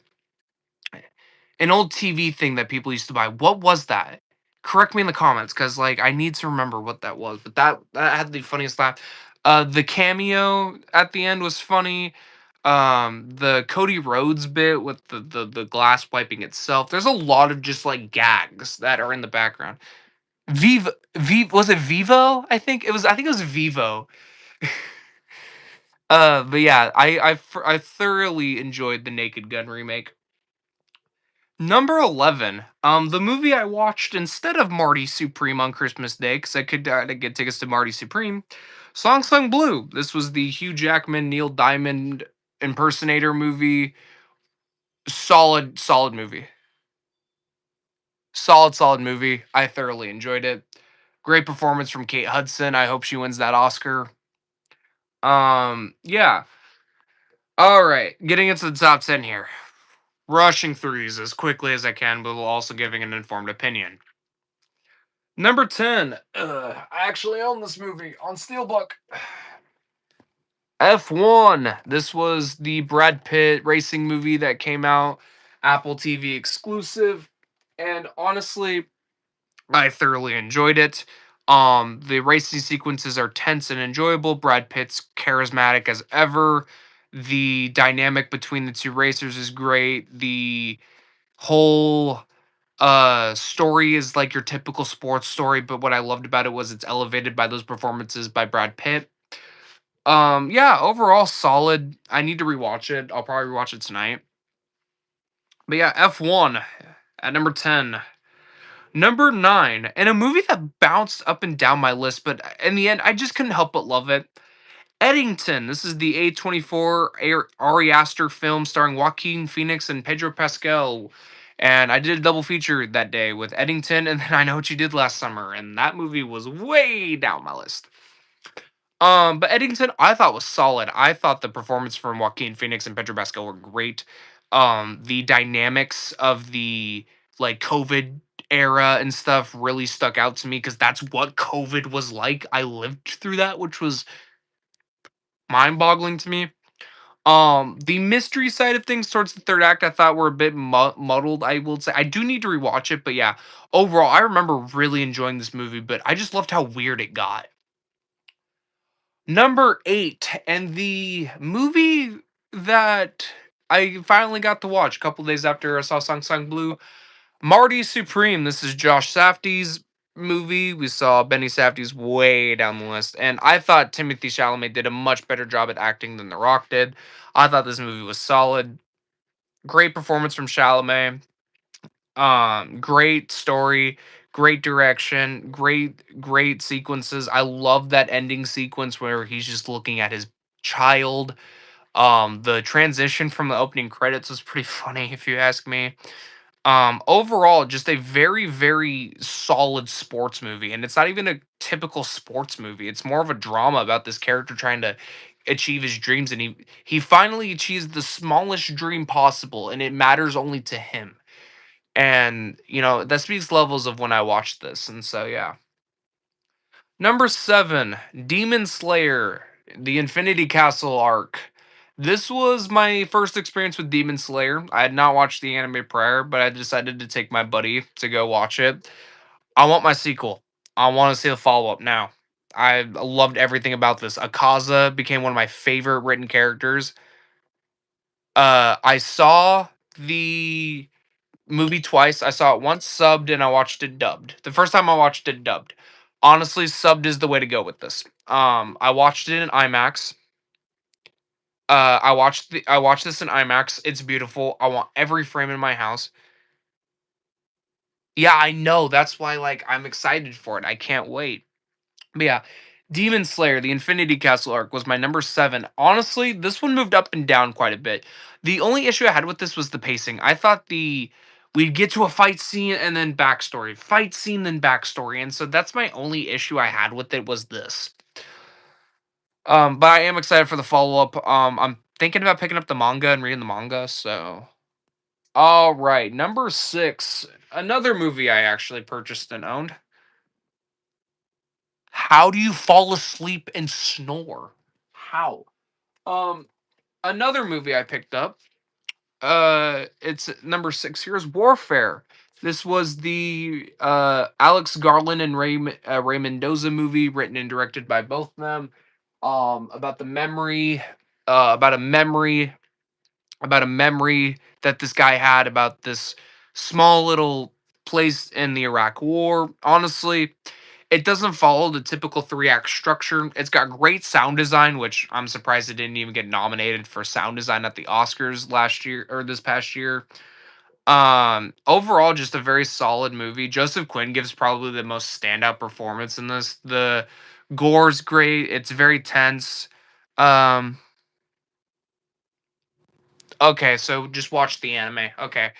an old TV thing that people used to buy. What was that? Correct me in the comments because like I need to remember what that was. But that had the funniest laugh. The cameo at the end was funny. The Cody Rhodes bit with the glass wiping itself. There's a lot of just like gags that are in the background. Was it Vivo? I think it was Vivo. But yeah, I thoroughly enjoyed the Naked Gun remake. Number 11. The movie I watched instead of Marty Supreme on Christmas Day because I could get tickets to Marty Supreme. Song Sung Blue. This was the Hugh Jackman Neil Diamond impersonator movie. Solid movie. Solid movie. I thoroughly enjoyed it. Great performance from Kate Hudson. I hope she wins that Oscar. Yeah. All right, getting into the top 10 here. Rushing through these as quickly as I can, but also giving an informed opinion. Number 10. I actually own this movie on Steelbook. F1. This was the Brad Pitt racing movie that came out, Apple TV exclusive. And honestly, I thoroughly enjoyed it. The racing sequences are tense and enjoyable. Brad Pitt's charismatic as ever. The dynamic between the two racers is great. The whole story is like your typical sports story, but what I loved about it was it's elevated by those performances by Brad Pitt. Yeah, overall solid. I need to rewatch it. I'll probably rewatch it tonight. But yeah, F1 at number 10. Number 9, and a movie that bounced up and down my list, but in the end, I just couldn't help but love it. Eddington. This is the A24 Ari Aster film starring Joaquin Phoenix and Pedro Pascal. And I did a double feature that day with Eddington, and then I Know What You Did Last Summer, and that movie was way down my list. But Eddington, I thought was solid. I thought the performance from Joaquin Phoenix and Pedro Pascal were great. The dynamics of the like COVID era and stuff really stuck out to me because that's what COVID was like. I lived through that, which was mind-boggling to me. The mystery side of things towards the third act, I thought were a bit muddled. I will say I do need to rewatch it, but yeah, overall, I remember really enjoying this movie. But I just loved how weird it got. Number 8, and the movie that I finally got to watch a couple days after I saw Song Song Blue, Marty Supreme. This is Josh Safdie's movie. We saw Benny Safdie's way down the list, and I thought Timothy Chalamet did a much better job at acting than The Rock did. I thought this movie was solid. Great performance from Chalamet. Great story, great direction, great sequences. I love that ending sequence where he's just looking at his child. The transition from the opening credits was pretty funny if you ask me. Overall, just a very solid sports movie, and it's not even a typical sports movie. It's more of a drama about this character trying to achieve his dreams, and he finally achieves the smallest dream possible, and it matters only to him. And, that speaks levels of when I watched this, and so, yeah. Number 7, Demon Slayer, the Infinity Castle arc. This was my first experience with Demon Slayer. I had not watched the anime prior, but I decided to take my buddy to go watch it. I want my sequel. I want to see the follow-up now. I loved everything about this. Akaza became one of my favorite written characters. I saw the movie twice. I saw it once subbed and I watched it dubbed. The first time I watched it dubbed. Honestly, subbed is the way to go with this. I watched it in IMAX. I watched this in IMAX. It's beautiful. I want every frame in my house. Yeah, I know. That's why like I'm excited for it. I can't wait. But yeah, Demon Slayer: The Infinity Castle arc was my number 7. Honestly, this one moved up and down quite a bit. The only issue I had with this was the pacing. I thought we'd get to a fight scene and then backstory, fight scene then backstory, and so that's my only issue I had with it was this. But I am excited for the follow-up. I'm thinking about picking up the manga and reading the manga, so all right, number 6, another movie I actually purchased and owned. How do you fall asleep and snore? How? Um, Another movie I picked up. It's number 6 here is Warfare. This was the Alex Garland and Ray Mendoza movie, written and directed by both of them. About the memory, about a memory, about a memory that this guy had about this small little place in the Iraq War. Honestly, it doesn't follow the typical three-act structure. It's got great sound design, which I'm surprised it didn't even get nominated for sound design at the Oscars last year or this past year. Overall, just a very solid movie. Joseph Quinn gives probably the most standout performance in this. The gore's great. It's very tense. Um, okay, so just watch the anime. Okay.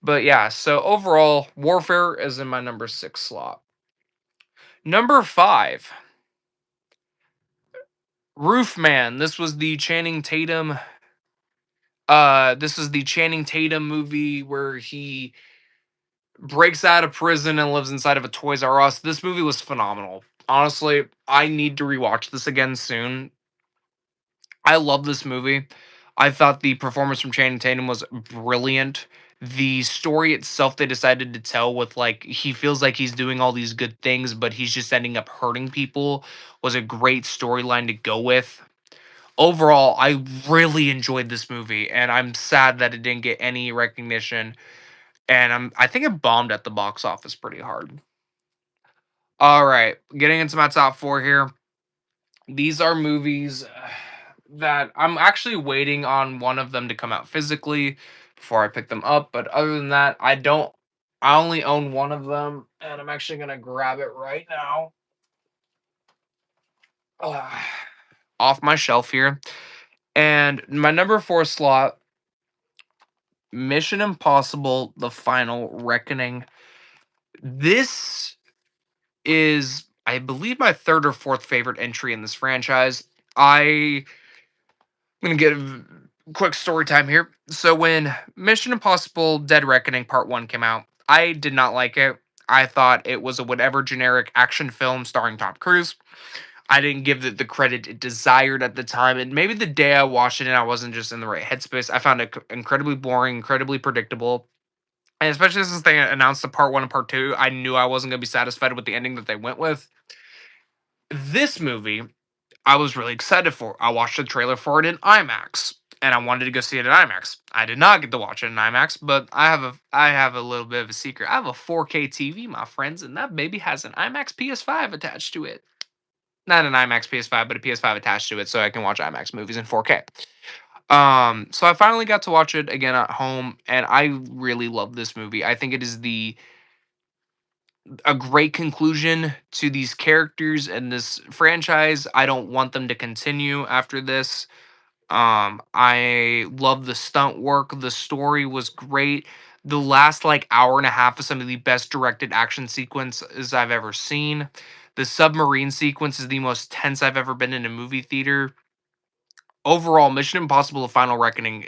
But yeah, so overall, Warfare is in my number 6 slot. Number 5, Roofman. This is the Channing Tatum movie where he breaks out of prison and lives inside of a Toys R Us. This movie was phenomenal. Honestly, I need to rewatch this again soon. I love this movie. I thought the performance from Channing Tatum was brilliant. The story itself they decided to tell with like he feels like he's doing all these good things, but he's just ending up hurting people was a great storyline to go with. Overall, I really enjoyed this movie, and I'm sad that it didn't get any recognition. And I think it bombed at the box office pretty hard. All right, getting into my top 4 here. These are movies that I'm actually waiting on one of them to come out physically before I pick them up. But other than that, I don't. I only own one of them, and I'm actually gonna grab it right now uh, off my shelf here. And my number 4 slot, Mission Impossible: The Final Reckoning. This is, I believe, my third or fourth favorite entry in this franchise. I'm gonna get a quick story time here. So when Mission Impossible: Dead Reckoning Part One came out, I did not like it. I thought it was a whatever generic action film starring Tom Cruise. I didn't give it the credit it desired at the time, and maybe the day I watched it and I wasn't just in the right headspace. I found it incredibly boring, incredibly predictable, and especially since they announced the Part One and Part Two, I knew I wasn't gonna be satisfied with the ending that they went with. This movie I was really excited for. I watched the trailer for it in IMAX, and I wanted to go see it in IMAX. I did not get to watch it in IMAX, but I have a little bit of a secret. I have a 4K TV, my friends, and that baby has an IMAX PS5 attached to it. Not an IMAX PS5, but a PS5 attached to it, so I can watch IMAX movies in 4K. So I finally got to watch it again at home, and I really love this movie. I think it is the a great conclusion to these characters and this franchise. I don't want them to continue after this. I love the stunt work. The story was great. The last like hour and a half of some of the best directed action sequences I've ever seen. The submarine sequence is the most tense I've ever been in a movie theater. Overall, Mission Impossible: The Final Reckoning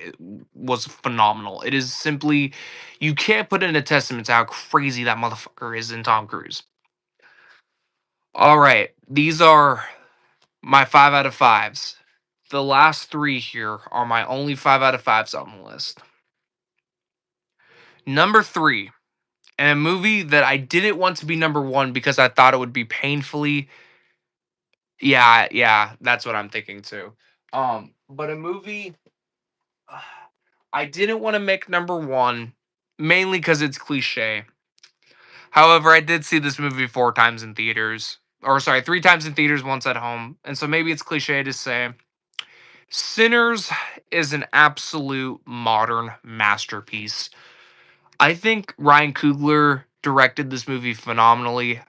was phenomenal. It is simply, you can't put in a testament to how crazy that motherfucker is in Tom Cruise. All right, these are my 5 out of 5s. The last 3 here are my only 5 out of 5s on the list. Number 3, and a movie that I didn't want to be number 1 because I thought it would be painfully, yeah, that's what I'm thinking too. But a movie I didn't want to make number 1 mainly because it's cliche. However, I did see this movie 4 times in theaters. Or sorry, 3 times in theaters, once at home. And so maybe it's cliche to say Sinners is an absolute modern masterpiece. I think Ryan Coogler directed this movie phenomenally.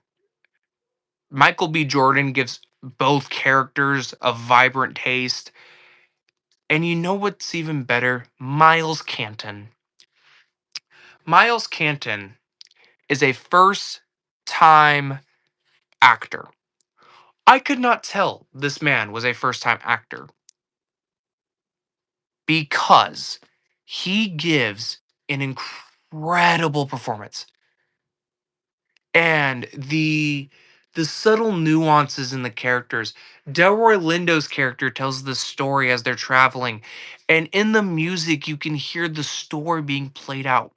Michael B. Jordan gives both characters, a vibrant taste, and you know what's even better? Miles Canton. Miles Canton is a first time actor. I could not tell this man was a first time actor because he gives an incredible performance. And the subtle nuances in the characters. Delroy Lindo's character tells the story as they're traveling, and in the music you can hear the story being played out.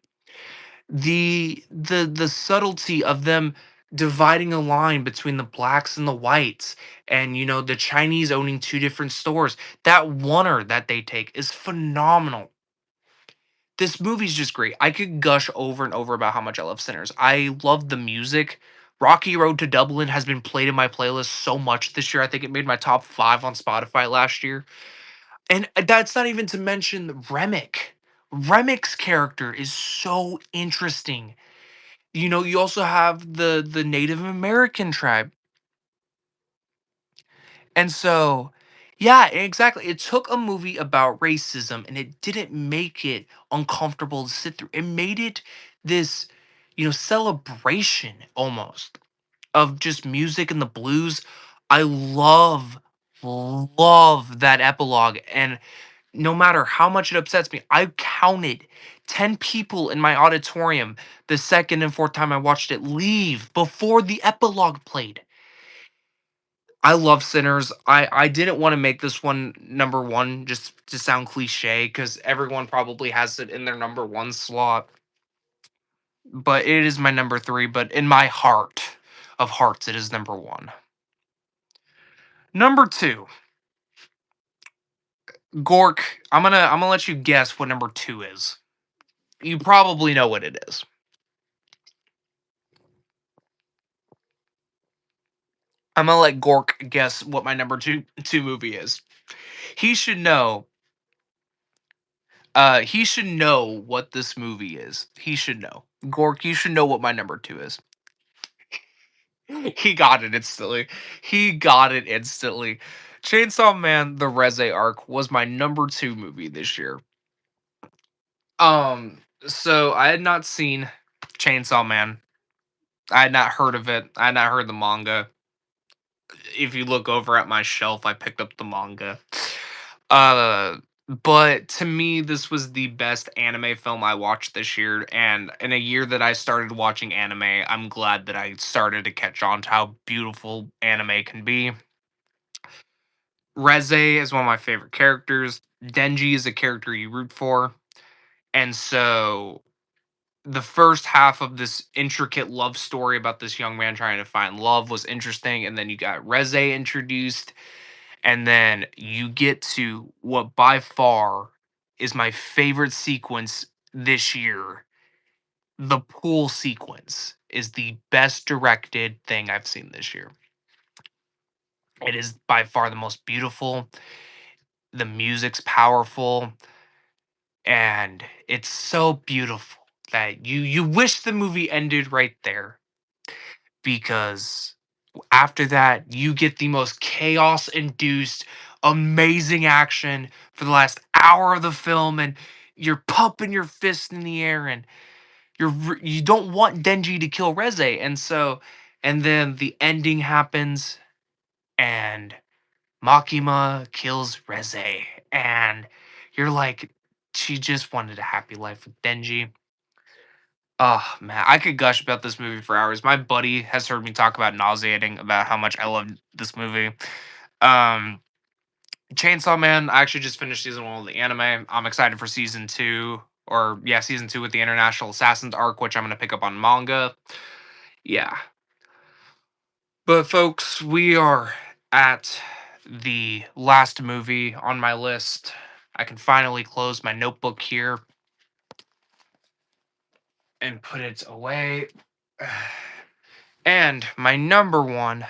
The subtlety of them dividing a line between the blacks and the whites, and the Chinese owning two different stores. That oneer that they take is phenomenal. This movie's just great. I could gush over and over about how much I love Sinners. I love the music. Rocky Road to Dublin has been played in my playlist so much this year. I think it made my top 5 on Spotify last year. And that's not even to mention Remick. Remick's character is so interesting. You also have the Native American tribe. And so, yeah, exactly. It took a movie about racism and it didn't make it uncomfortable to sit through. It made it this, celebration almost of just music and the blues. I love that epilogue. And no matter how much it upsets me, I counted 10 people in my auditorium the second and fourth time I watched it leave before the epilogue played. I love Sinners. I didn't wanna make this one number 1 just to sound cliche because everyone probably has it in their number 1 slot, but it is my number 3, but in my heart of hearts, it is number 1. Number 2, Gork, I'm gonna let you guess what number 2 is. You probably know what it is. I'm gonna let Gork guess what my number two movie is. He should know, he should know what this movie is. He should know. Gork, you should know what my number 2 is. He got it instantly. He got it instantly. Chainsaw Man: The Reze Arc was my number 2 movie this year. So I had not seen Chainsaw Man. I had not heard of it. I had not heard the manga. If you look over at my shelf, I picked up the manga. Uh, but to me, this was the best anime film I watched this year. And in a year that I started watching anime, I'm glad that I started to catch on to how beautiful anime can be. Reze is one of my favorite characters. Denji is a character you root for. And so the first half of this intricate love story about this young man trying to find love was interesting. And then you got Reze introduced. And then you get to what by far is my favorite sequence this year. The pool sequence is the best directed thing I've seen this year. It is by far the most beautiful. The music's powerful and it's so beautiful that you wish the movie ended right there because after that you get the most chaos induced amazing action for the last hour of the film and you're pumping your fist in the air and you don't want Denji to kill Reze and then the ending happens and Makima kills Reze, and you're like, she just wanted a happy life with Denji. Oh man, I could gush about this movie for hours. My buddy has heard me talk about nauseating about how much I love this movie. Um, Chainsaw Man, I actually just finished season 1 of the anime. I'm excited for season 2, or yeah, season 2 with the International Assassins arc, which I'm gonna pick up on manga. Yeah, but folks, we are at the last movie on my list. I can finally close my notebook here and put it away. And my number 1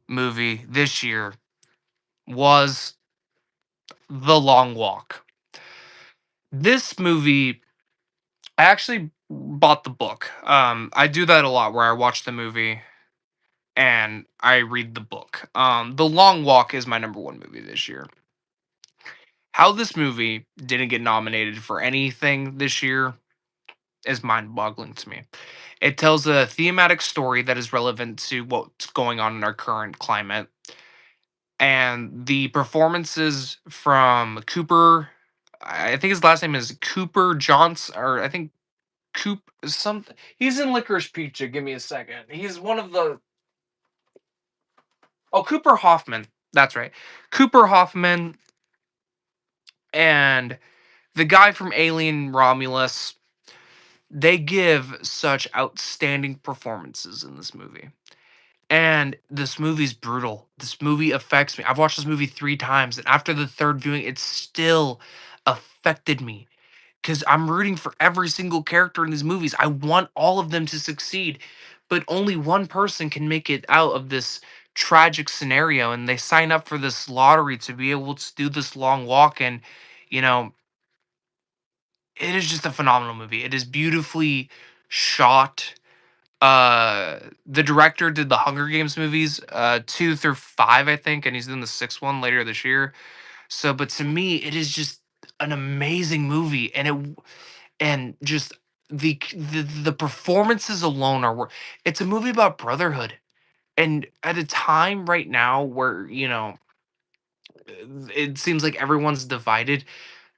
movie this year was The Long Walk. This movie, I actually bought the book. I do that a lot where I watch the movie and I read the book. The Long Walk is my number one movie this year. How this movie didn't get nominated for anything this year is mind-boggling to me. It tells a thematic story that is relevant to what's going on in our current climate, and the performances from Cooper, I think his last name is Cooper Johnson, or I think Coop something. He's in Licorice Pizza. Give me a second. He's one of the Cooper Hoffman. That's right, Cooper Hoffman and the guy from Alien Romulus. They give such outstanding performances in this movie. And this movie's brutal. This movie affects me. I've watched this movie 3 times, and after the 3rd viewing, it still affected me because 'cause I'm rooting for every single character in these movies. I want all of them to succeed, but only one person can make it out of this tragic scenario, and they sign up for this lottery to be able to do this long walk, and, you know, it is just a phenomenal movie. It is beautifully shot. The director did the Hunger Games movies, 2 through 5, I think, and he's doing the 6th one later this year. So, but to me, it is just an amazing movie, and just the performances alone are it's a movie about brotherhood, and at a time right now where, it seems like everyone's divided,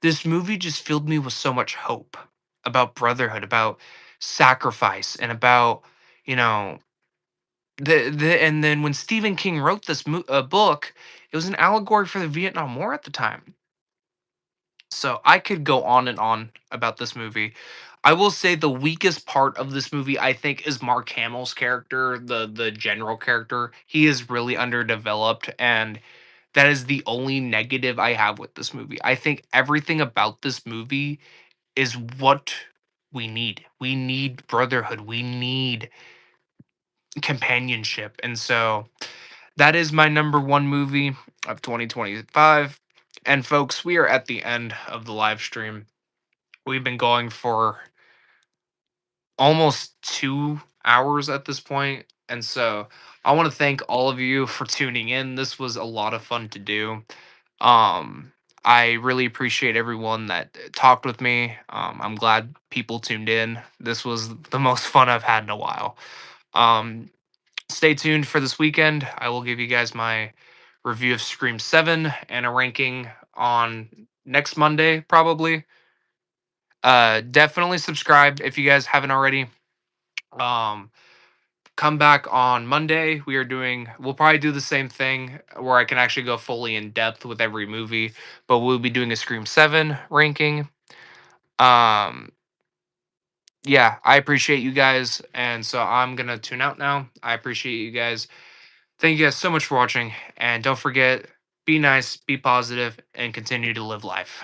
this movie just filled me with so much hope about brotherhood, about sacrifice, and about, you know, and then when Stephen King wrote this book, it was an allegory for the Vietnam War at the time. So I could go on and on about this movie. I will say the weakest part of this movie, I think, is Mark Hamill's character, the general character. He is really underdeveloped, and that is the only negative I have with this movie. I think everything about this movie is what we need. We need brotherhood. We need companionship. And so that is my number one movie of 2025. And folks, we are at the end of the live stream. We've been going for almost 2 hours at this point. And so I want to thank all of you for tuning in. This was a lot of fun to do. Um, I really appreciate everyone that talked with me. I'm glad people tuned in. This was the most fun I've had in a while. Um, Stay tuned for this weekend. I will give you guys my review of Scream 7 and a ranking on next Monday, probably. Definitely subscribe if you guys haven't already. Um, Come back on Monday. We'll probably do the same thing where I can actually go fully in depth with every movie, but we'll be doing a Scream 7 ranking. Um, yeah, I appreciate you guys. And so I'm going to tune out now. I appreciate you guys. Thank you guys so much for watching. And don't forget, be nice, be positive, and continue to live life.